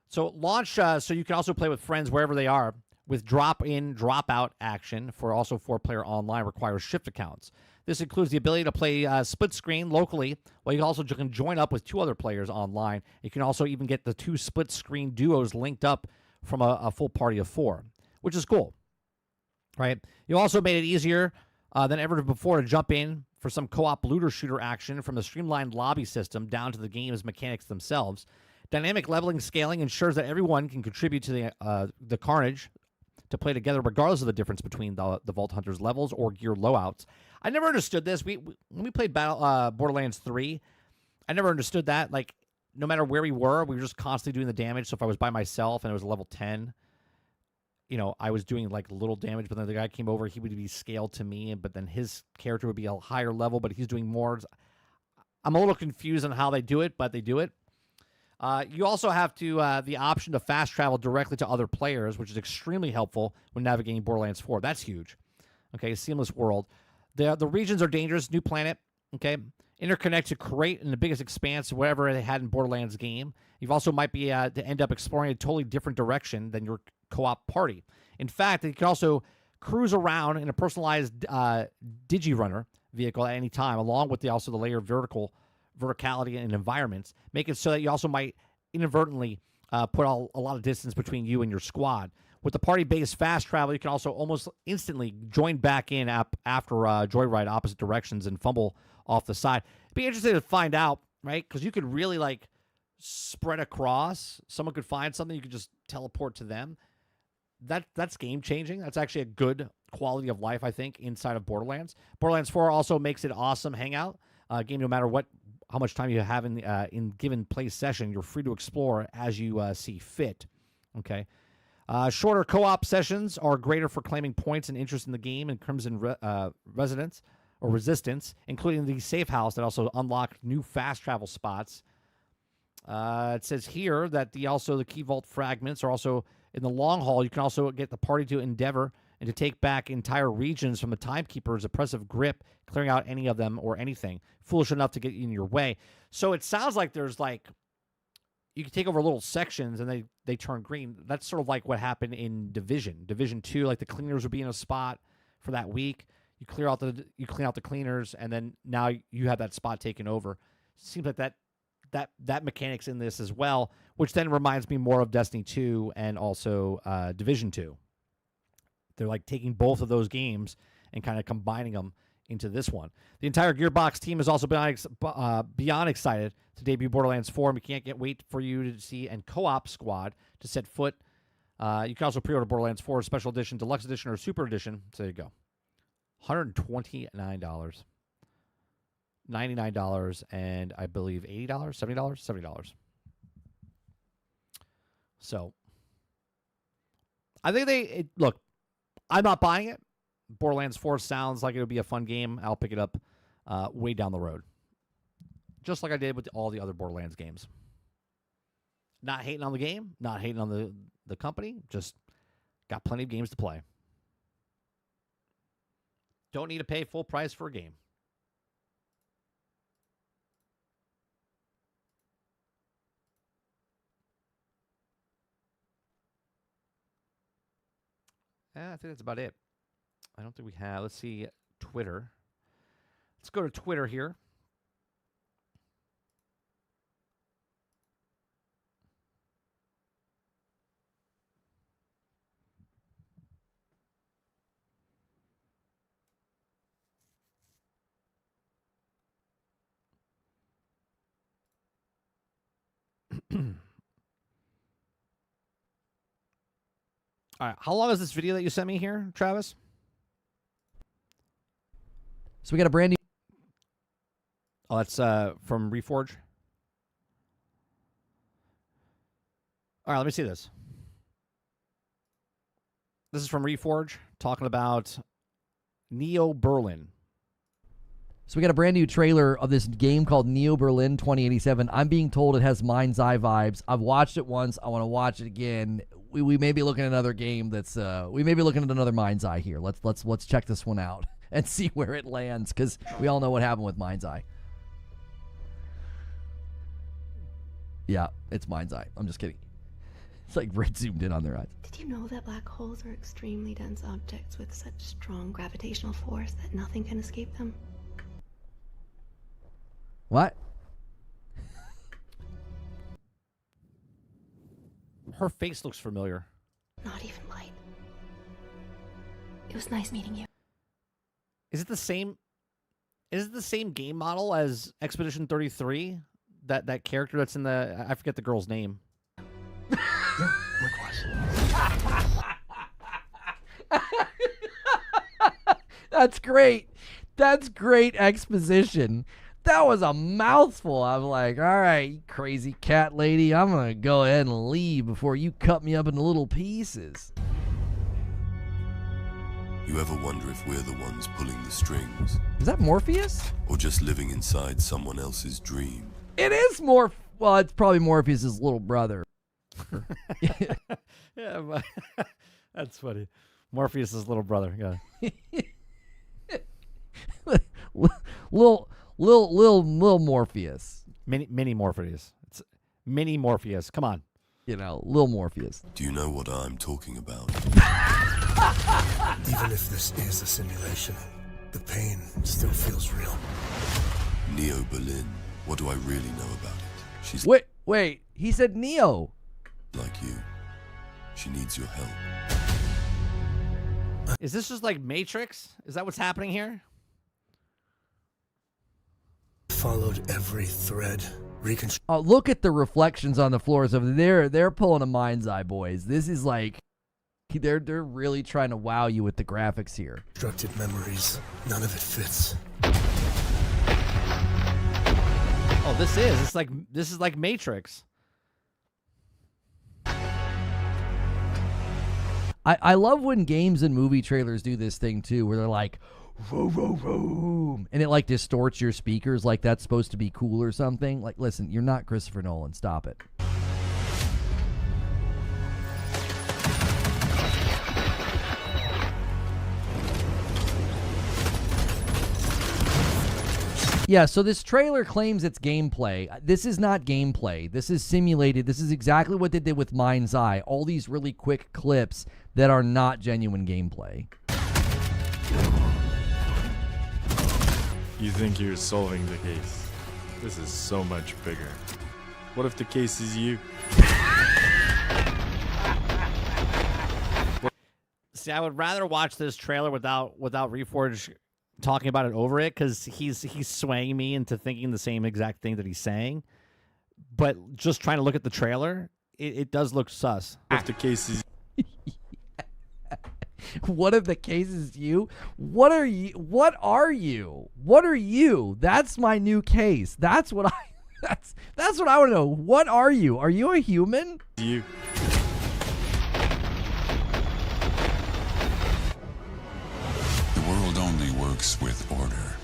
So launch, so you can also play with friends wherever they are, with drop-in, drop-out action for also 4-player online requires shift accounts. This includes the ability to play split screen locally, while you also can join up with 2 other players online. You can also even get the 2 split screen duos linked up from a full party of 4, which is cool, right? You also made it easier than ever before to jump in for some co-op looter shooter action, from the streamlined lobby system down to the game's mechanics themselves. Dynamic leveling scaling ensures that everyone can contribute to the carnage to play together, regardless of the difference between the Vault Hunters levels or gear loadouts. I never understood this. When we played Borderlands 3, I never understood that. Like, no matter where we were just constantly doing the damage. So if I was by myself and it was level 10, I was doing like little damage, but then the guy came over, he would be scaled to me, but then his character would be a higher level, but he's doing more. I'm a little confused on how they do it, but they do it. You also have to the option to fast travel directly to other players, which is extremely helpful when navigating Borderlands 4. That's huge. Okay, seamless world. The regions are dangerous. New planet. Okay, interconnect to create in the biggest expanse of whatever they had in Borderlands game. You also might be to end up exploring a totally different direction than your co-op party. In fact, you can also cruise around in a personalized digi-runner vehicle at any time, along with the layer of verticality and environments, make it so that you also might inadvertently put a lot of distance between you and your squad. With the party-based fast travel, you can also almost instantly join back in after joyride opposite directions and fumble off the side. It'd be interesting to find out, right? Because you could really spread across. Someone could find something, you could just teleport to them. That's game-changing. That's actually a good quality of life, I think, inside of Borderlands. Borderlands 4 also makes it awesome hangout game. No matter how much time you have in given play session, you're free to explore as you see fit. Okay. Shorter co-op sessions are greater for claiming points and interest in the game and Crimson residents. or Resistance, including the safe house that also unlocked new fast travel spots. It says here that the key vault fragments are also in the long haul. You can also get the party to endeavor and to take back entire regions from the Timekeeper's oppressive grip, clearing out any of them or anything foolish enough to get in your way. So it sounds like there's like, you can take over little sections and they turn green. That's sort of like what happened in Division 2. Like the cleaners would be in a spot for that week. You clean out the cleaners, and then now you have that spot taken over. Seems like that mechanic's in this as well, which then reminds me more of Destiny 2 and also Division 2. They're like taking both of those games and kind of combining them into this one. The entire Gearbox team has also been beyond excited to debut Borderlands 4, and we can't wait for you to see and co-op squad to set foot. You can also pre-order Borderlands 4 Special Edition, Deluxe Edition, or Super Edition. So there you go. $129. $99, and I believe $80, $70. So I think look, I'm not buying it. Borderlands 4 sounds like it would be a fun game. I'll pick it up way down the road. Just like I did with all the other Borderlands games. Not hating on the game, not hating on the company, just got plenty of games to play. Don't need to pay full price for a game. I think that's about it. I don't think we have. Let's see, Twitter. Let's go to Twitter here. All right, how long is this video that you sent me here, Travis? So we got a brand new... Oh, that's from Reforge. All right, let me see this. This is from Reforge, talking about Neo Berlin. So we got a brand new trailer of this game called Neo Berlin 2087. I'm being told it has Mind's Eye vibes. I've watched it once. I want to watch it again. We may be looking at another game that's we may be looking at another Mind's Eye here. Let's check this one out and see where it lands, because we all know what happened with Mind's Eye. Yeah, it's Mind's Eye. I'm just kidding. It's like Red zoomed in on their eyes. Did you know that black holes are extremely dense objects with such strong gravitational force that nothing can escape them? What? Her face looks familiar. Not even light. It was nice meeting you. Is it the same? Is it the same game model as Expedition 33? That character that's in the, I forget the girl's name. That's great. That's great exposition. That was a mouthful. I'm like, all right, you crazy cat lady, I'm going to go ahead and leave before you cut me up into little pieces. You ever wonder if we're the ones pulling the strings? Is that Morpheus? Or just living inside someone else's dream? It is well, it's probably Morpheus' little brother. Yeah, but that's funny. Morpheus' little brother, yeah. Lil Morpheus. Mini Morpheus. It's Mini Morpheus. Come on. You know, Lil Morpheus. Do you know what I'm talking about? Even if this is a simulation, the pain still feels real. Neo Berlin. What do I really know about it? She's Wait. He said Neo. Like you. She needs your help. Is this just like Matrix? Is that what's happening here? Followed every thread. Look at the reflections on the floors over there. They're pulling a Mind's Eye, boys. This is like they're really trying to wow you with the graphics here. Constructed memories. None of it fits. Oh, this is like Matrix. I love when games and movie trailers do this thing too, where they're like, vroom, vroom, vroom, and it like distorts your speakers like that's supposed to be cool or something. Like, listen, you're not Christopher Nolan. Stop it. Yeah, so this trailer claims it's gameplay. This is not gameplay. This is simulated. This is exactly what they did with Mind's Eye. All these really quick clips that are not genuine gameplay. You think you're solving the case. This is so much bigger. What if the case is you? See, I would rather watch this trailer without Reforge talking about it over it, because he's swaying me into thinking the same exact thing that he's saying. But just trying to look at the trailer, it does look sus. If the case is What if the case is you? What are you? What are you? What are you? That's my new case. That's what I that's what I want to know. What are you? Are you a human? You. The world only works with order.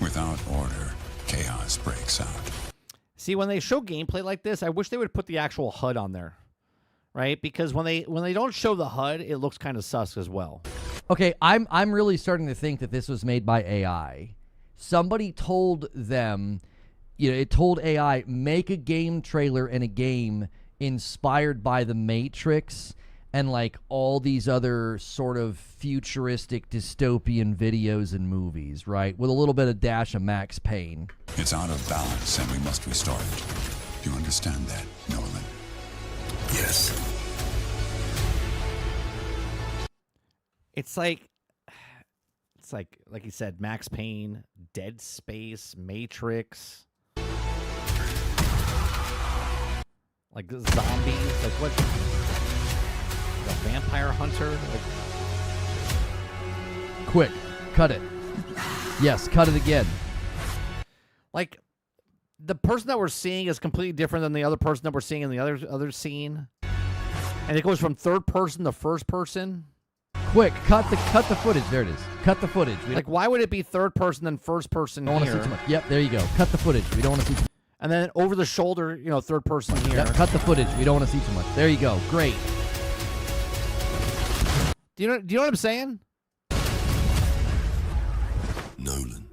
Without order, chaos breaks out. See, when they show gameplay like this, I wish they would put the actual HUD on there, right? Because when they don't show the HUD, it looks kind of sus as well. Okay, I'm really starting to think that this was made by AI. Somebody told them, it told AI, make a game trailer and a game inspired by The Matrix and like all these other sort of futuristic dystopian videos and movies, right? With a little bit of dash of Max Payne. It's out of balance and we must restore it. Do you understand that, Nolan? Yes. It's like you said, Max Payne, Dead Space, Matrix, like zombies, like what? The Vampire Hunter. Like, quick, cut it. Yes, cut it again. like the person that we're seeing is completely different than the other person that we're seeing in the other scene, and it goes from third person to first person. Quick, cut the footage. There it is. Cut the footage. Like, why would it be third person then first person don't want to see too much. Yep, there you go. Cut the footage. We don't want to see too much. And then over the shoulder, third person here. Yep, cut the footage. We don't want to see too much. There you go. Great. Do you know what I'm saying? Nolan,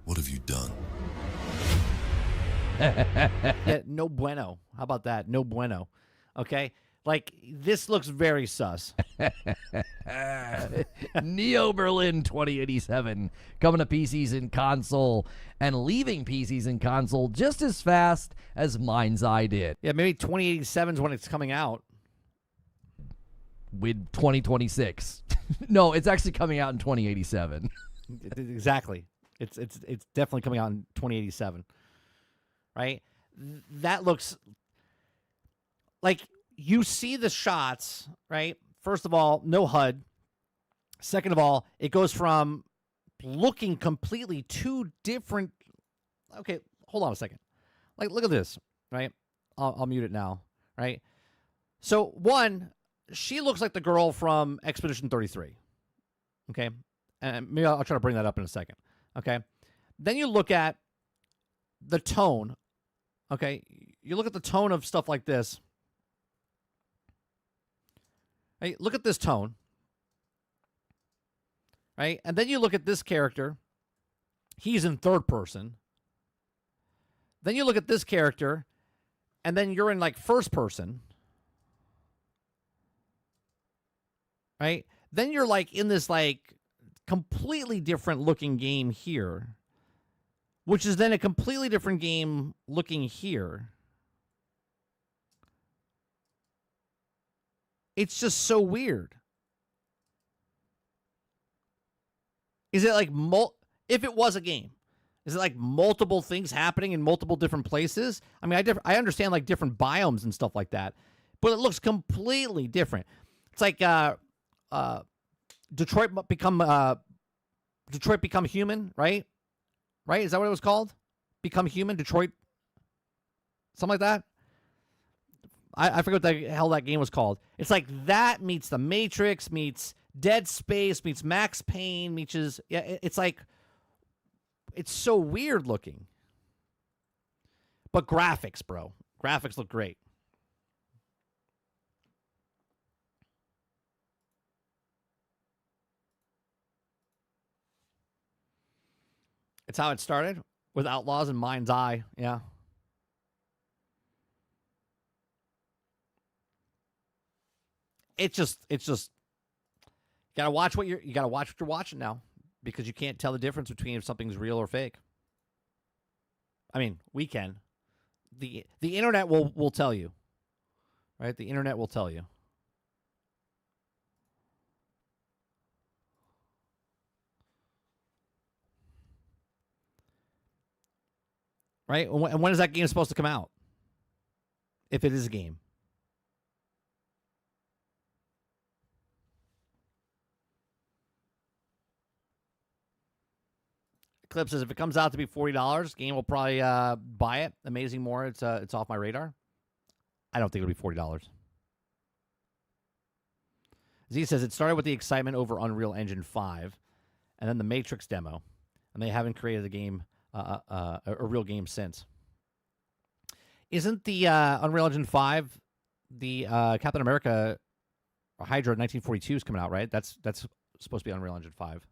what have you done? Yeah, no bueno. How about that? No bueno. Okay? Like, this looks very sus. Neo Berlin 2087 coming to PCs and console and leaving PCs and console just as fast as Mind's Eye did. Yeah, maybe 2087 is when it's coming out. With 2026. No, it's actually coming out in 2087. Exactly. It's definitely coming out in 2087. Right? That looks like you see the shots, right? First of all, no HUD. Second of all, it goes from looking completely two different. Okay, hold on a second. Like, look at this, right? I'll mute it now, right? So, one, she looks like the girl from Expedition 33, okay? And maybe I'll try to bring that up in a second, okay? Then you look at the tone, okay? You look at the tone of stuff like this. Hey, look at this tone, right? And then you look at this character. He's in third person. Then you look at this character, and then you're in, like, first person, right? Then you're, like, in this, like, completely different looking game here, which is then a completely different game looking here. It's just so weird. Is it like if it was a game, is it like multiple things happening in multiple different places? I mean, I understand like different biomes and stuff like that, but it looks completely different. It's like Detroit Become Human, right? Right? Is that what it was called? Become Human, Detroit, something like that. I forget what the hell that game was called. It's like that meets The Matrix, meets Dead Space meets Max Payne meets it's like it's so weird looking. But graphics, bro. Graphics look great. It's how it started with Outlaws and Mind's Eye. Yeah. It's just you gotta watch what you're watching now, because you can't tell the difference between if something's real or fake. I mean, we can. The internet will tell you. Right? The internet will tell you. Right? And when is that game supposed to come out? If it is a game. Clip says if it comes out to be $40, game will probably buy it. Amazing more. It's off my radar. I don't think it'll be $40. Z says it started with the excitement over Unreal Engine 5, and then the Matrix demo, and they haven't created a game, a real game since. Isn't the Unreal Engine 5 the Captain America Hydra 1942 is coming out, right? That's supposed to be Unreal Engine 5.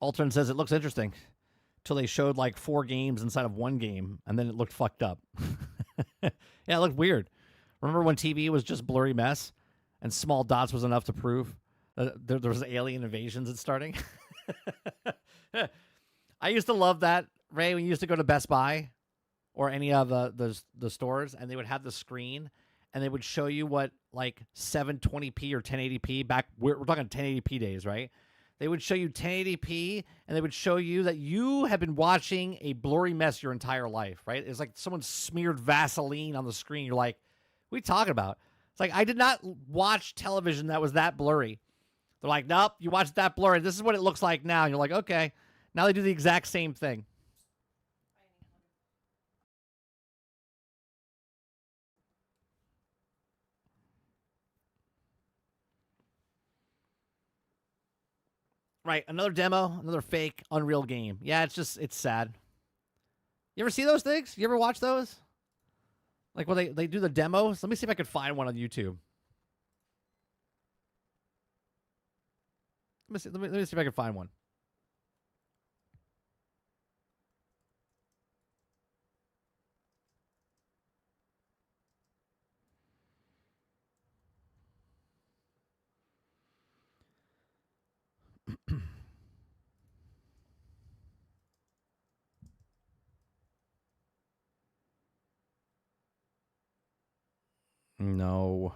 Altern says it looks interesting till they showed like 4 games inside of one game, and then it looked fucked up. Yeah, it looked weird. Remember when TV was just blurry mess and small dots was enough to prove there was alien invasions and starting? I used to love that, Ray, when you used to go to Best Buy or any of the stores, and they would have the screen, and they would show you what like 720p or 1080p back. We're talking 1080p days, right? They would show you 1080p, and they would show you that you have been watching a blurry mess your entire life, right? It's like someone smeared Vaseline on the screen. You're like, what are you talking about? It's like, I did not watch television that was that blurry. They're like, nope, you watched that blurry. This is what it looks like now. And you're like, okay. Now they do the exact same thing. Right, another demo, another fake Unreal game. Yeah, it's sad. You ever see those things? You ever watch those? Like when they do the demos? Let me see if I could find one on YouTube. Let me see if I can find one. No.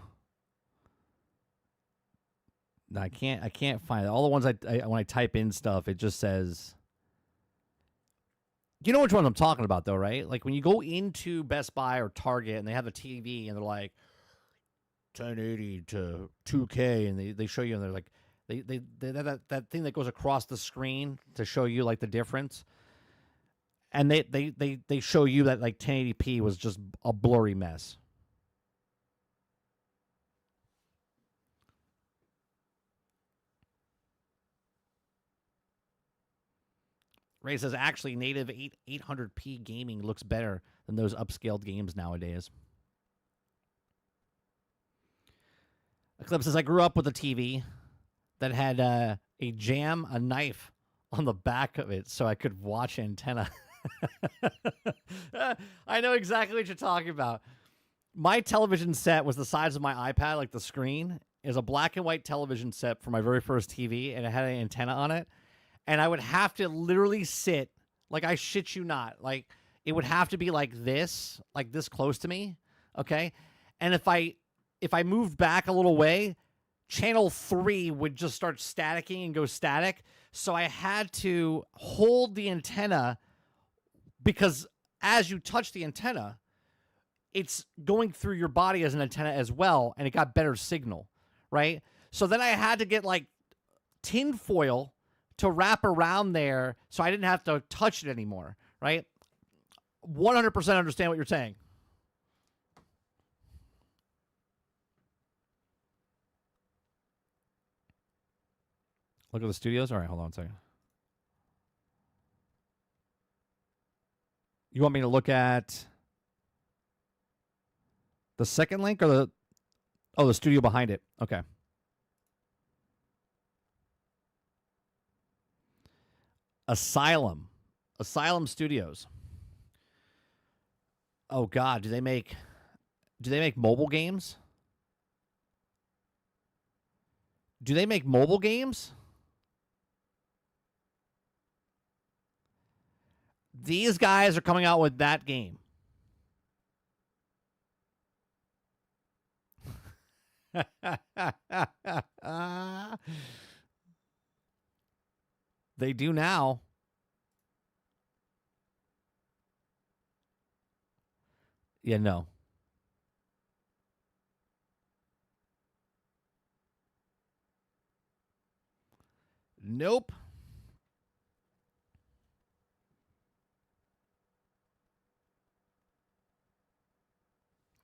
I can't find it. All the ones I when I type in stuff, it just says. You know which one I'm talking about, though, right? Like when you go into Best Buy or Target and they have a TV and they're like 1080 to 2K, and they show you, and they're like they that thing that goes across the screen to show you like the difference, and they show you that like 1080p was just a blurry mess. Ray says, actually, native 800p gaming looks better than those upscaled games nowadays. Eclipse says, I grew up with a TV that had a knife on the back of it so I could watch antenna. I know exactly what you're talking about. My television set was the size of my iPad, like the screen, is a black and white television set for my very first TV, and it had an antenna on it. And I would have to literally sit, like I shit you not, like it would have to be like this close to me, okay? And if I moved back a little way, channel 3 would just start staticking and go static. So I had to hold the antenna, because as you touch the antenna, it's going through your body as an antenna as well, and it got better signal, right? So then I had to get like tin foil to wrap around there so I didn't have to touch it anymore, right? 100% understand what you're saying. Look at the studios. All right, hold on a second. You want me to look at the second link or the studio behind it? Okay. Asylum Studios. Oh God, do they make mobile games? Do they make mobile games? These guys are coming out with that game. They do now. Yeah, no. Nope.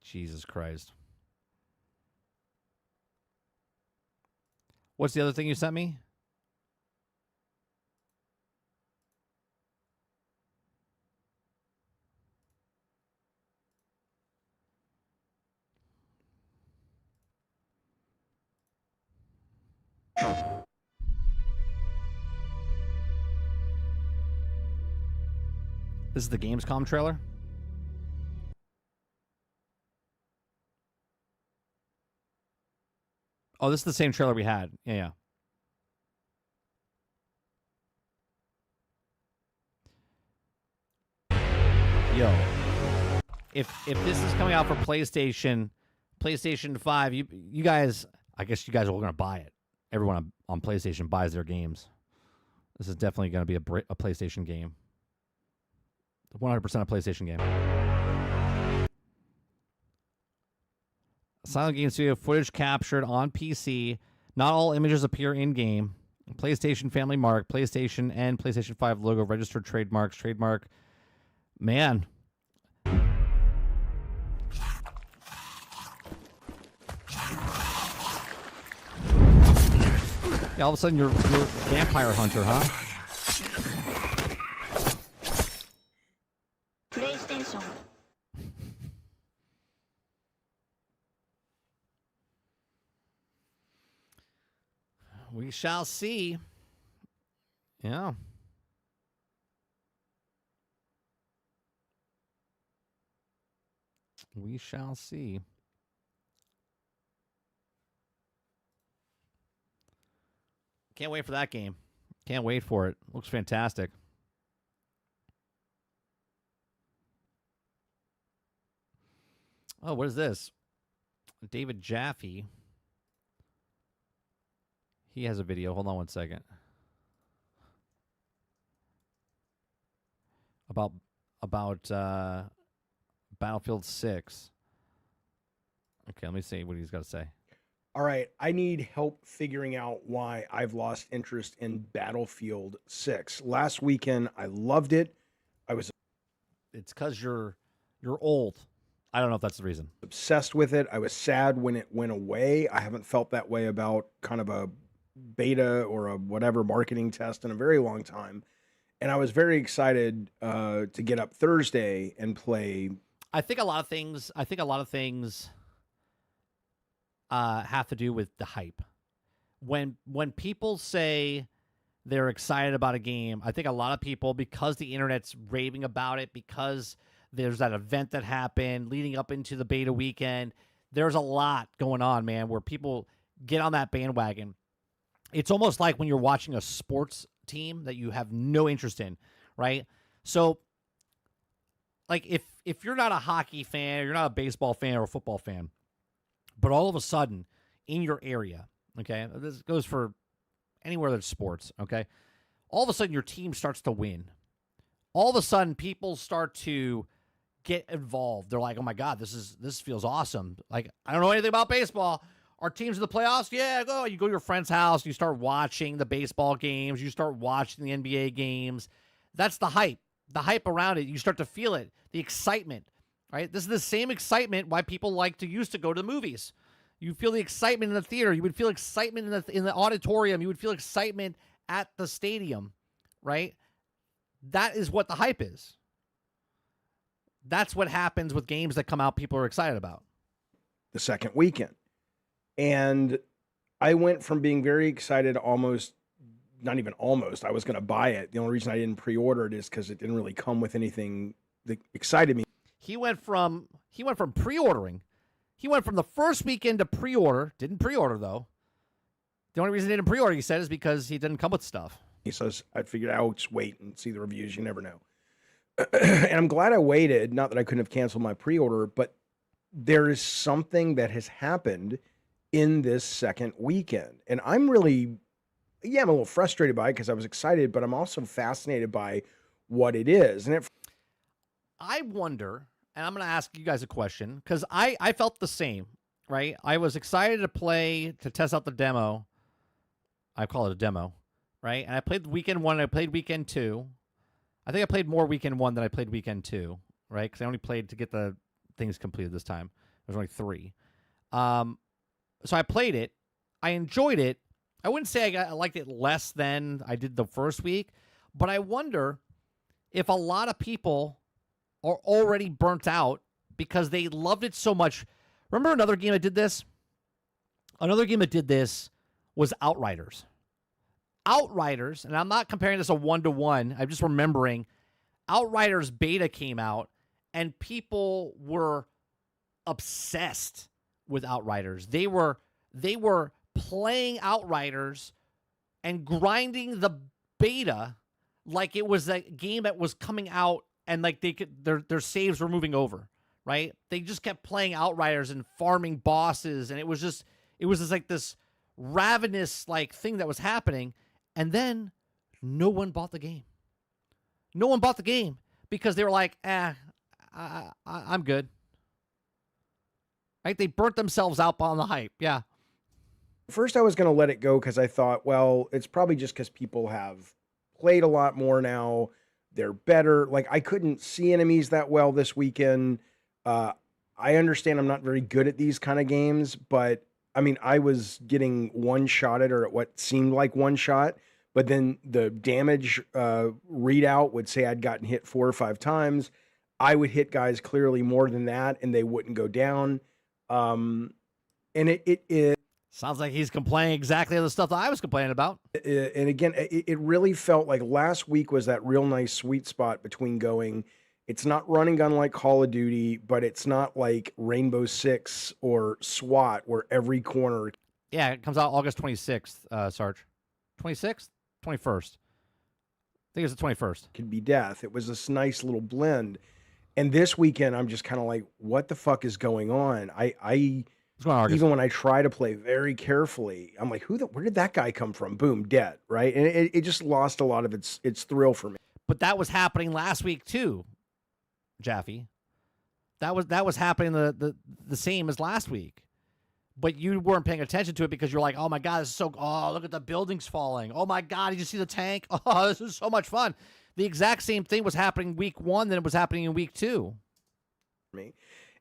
Jesus Christ. What's the other thing you sent me? This is the Gamescom trailer? Oh, this is the same trailer we had. Yeah. Yo. If this is coming out for PlayStation 5, you guys, I guess you guys are all going to buy it. Everyone on PlayStation buys their games. This is definitely going to be a PlayStation game. 100% a PlayStation game. Silent Game Studio footage captured on PC. Not all images appear in-game. PlayStation family mark, PlayStation and PlayStation 5 logo, registered trademarks, trademark. Man. Yeah, all of a sudden you're a vampire hunter, huh? PlayStation. We shall see. Yeah. We shall see. Can't wait for that game. Can't wait for it. Looks fantastic. Oh, what is this? David Jaffy. He has a video. Hold on one second. About Battlefield 6. Okay, let me see what he's got to say. All right, I need help figuring out why I've lost interest in Battlefield 6. Last weekend, I loved it. It's because you're old. I don't know if that's the reason. Obsessed with it. I was sad when it went away. I haven't felt that way about kind of a beta or a whatever marketing test in a very long time. And I was very excited to get up Thursday and play. I think a lot of things have to do with the hype. When people say they're excited about a game, I think a lot of people, because the internet's raving about it, because there's that event that happened leading up into the beta weekend, there's a lot going on, man, where people get on that bandwagon. It's almost like when you're watching a sports team that you have no interest in, right? So, like, if you're not a hockey fan, or you're not a baseball fan or a football fan, but all of a sudden in your area, okay, this goes for anywhere there's sports, okay, all of a sudden your team starts to win. All of a sudden people start to get involved. They're like, oh my God, this feels awesome. Like, I don't know anything about baseball. Our team's in the playoffs? Yeah, go. You go to your friend's house. You start watching the baseball games. You start watching the NBA games. That's the hype. The hype around it. You start to feel it. The excitement, right? This is the same excitement why people used to go to the movies. You feel the excitement in the theater. You would feel excitement in the auditorium. You would feel excitement at the stadium, right? That is what the hype is. That's what happens with games that come out people are excited about. The second weekend. And I went from being very excited almost, not even almost, I was going to buy it. The only reason I didn't pre-order it is because it didn't really come with anything that excited me. He went from pre-ordering. He went from the first weekend to pre-order. Didn't pre-order, though. The only reason he didn't pre-order, he said, is because he didn't come with stuff. He says, I figured I'll just wait and see the reviews. You never know. And I'm glad I waited. Not that I couldn't have canceled my pre-order, but there is something that has happened in this second weekend. And I'm really, I'm a little frustrated by it because I was excited, but I'm also fascinated by what it is. And I wonder, and I'm going to ask you guys a question, because I felt the same, right? I was excited to test out the demo. I call it a demo, right? And I played weekend 1, and I played weekend 2. I think I played more weekend 1 than I played weekend 2, right? Because I only played to get the things completed this time. There was only 3. So I played it. I enjoyed it. I wouldn't say I liked it less than I did the first week, but I wonder if a lot of people are already burnt out because they loved it so much. Remember another game that did this? Another game that did this was Outriders. Outriders, and I'm not comparing this a 1-to-1. I'm just remembering Outriders beta came out, and people were obsessed with Outriders. They were playing Outriders and grinding the beta like it was a game that was coming out and like their saves were moving over, right? They just kept playing Outriders and farming bosses, and it was just like this ravenous like thing that was happening, and then no one bought the game. No one bought the game because they were like, I'm good. Right? They burnt themselves out on the hype. Yeah. First, I was going to let it go because I thought, well, it's probably just because people have played a lot more now. They're better. Like, I couldn't see enemies that well this weekend. I understand I'm not very good at these kind of games, but I mean, I was getting one-shotted or at what seemed like one shot, but then the damage readout would say I'd gotten hit 4 or 5 times. I would hit guys clearly more than that, and they wouldn't go down. And it sounds like he's complaining exactly the stuff that I was complaining about. And again, it really felt like last week was that real nice sweet spot between going, it's not run and gun like Call of Duty, but it's not like Rainbow Six or SWAT where every corner. Yeah, it comes out August 26th, Sarge. 26th? 21st. I think it's the 21st. Could be death. It was this nice little blend. And this weekend, I'm just kind of like, what the fuck is going on? Even when I try to play very carefully, I'm like, where did that guy come from? Boom, dead, right? And it just lost a lot of its thrill for me. But that was happening last week too, Jaffy. That was happening the same as last week. But you weren't paying attention to it because you're like, oh my God, this is so, look at the buildings falling. Oh my God, did you see the tank? Oh, this is so much fun. The exact same thing was happening week 1 than it was happening in week 2. Me.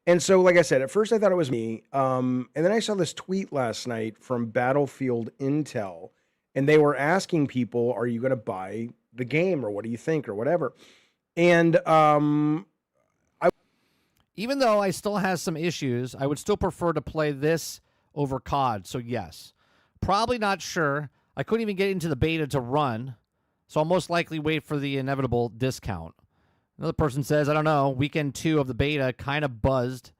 And so, like I said, at first I thought it was me. And then I saw this tweet last night from Battlefield Intel, and they were asking people, are you going to buy the game or what do you think or whatever? And even though I still have some issues, I would still prefer to play this over COD. So yes, probably not sure. I couldn't even get into the beta to run, so I'll most likely wait for the inevitable discount. Another person says, I don't know, weekend 2 of the beta kind of buzzed.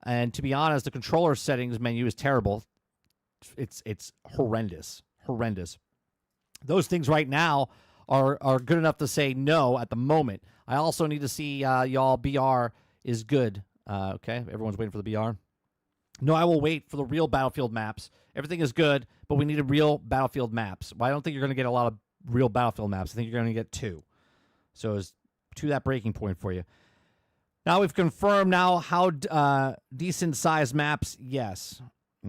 And to be honest, the controller settings menu is terrible. It's horrendous. Horrendous. Those things right now are good enough to say no at the moment. I also need to see y'all BR is good. Okay, everyone's waiting for the BR. No, I will wait for the real Battlefield maps. Everything is good, but we need real Battlefield maps. Well, I don't think you're going to get a lot of real Battlefield maps. I think you're going to get 2. So it's to that breaking point for you. Now we've confirmed how decent sized maps, yes.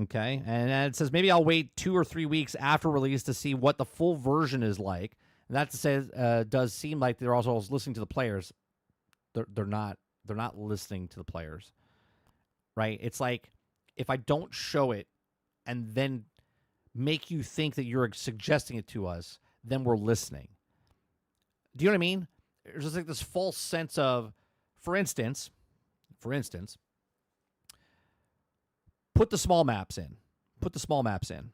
Okay, and it says maybe I'll wait 2 or 3 weeks after release to see what the full version is like. And that says does seem like they're also listening to the players. They're not listening to the players, right? It's like if I don't show it and then make you think that you're suggesting it to us, then we're listening. Do you know what I mean? There's just like this false sense of, for instance, put the small maps in. Put the small maps in,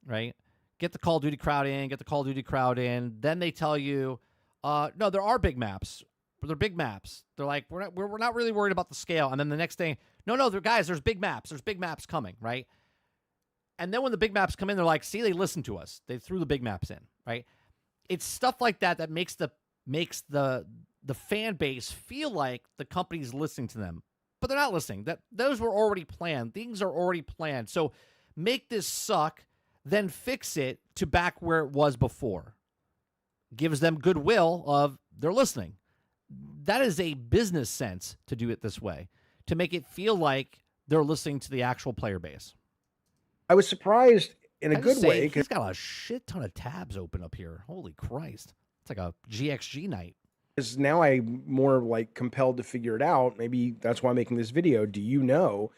right? Get the Call of Duty crowd in, get the Call of Duty crowd in. Then they tell you, no, there are big maps. But they're big maps. They're like, we're not really worried about the scale. And then the next day, no, guys, there's big maps. There's big maps coming, right? And then when the big maps come in, they're like, see, they listened to us. They threw the big maps in, right? It's stuff like that that makes the fan base feel like the company's listening to them. But they're not listening. Those were already planned. Things are already planned. So make this suck, then fix it to back where it was before. Gives them goodwill of they're listening. That is a business sense to do it this way, to make it feel like they're listening to the actual player base. I was surprised in a good way. He's got a shit ton of tabs open up here. Holy Christ. It's like a GXG night. Because now I'm more like compelled to figure it out. Maybe that's why I'm making this video. Do you know?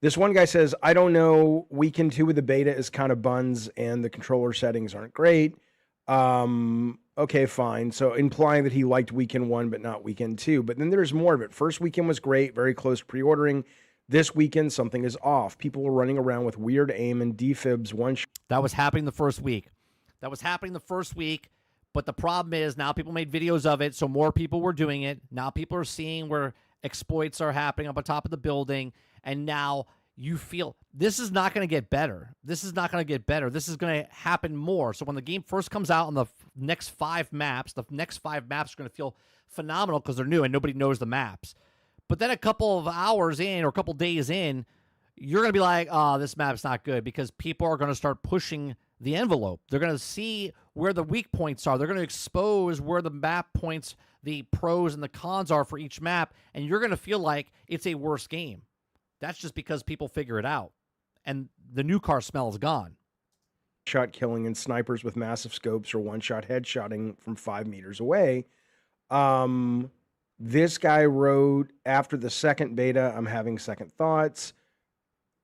This one guy says, I don't know. Weekend 2 of the beta is kind of buns and the controller settings aren't great. Okay, fine. So implying that he liked weekend 1, but not weekend 2. But then there's more of it. First weekend was great. Very close pre-ordering. This weekend, something is off. People are running around with weird aim and defibs. That was happening the first week. But the problem is now people made videos of it, so more people were doing it. Now people are seeing where exploits are happening up on top of the building, and now you feel this is not going to get better. This is going to happen more. So when the game first comes out on the next 5 maps, are going to feel phenomenal because they're new and nobody knows the maps. But then a couple of hours in or a couple days in, you're going to be like, oh, this map's not good, because people are going to start pushing the envelope. They're going to see where the weak points are. They're going to expose where the map points, the pros and the cons are for each map, and you're going to feel like it's a worse game. That's just because people figure it out, and the new car smell is gone. Shot killing and snipers with massive scopes or one-shot headshotting from 5 meters away. This guy wrote, after the second beta, I'm having second thoughts.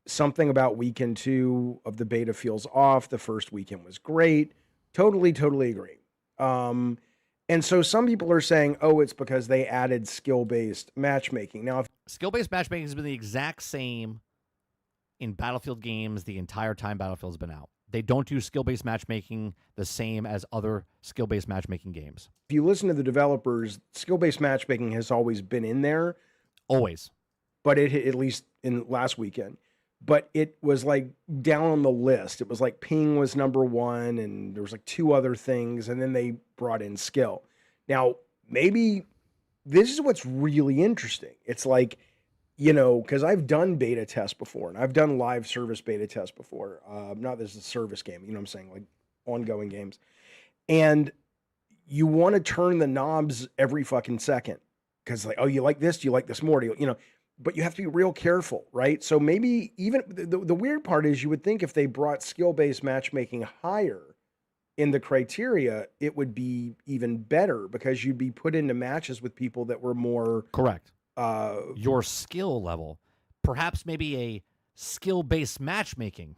Something about weekend 2 of the beta feels off. The first weekend was great. Totally agree. And so some people are saying, oh, it's because they added skill-based matchmaking. Now, skill-based matchmaking has been the exact same in Battlefield games the entire time Battlefield's been out. They don't do skill-based matchmaking the same as other skill-based matchmaking games. If you listen to the developers, skill-based matchmaking has always been in there. Always. But it, at least in last weekend, but it was like down on the list. It was like ping was number 1, and there was like 2 other things, and then they brought in skill. Now, maybe this is what's really interesting. It's like, you know, because I've done beta tests before, and I've done live service beta tests before. Not this is a service game, you know what I'm saying, like ongoing games. And you want to turn the knobs every fucking second, because like, oh, you like this? Do you like this more? Do you know? But you have to be real careful, right? So maybe even the weird part is you would think if they brought skill-based matchmaking higher in the criteria, it would be even better, because you'd be put into matches with people that were more... Correct. Your skill level. Perhaps maybe a skill-based matchmaking.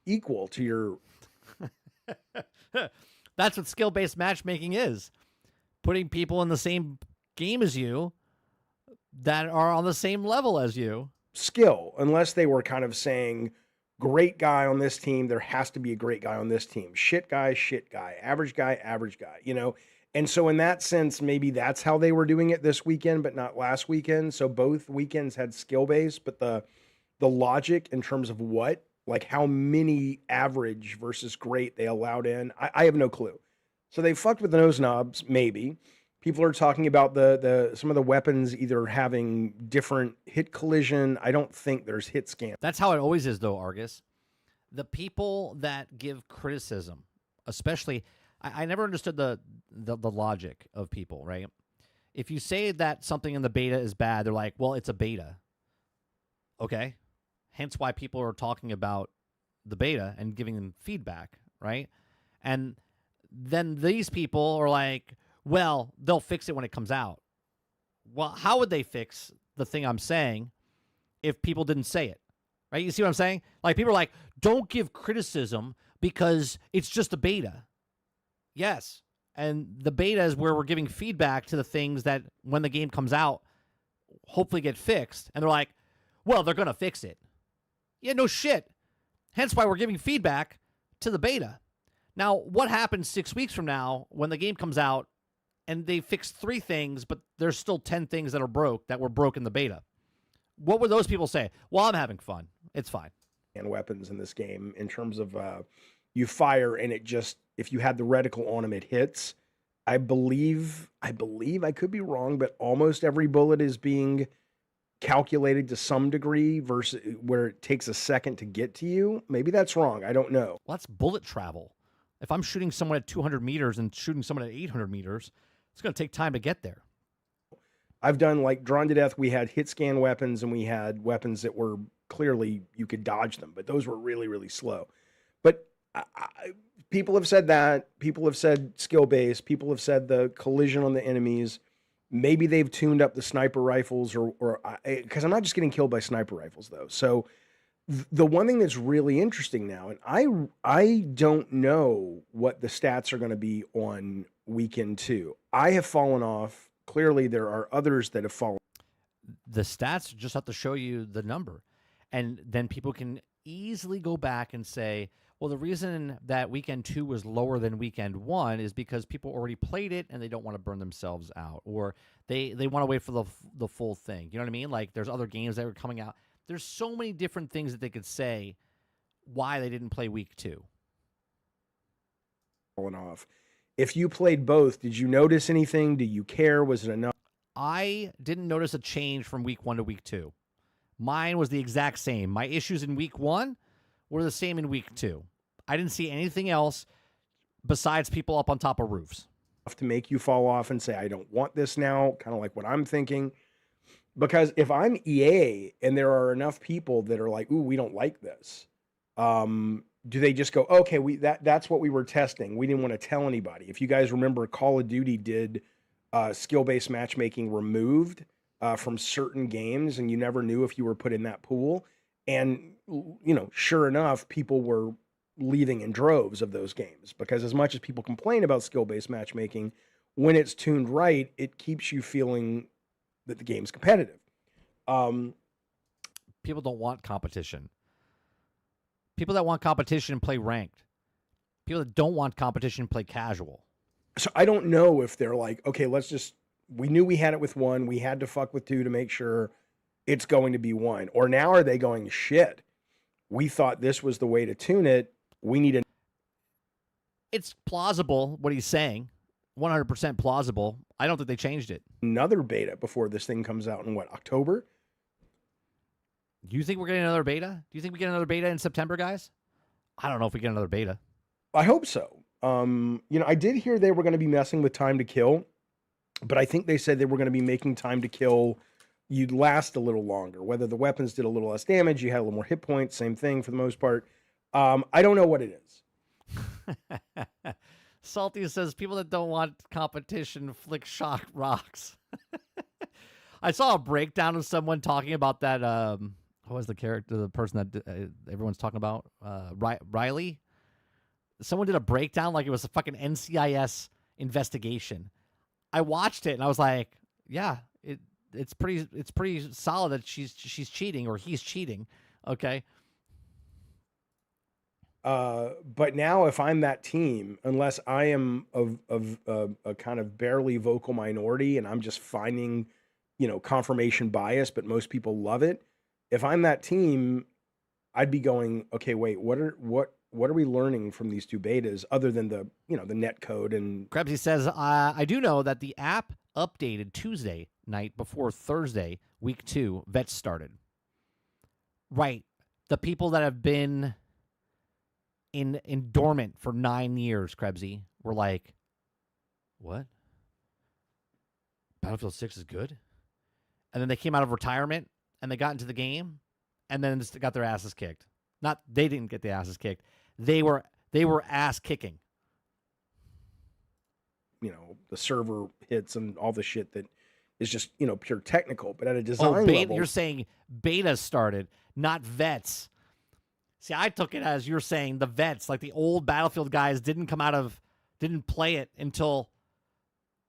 Equal to your... That's what skill-based matchmaking is. Putting people in the same game as you that are on the same level as you. Skill, unless they were kind of saying, great guy on this team, there has to be a great guy on this team. Shit guy, average guy, you know? And so in that sense, maybe that's how they were doing it this weekend, but not last weekend. So both weekends had skill-based, but the logic in terms of what, like how many average versus great they allowed in, I have no clue. So they fucked with the nose knobs, maybe. People are talking about some of the weapons either having different hit collision. I don't think there's hit scan. That's how it always is, though, Argus. The people that give criticism, especially, I never understood the logic of people, right? If you say that something in the beta is bad, they're like, well, it's a beta. Okay. Hence why people are talking about the beta and giving them feedback, right? And then these people are like, well, they'll fix it when it comes out. Well, how would they fix the thing I'm saying if people didn't say it? right? You see what I'm saying? Like, people are like, don't give criticism because it's just a beta. Yes. And the beta is where we're giving feedback to the things that when the game comes out, hopefully get fixed. And they're like, well, they're going to fix it. Yeah, no shit. Hence why we're giving feedback to the beta. Now, what happens 6 weeks from now when the game comes out and they fix 3 things, but there's still 10 things that were broke in the beta? What would those people say? Well, I'm having fun. It's fine. And weapons in this game in terms of you fire and it just, if you had the reticle on them, it hits. I believe I could be wrong, but almost every bullet is being calculated to some degree versus where it takes a second to get to you. Maybe that's wrong. I don't know. Well, that's bullet travel. If I'm shooting someone at 200 meters and shooting someone at 800 meters, it's going to take time to get there. I've done like Drawn to Death. We had hit scan weapons and we had weapons that were clearly you could dodge them, but those were really, really slow. But people have said that. People have said skill based. People have said the collision on the enemies. Maybe they've tuned up the sniper rifles or because I'm not just getting killed by sniper rifles though. So the one thing that's really interesting now, and I don't know what the stats are going to be on weekend 2. I have fallen off. Clearly, there are others that have fallen. The stats just have to show you the number. And then people can easily go back and say, well, the reason that weekend 2 was lower than weekend 1 is because people already played it and they don't want to burn themselves out. Or they want to wait for the full thing. You know what I mean? Like, there's other games that are coming out. There's so many different things that they could say why they didn't play week 2. Falling off. If you played both, did you notice anything? Do you care? Was it enough? I didn't notice a change from week 1 to week 2. Mine was the exact same. My issues in week 1 were the same in week 2. I didn't see anything else besides people up on top of roofs. To make you fall off and say, I don't want this now, kind of like what I'm thinking. Because if I'm EA and there are enough people that are like, ooh, we don't like this, do they just go, okay, that's what we were testing. We didn't want to tell anybody. If you guys remember, Call of Duty did skill-based matchmaking removed from certain games, and you never knew if you were put in that pool. And, you know, sure enough, people were leaving in droves of those games because as much as people complain about skill-based matchmaking, when it's tuned right, it keeps you feeling that the game's competitive. People don't want competition. People that want competition play ranked. People that don't want competition play casual. So I don't know if they're like, okay, we knew we had it with 1. We had to fuck with 2 to make sure it's going to be 1. Or now are they going, shit, we thought this was the way to tune it. We need a... It's plausible what he's saying. 100% plausible. I don't think they changed it. Another beta before this thing comes out in what, October? Do you think we're getting another beta? Do you think we get another beta in September, guys? I don't know if we get another beta. I hope so. You know, I did hear they were going to be messing with time to kill, but I think they said they were going to be making time to kill you'd last a little longer. Whether the weapons did a little less damage, you had a little more hit points, same thing for the most part. I don't know what it is. Salty says people that don't want competition flick shock rocks. I saw a breakdown of someone talking about that. What was the character, the person that everyone's talking about? Riley? Someone did a breakdown like it was a fucking NCIS investigation. I watched it and I was like, yeah, it's pretty solid that she's cheating or he's cheating. Okay. But now if I'm that team, unless I am of a kind of barely vocal minority and I'm just finding, you know, confirmation bias, but most people love it. If I'm that team, I'd be going, okay, wait, what are we learning from these 2 betas other than the net code? And Krebsy says, I do know that the app updated Tuesday night before Thursday, week 2, vets started. Right. The people that have been in dormant for 9 years, Krebsy, were like, what? Battlefield 6 is good? And then they came out of retirement and they got into the game and then just got their asses kicked. Not, they didn't get the asses kicked. They were ass kicking. You know, the server hits and all the shit that is just, you know, pure technical, but at a design beta, level. You're saying beta started. not vets. See, I took it as you're saying the vets, like the old Battlefield guys didn't play it until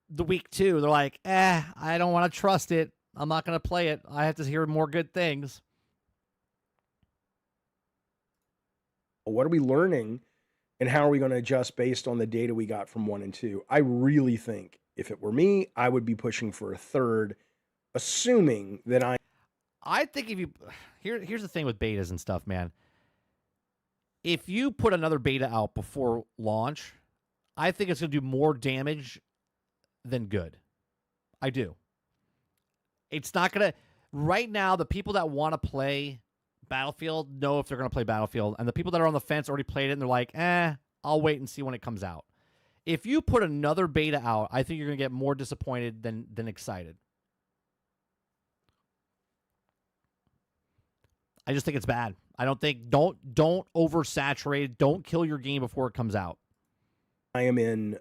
the week 2. They're like, I don't want to trust it. I'm not going to play it. I have to hear more good things. What are we learning, and how are we going to adjust based on the data we got from 1 and 2? I really think if it were me, I would be pushing for a third, assuming that I think if you here's the thing with betas and stuff, man. If you put another beta out before launch, I think it's going to do more damage than good. I do. It's not going to... Right now, the people that want to play Battlefield know if they're going to play Battlefield, and the people that are on the fence already played it, and they're like, I'll wait and see when it comes out. If you put another beta out, I think you're going to get more disappointed than excited. I just think it's bad. I don't think... Don't oversaturate it. Don't kill your game before it comes out. I am in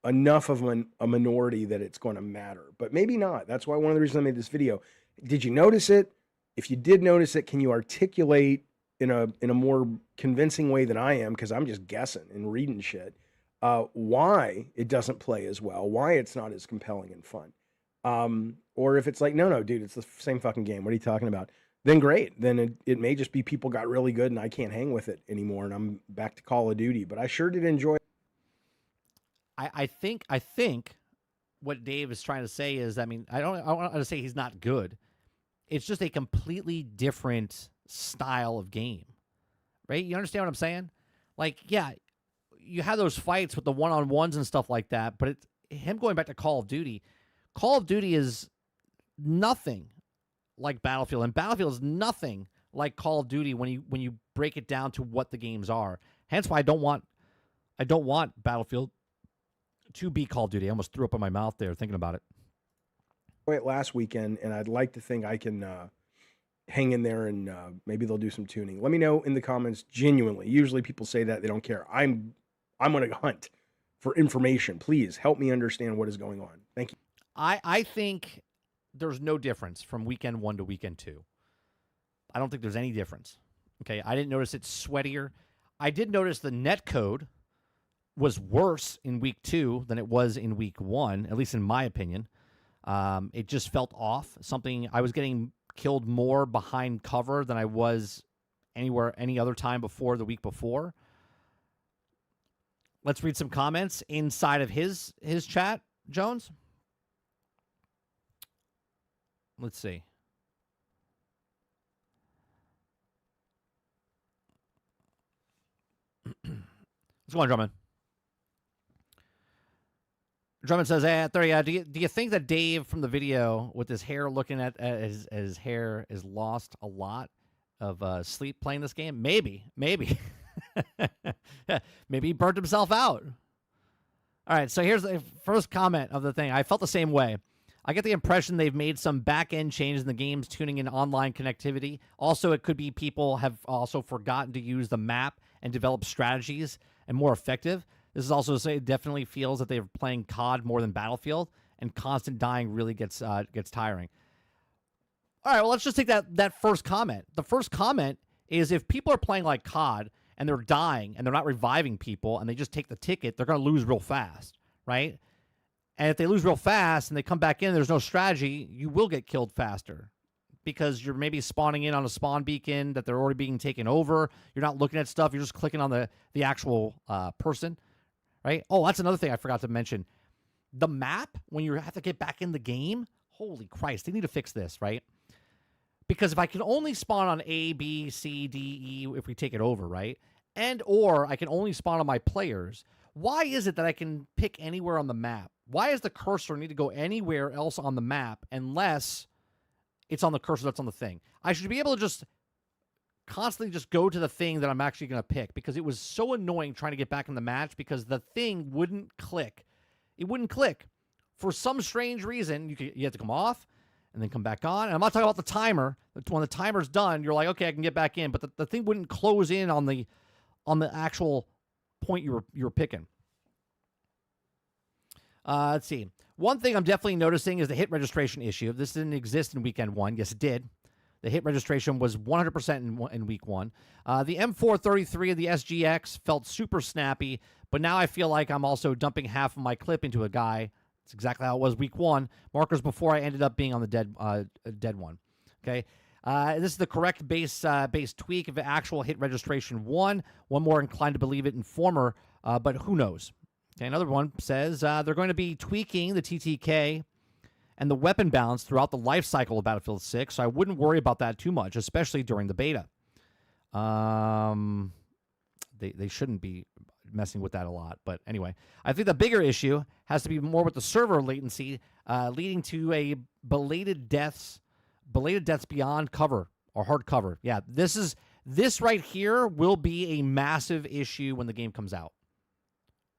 enough of a minority that it's going to matter, but maybe not. That's why one of the reasons I made this video. Did you notice it? If you did notice it, can you articulate in a more convincing way than I am, because I'm just guessing and reading shit, why it doesn't play as well, why it's not as compelling and fun? Or if it's like, no, dude, it's the same fucking game. What are you talking about? Then great. Then it may just be people got really good and I can't hang with it anymore and I'm back to Call of Duty. But I sure did enjoy it. I think what Dave is trying to say is, I mean, I don't want to say he's not good. It's just a completely different style of game, right? You understand what I'm saying? Like, yeah, you have those fights with the one-on-ones and stuff like that, but him going back to Call of Duty is nothing like Battlefield, and Battlefield is nothing like Call of Duty when you break it down to what the games are. Hence why I don't want Battlefield to be Call of Duty. I almost threw up in my mouth there thinking about it. Last weekend, and I'd like to think I can hang in there and maybe they'll do some tuning. Let me know in the comments genuinely. Usually people say that they don't care. I'm going to hunt for information. Please help me understand what is going on. Thank you. I think there's no difference from weekend 1 to weekend 2. I don't think there's any difference. Okay, I didn't notice it sweatier. I did notice the net code was worse in week 2 than it was in week 1, at least in my opinion. It just felt off. I was getting killed more behind cover than I was any other time before the week before. Let's read some comments inside of his chat, Jones. Let's see. Let's go on, Drummond. Drummond says, do you think that Dave from the video with his hair looking at his hair is lost a lot of sleep playing this game? Maybe. Maybe he burnt himself out. All right, so here's the first comment of the thing. I felt the same way. I get the impression they've made some back-end changes in the game's tuning in online connectivity. Also, it could be people have also forgotten to use the map and develop strategies and more effective. This is also to say it definitely feels that they're playing COD more than Battlefield, and constant dying really gets tiring. All right, well, let's just take that first comment. The first comment is if people are playing like COD and they're dying and they're not reviving people and they just take the ticket, they're going to lose real fast, right? And if they lose real fast and they come back in and there's no strategy, you will get killed faster because you're maybe spawning in on a spawn beacon that they're already being taken over. You're not looking at stuff. You're just clicking on the actual person, right? Oh, that's another thing I forgot to mention. The map, when you have to get back in the game, holy Christ, they need to fix this, right? Because if I can only spawn on A, B, C, D, E, if we take it over, right? Or I can only spawn on my players, why is it that I can pick anywhere on the map? Why does the cursor need to go anywhere else on the map unless it's on the cursor that's on the thing? I should be able to just constantly just go to the thing that I'm actually going to pick, because it was so annoying trying to get back in the match because the thing wouldn't click. It wouldn't click. For some strange reason, you have to come off and then come back on. And I'm not talking about the timer. When the timer's done, you're like, okay, I can get back in. But the thing wouldn't close in on the actual point you were picking. Let's see. One thing I'm definitely noticing is the hit registration issue. This didn't exist in weekend 1. Yes, it did. The hit registration was 100% in week 1. The M433 of the SGX felt super snappy, but now I feel like I'm also dumping half of my clip into a guy. That's exactly how it was week 1. Markers before I ended up being on the dead one. Okay. This is the correct base tweak of actual hit registration 1. One more inclined to believe it in former, but who knows? Okay, another one says they're going to be tweaking the TTK and the weapon balance throughout the life cycle of Battlefield 6, so I wouldn't worry about that too much, especially during the beta. They shouldn't be messing with that a lot, but anyway. I think the bigger issue has to be more with the server latency, leading to a belated deaths beyond cover or hard cover. Yeah, this right here will be a massive issue when the game comes out.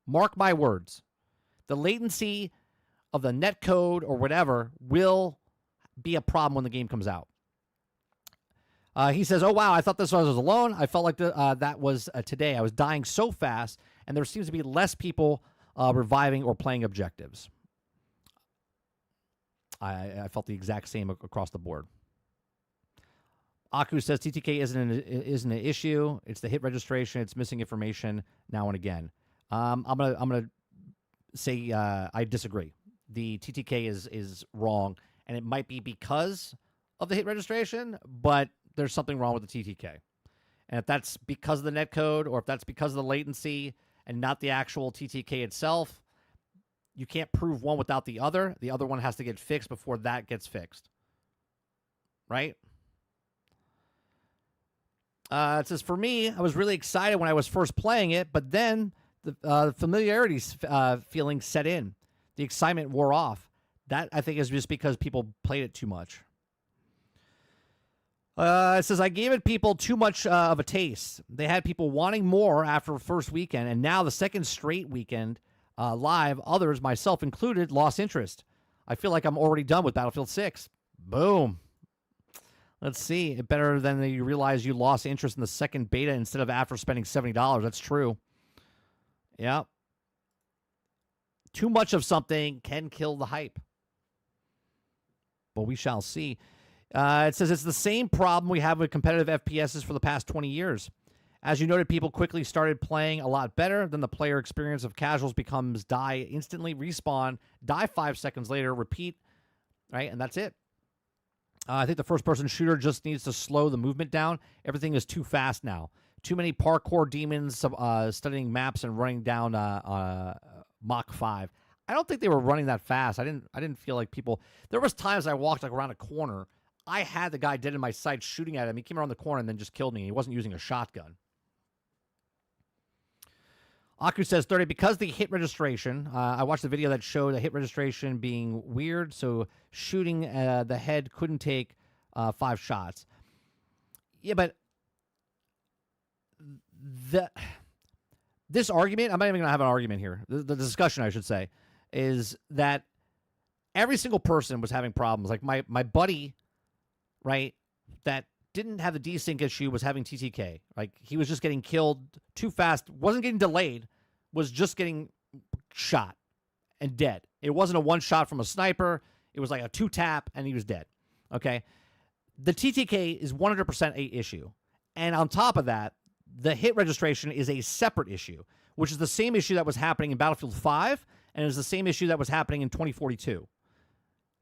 Mark my words. The latency of the netcode or whatever will be a problem when the game comes out. He says, oh, wow, I thought this was alone. I felt like that was today. I was dying so fast, and there seems to be less people reviving or playing objectives. I felt the exact same across the board. Aku says TTK isn't an issue. It's the hit registration. It's missing information now and again. I'm gonna say I disagree. The TTK is wrong, and it might be because of the hit registration, but there's something wrong with the TTK. And if that's because of the netcode or if that's because of the latency and not the actual TTK itself, you can't prove one without the other. The other one has to get fixed before that gets fixed. Right? It says, for me, I was really excited when I was first playing it, but then the familiarity feeling set in. The excitement wore off. That, I think, is just because people played it too much. It says, I gave it people too much of a taste. They had people wanting more after the first weekend, and now the second straight weekend live, others, myself included, lost interest. I feel like I'm already done with Battlefield 6. Boom. Let's see. Better than you realize you lost interest in the second beta instead of after spending $70. That's true. Yeah. Too much of something can kill the hype. But we shall see. It says it's the same problem we have with competitive FPSs for the past 20 years. As you noted, people quickly started playing a lot better. Then the player experience of casuals becomes die instantly, respawn, die 5 seconds later, repeat, right? And that's it. I think the first-person shooter just needs to slow the movement down. Everything is too fast now. Too many parkour demons studying maps and running down Mach 5. I don't think they were running that fast. I didn't feel like people. There was times I walked like around a corner. I had the guy dead in my sight shooting at him. He came around the corner and then just killed me. He wasn't using a shotgun. Aku says 30 because the hit registration. I watched the video that showed the hit registration being weird, so shooting the head couldn't take 5 shots. Yeah, but this argument, I'm not even going to have an argument here. The discussion, I should say, is that every single person was having problems. Like my buddy, right, that didn't have the desync issue was having TTK. Like he was just getting killed too fast, wasn't getting delayed, was just getting shot and dead. It wasn't a one shot from a sniper. It was like a 2-tap and he was dead. Okay. The TTK is 100% a issue. And on top of that, the hit registration is a separate issue, which is the same issue that was happening in Battlefield 5, and it was the same issue that was happening in 2042.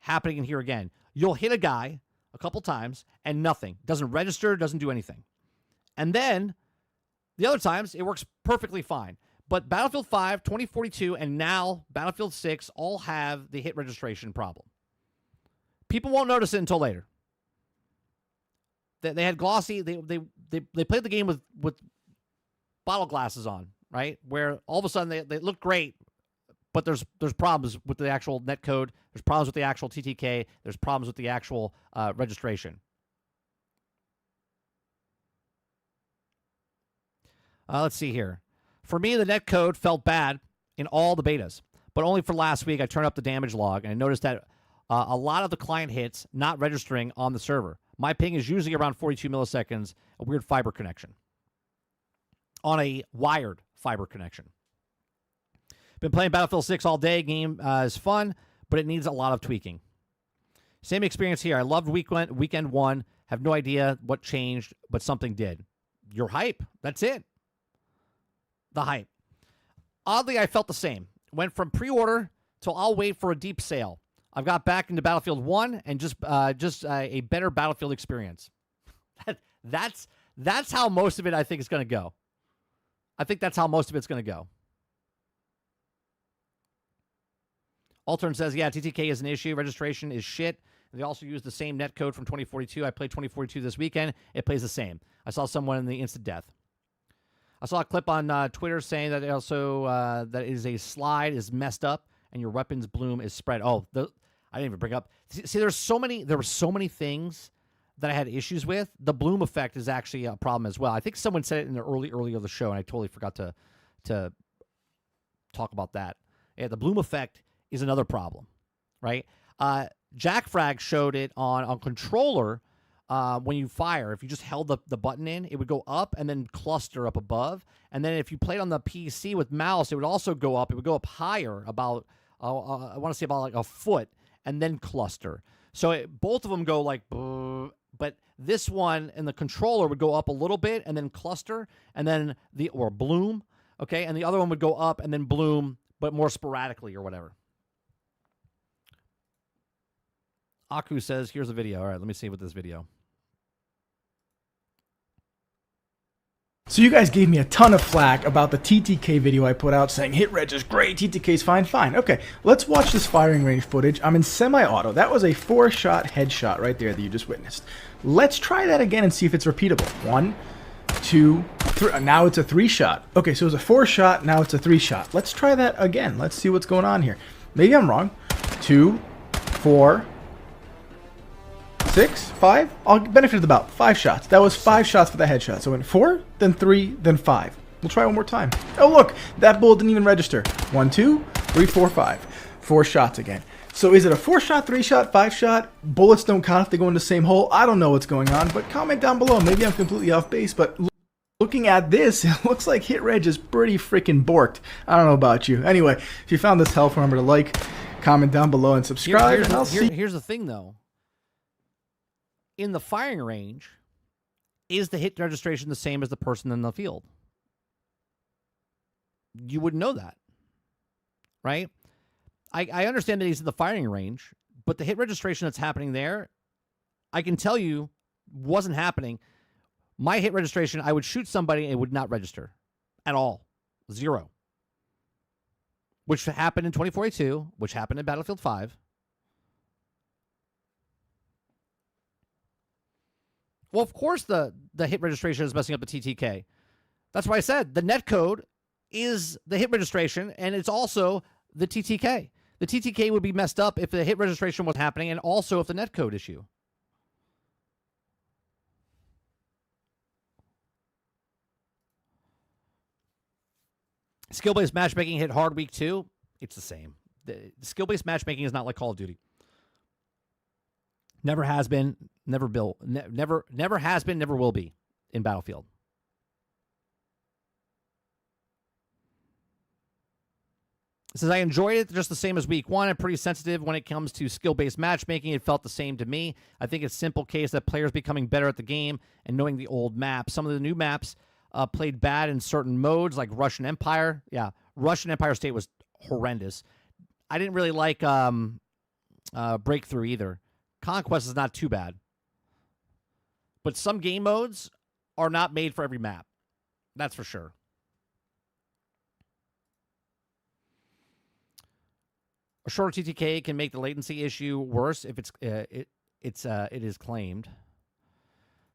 Happening in here again. You'll hit a guy a couple times, and nothing. Doesn't register, doesn't do anything. And then, the other times, it works perfectly fine. But Battlefield 5, 2042, and now Battlefield 6 all have the hit registration problem. People won't notice it until later. They had glossy. They played the game with bottle glasses on, right? Where all of a sudden they look great, but there's problems with the actual netcode. There's problems with the actual TTK. There's problems with the actual registration. Let's see here. For me, the netcode felt bad in all the betas, but only for last week. I turned up the damage log and I noticed that a lot of the client hits not registering on the server. My ping is usually around 42 milliseconds, a weird fiber connection. On a wired fiber connection. Been playing Battlefield 6 all day. Game is fun, but it needs a lot of tweaking. Same experience here. I loved weekend 1. Have no idea what changed, but something did. Your hype. That's it. The hype. Oddly, I felt the same. Went from pre-order till I'll wait for a deep sale. I've got back into Battlefield 1 and just a better Battlefield experience. That's how most of it I think is going to go. I think that's how most of it's going to go. Altern says, yeah, TTK is an issue. Registration is shit. They also use the same netcode from 2042. I played 2042 this weekend. It plays the same. I saw someone in the instant death. I saw a clip on Twitter saying that also that is a slide is messed up and your weapons bloom is spread. Oh, I didn't even bring up. See, there were so many things that I had issues with. The bloom effect is actually a problem as well. I think someone said it in the early of the show, and I totally forgot to talk about that. Yeah, the bloom effect is another problem, right? Jack Frag showed it on controller when you fire. If you just held the button in, it would go up and then cluster up above. And then if you played on the PC with mouse, it would also go up. It would go up higher about, I want to say about like a foot, and then cluster. So both of them go like, but this one and the controller would go up a little bit and then cluster, and then or bloom, okay? And the other one would go up and then bloom, but more sporadically or whatever. Aku says, here's a video. All right, let me see what this video. So you guys gave me a ton of flack about the TTK video I put out saying hit reg is great, TTK's fine. Okay, let's watch this firing range footage. I'm in semi-auto. That was a 4-shot headshot right there that you just witnessed. Let's try that again and see if it's repeatable. 1, 2, 3. Now it's a 3-shot. Okay, so it was a 4-shot, now it's a 3-shot. Let's try that again. Let's see what's going on here. Maybe I'm wrong. 2, 4, 6, 5. I'll benefit of the doubt. 5 shots. That was 5 shots for the headshot. So in 4, then 3, then 5. We'll try one more time. Oh look, that bullet didn't even register. 1, 2, 3, 4, 5. 4 shots again. So is it a 4-shot, 3-shot, 5-shot? Bullets don't count if they go in the same hole. I don't know what's going on, but comment down below. Maybe I'm completely off base, but looking at this, it looks like hit reg is pretty freaking borked. I don't know about you. Anyway, if you found this helpful, remember to like, comment down below, and subscribe. Here's the thing, though. In the firing range, is the hit registration the same as the person in the field? You wouldn't know that, right? I understand that he's in the firing range, but the hit registration that's happening there, I can tell you, wasn't happening. My hit registration, I would shoot somebody and it would not register at all. 0. Which happened in 2042, which happened in Battlefield 5. Well, of course the hit registration is messing up the TTK. That's why I said the netcode is the hit registration, and it's also the TTK. The TTK would be messed up if the hit registration was happening, and also if the netcode issue. Skill-based matchmaking hit hard week 2. It's the same. The skill-based matchmaking is not like Call of Duty. Never has been, never has been, never will be in Battlefield. It says, I enjoyed it just the same as week 1. I'm pretty sensitive when it comes to skill-based matchmaking. It felt the same to me. I think it's a simple case that players becoming better at the game and knowing the old maps. Some of the new maps played bad in certain modes, like Russian Empire. Yeah, Russian Empire State was horrendous. I didn't really like Breakthrough either. Conquest is not too bad. But some game modes are not made for every map. That's for sure. A shorter TTK can make the latency issue worse if it is claimed.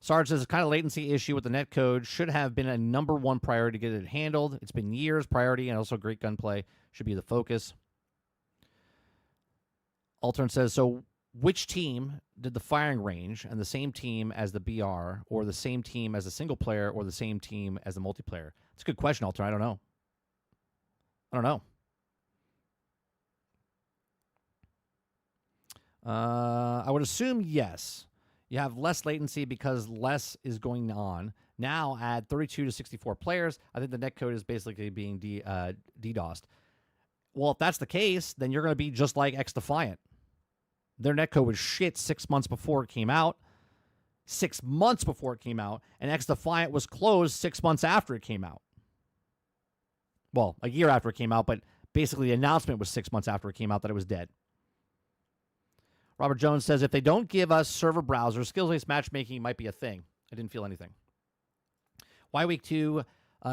Sarge says, the kind of latency issue with the netcode should have been a #1 priority to get it handled. It's been years. Priority and also great gunplay should be the focus. Altern says, so which team did the firing range and the same team as the BR, or the same team as a single player, or the same team as the multiplayer? It's a good question, Altern. I don't know. I would assume yes. You have less latency because less is going on. Now add 32 to 64 players. I think the netcode is basically being DDoSed. Well, if that's the case, then you're going to be just like X-Defiant. Their netcode was shit 6 months before it came out. 6 months before it came out. And X-Defiant was closed 6 months after it came out. Well, a year after it came out, but basically the announcement was 6 months after it came out that it was dead. Robert Jones says, if they don't give us server browsers, skills-based matchmaking might be a thing. I didn't feel anything. Why Week 2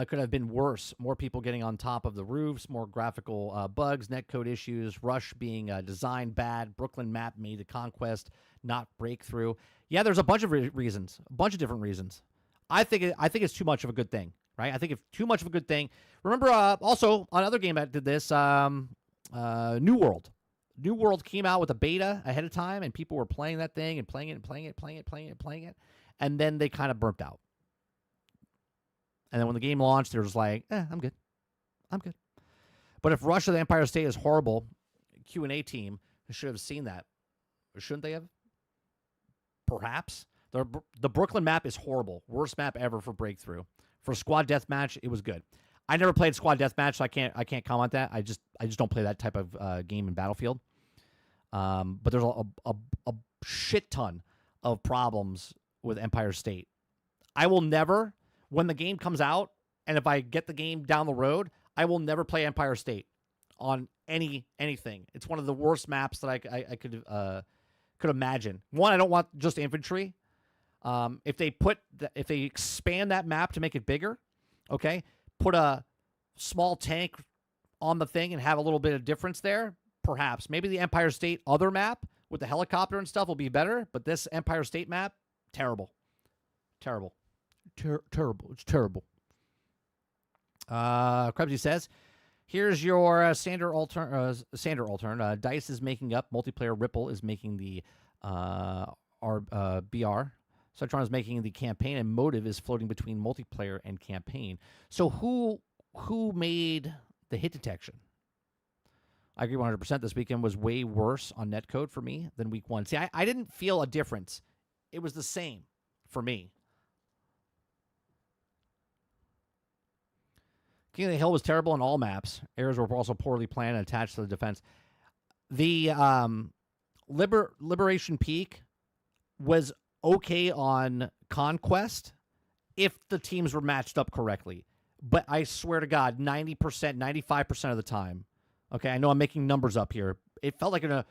could have been worse. More people getting on top of the roofs, more graphical bugs, netcode issues, Rush being designed bad, Brooklyn map made the Conquest, not breakthrough. Yeah, there's a bunch of reasons, a bunch of different reasons. I think it's too much of a good thing, right? I think it's too much of a good thing. Remember, also, another game that did this, New World. New World came out with a beta ahead of time, and people were playing that thing and playing it, and then they kind of burnt out. And then when the game launched, they were just like, I'm good. But if Rush of the Empire State is horrible, Q&A team should have seen that. Or shouldn't they have? Perhaps. The Brooklyn map is horrible. Worst map ever for Breakthrough. For Squad Deathmatch, it was good. I never played Squad Deathmatch, so I can't comment that. I just don't play that type of game in Battlefield. But there's a shit ton of problems with Empire State. I will never, when the game comes out, and if I get the game down the road, I will never play Empire State on anything. It's one of the worst maps that I could imagine. One, I don't want just infantry. If they expand that map to make it bigger, okay, put a small tank on the thing and have a little bit of difference there, perhaps. Maybe the Empire State other map with the helicopter and stuff will be better, but this Empire State map, terrible. Terrible. It's terrible. Krebsy says, here's your Sander altern. Dice is making up. Multiplayer Ripple is making the BR. Citron is making the campaign, and Motive is floating between multiplayer and campaign. So who made the hit detection? I agree 100%. This weekend was way worse on netcode for me than week 1. See, I didn't feel a difference. It was the same for me. King of the Hill was terrible on all maps. Errors were also poorly planned and attached to the defense. The Liberation Peak was okay on Conquest if the teams were matched up correctly. But I swear to God, 90%, 95% of the time, okay, I know I'm making numbers up here. It felt like an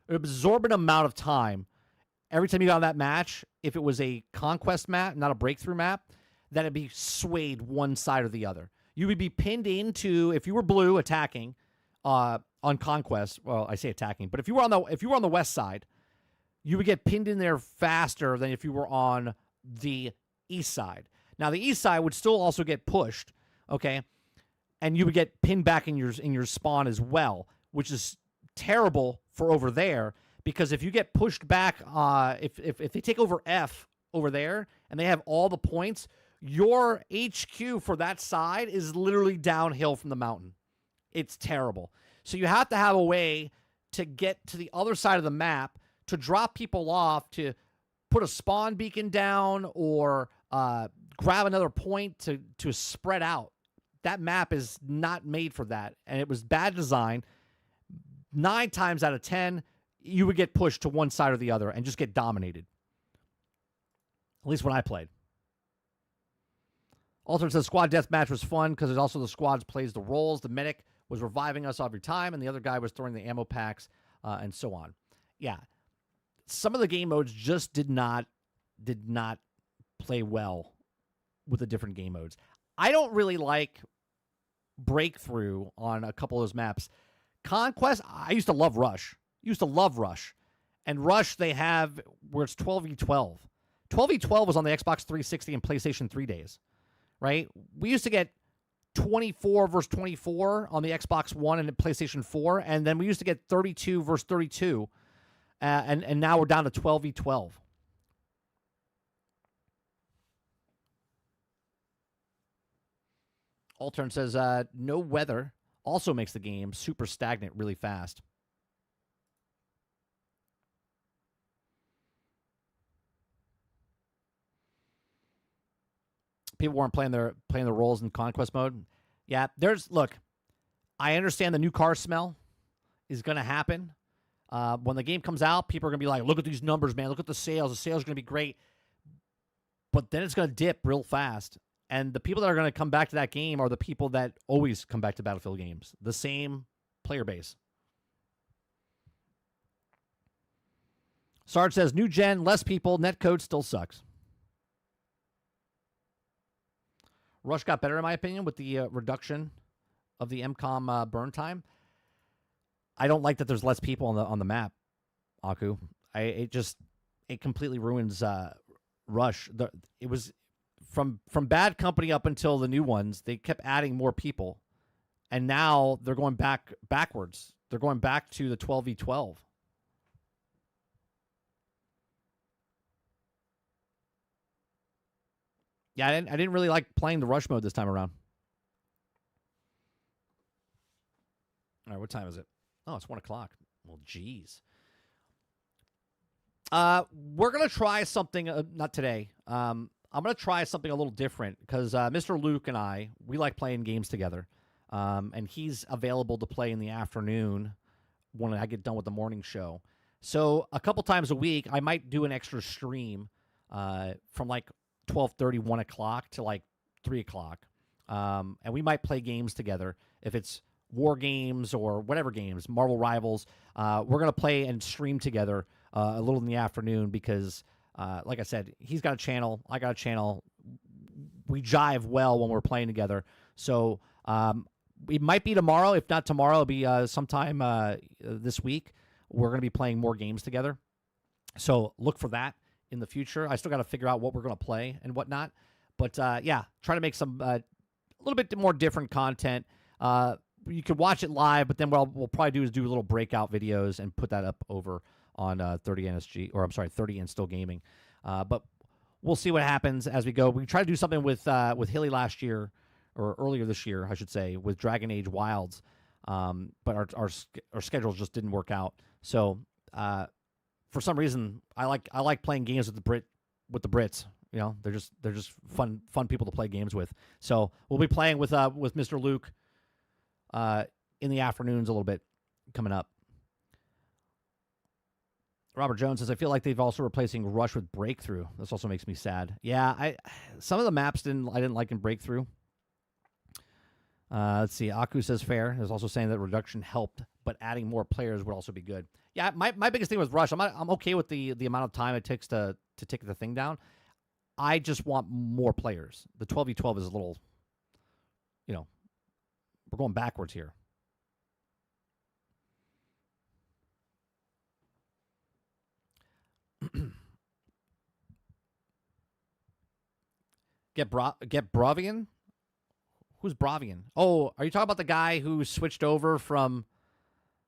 absorbent amount of time every time you got on that match, if it was a Conquest map, not a breakthrough map, that it'd be swayed one side or the other. You would be pinned into, if you were blue attacking on Conquest, well, I say attacking, but if you were on the west side, you would get pinned in there faster than if you were on the east side. Now, the east side would still also get pushed, okay? And you would get pinned back in your spawn as well, which is terrible for over there, because if you get pushed back, if they take over F over there and they have all the points, your HQ for that side is literally downhill from the mountain. It's terrible. So you have to have a way to get to the other side of the map to drop people off, to put a spawn beacon down, or grab another point to spread out. That map is not made for that, and it was bad design. 9 times out of 10, you would get pushed to one side or the other and just get dominated. At least when I played. Alternate says squad deathmatch was fun because also the squads plays the roles. The medic was reviving us every time, and the other guy was throwing the ammo packs and so on. Yeah. Some of the game modes just did not play well with the different game modes. I don't really like Breakthrough on a couple of those maps. Conquest, I used to love Rush. And Rush, they have where it's 12v12. 12v12 was on the Xbox 360 and PlayStation 3 days, right? We used to get 24 versus 24 on the Xbox One and the PlayStation 4, and then we used to get 32 versus 32, and now we're down to 12v12. Altern says, no weather also makes the game super stagnant really fast. People weren't playing their roles in Conquest mode. Yeah, look, I understand the new car smell is going to happen. When the game comes out, people are going to be like, look at these numbers, man. Look at the sales. The sales are going to be great. But then it's going to dip real fast. And the people that are going to come back to that game are the people that always come back to Battlefield games. The same player base. Sarge says, new gen, less people, netcode still sucks. Rush got better, in my opinion, with the reduction of the MCOM burn time. I don't like that there's less people on the map, Aku. It completely ruins Rush. It was from Bad Company up until the new ones. They kept adding more people, and now they're going backwards. They're going back to the 12v12. Yeah, I didn't really like playing the Rush mode this time around. All right, what time is it? Oh, it's 1 o'clock. Well, geez. We're going to try something, not today. I'm going to try something a little different because Mr. Luke and I, we like playing games together. And he's available to play in the afternoon when I get done with the morning show. So a couple times a week, I might do an extra stream from like 12:30, 1 o'clock to like 3 o'clock. And we might play games together. If it's war games or whatever games, Marvel Rivals, we're going to play and stream together a little in the afternoon because, like I said, he's got a channel. I got a channel. We jive well when we're playing together. So it might be tomorrow. If not tomorrow, it'll be sometime this week. We're going to be playing more games together. So look for that in the future. I still got to figure out what we're going to play and whatnot. But, yeah, try to make some a little bit more different content. You could watch it live, but then what we'll probably do is do little breakout videos and put that up over on 30 and Still Gaming. But we'll see what happens as we go. We tried to do something with Hilly last year, or earlier this year, I should say, with Dragon Age Wilds. But our schedules just didn't work out. So for some reason, I like playing games with the Brits. You know, they're just fun people to play games with. So we'll be playing with Mr. Luke in the afternoons a little bit coming up. Robert Jones says, I feel like they've also replacing Rush with Breakthrough. This also makes me sad. Yeah, some of the maps I didn't like in Breakthrough. Let's see. Aku says fair. Is also saying that reduction helped, but adding more players would also be good. Yeah, my biggest thing with Rush, I'm okay with the amount of time it takes to take the thing down. I just want more players. The 12v12 is a little, we're going backwards here. Get Bravian? Who's Bravian? Oh, are you talking about the guy who switched over from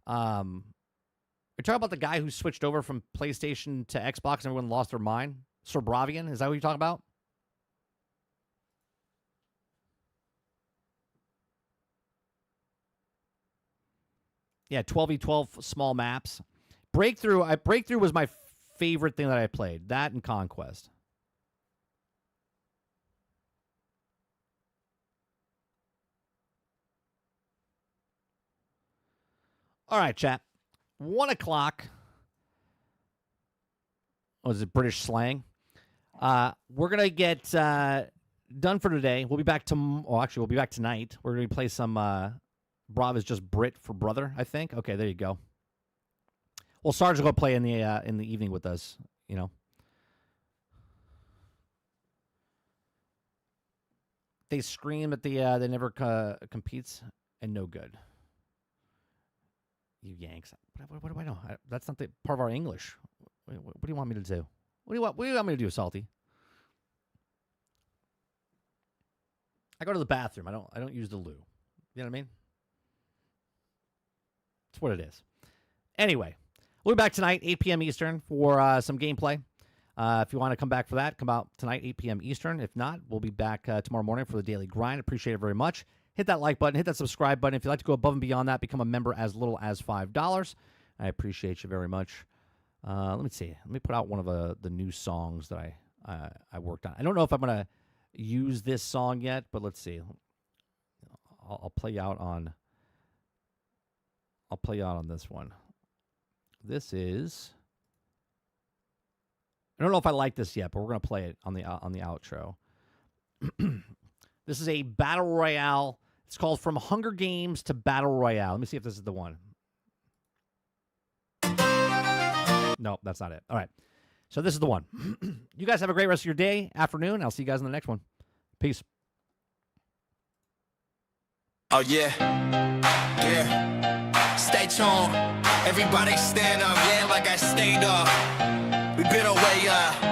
you're talking about the guy who switched over from PlayStation to Xbox and everyone lost their mind? Sir Bravian? Is that what you're talking about? Yeah, 12v12 small maps. Breakthrough was my favorite thing that I played. That and Conquest. All right, chat. 1 o'clock. Was it British slang? We're going to get done for today. We'll be back we'll be back tonight. We're going to play some Brav is just Brit for brother, I think. Okay, there you go. Well, Sarge will go play in the evening with us, They scream at they never competes and no good. You Yanks. What do I know? That's not part of our English. What do you want me to do? What do you want me to do, Salty? I go to the bathroom. I don't use the loo. You know what I mean? That's what it is. Anyway, we'll be back tonight, 8 p.m. Eastern, for some gameplay. If you want to come back for that, come out tonight, 8 p.m. Eastern. If not, we'll be back tomorrow morning for the daily grind. Appreciate it very much. Hit that like button. Hit that subscribe button. If you'd like to go above and beyond that, become a member as little as $5. I appreciate you very much. Let me see. Let me put out one of the new songs that I worked on. I don't know if I'm going to use this song yet, but let's see. I'll play you out on this one. This is. I don't know if I like this yet, but we're gonna play it on the outro. This is a battle royale. It's called From Hunger Games to Battle Royale. Let me see if this is the one. No, that's not it. All right. So this is the one. You guys have a great rest of your day, afternoon. I'll see you guys in the next one. Peace. Oh, yeah. Yeah. Stay tuned. Everybody stand up, yeah, like I stayed up. We been away, yeah.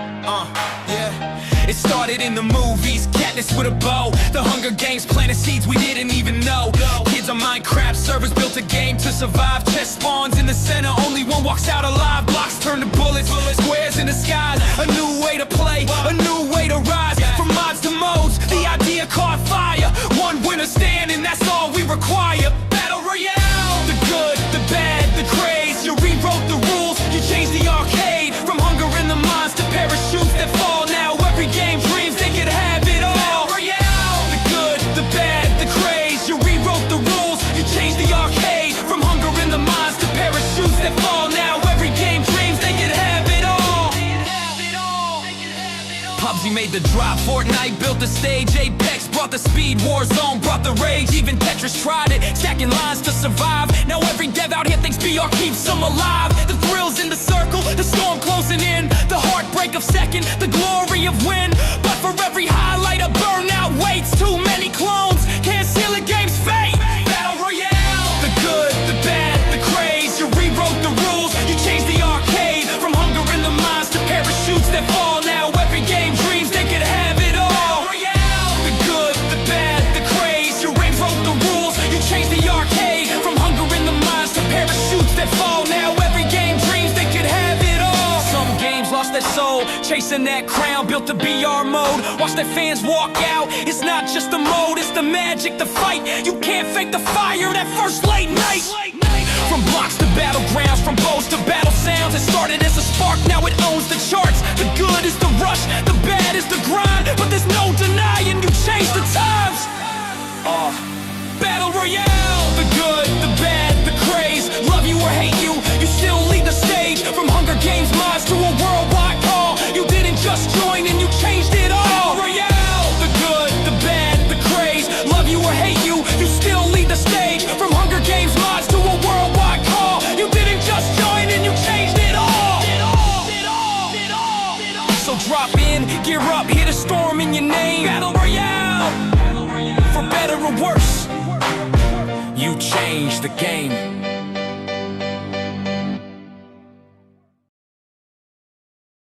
It started in the movies, Katniss with a bow. The Hunger Games planted seeds we didn't even know. Kids on Minecraft servers built a game to survive. Chest spawns in the center, only one walks out alive. Blocks turn to bullets, squares in the sky. A new way to play, a new way to rise. From mods to modes, the idea caught fire. One winner standing, that's all we require. Battle Royale, the good, the bad, the craze. You rewrote the rules, you changed the arcade. From hunger in the mines to parachutes that fall. Now every game dreams they could have it all. Battle Royale, the good, the bad, the craze. You rewrote the rules, you changed the arcade. From hunger in the mines to parachutes that fall. Now every game dreams they could have it all. PUBG made the drop, Fortnite built the stage, Apex brought the speed, Warzone brought the rage, even Tetris tried it, stacking lines to survive. Now every dev out here thinks BR keeps them alive. The thrills in the circle, the storm closing in, the heartbreak of second, the glory of win. But for every highlight, a burnout waits. Too many clones, can't seal a game's fate. Battle Royale, the good, the bad, the craze. You rewrote the rules, you changed the arcade. From hunger in the mines to parachutes that fall. Now every game dreams they could have it all. Battle Royale, the good, the bad, the craze. You rewrote the rules, you changed the arcade. From hunger in the mines to parachutes that fall. Now every game dreams they could have it all. Some games lost their soul, chasing that crown, built the BR mode. Watch their fans walk out. It's not just the mode, it's the magic, the fight. You can't fake the fire, that first late night. From blocks to battlegrounds, from bows to battle sounds. It started as a spark, now it owns the charts. The good is the rush, the bad is the grind. But there's no denying you changed the times. Battle Royale, the good, the bad, the craze. Love you or hate you, you still lead the stage. From Hunger Games mods to a worldwide call. You didn't just join and you changed it all. Battle Royale, the good, the bad, the craze. Love you or hate you, you still lead the stage. From Hunger Games mods to a worldwide call. You didn't just join and you changed it all. So drop in, gear up, hit a storm in your name. Battle Royale, for better or worse, you changed the game.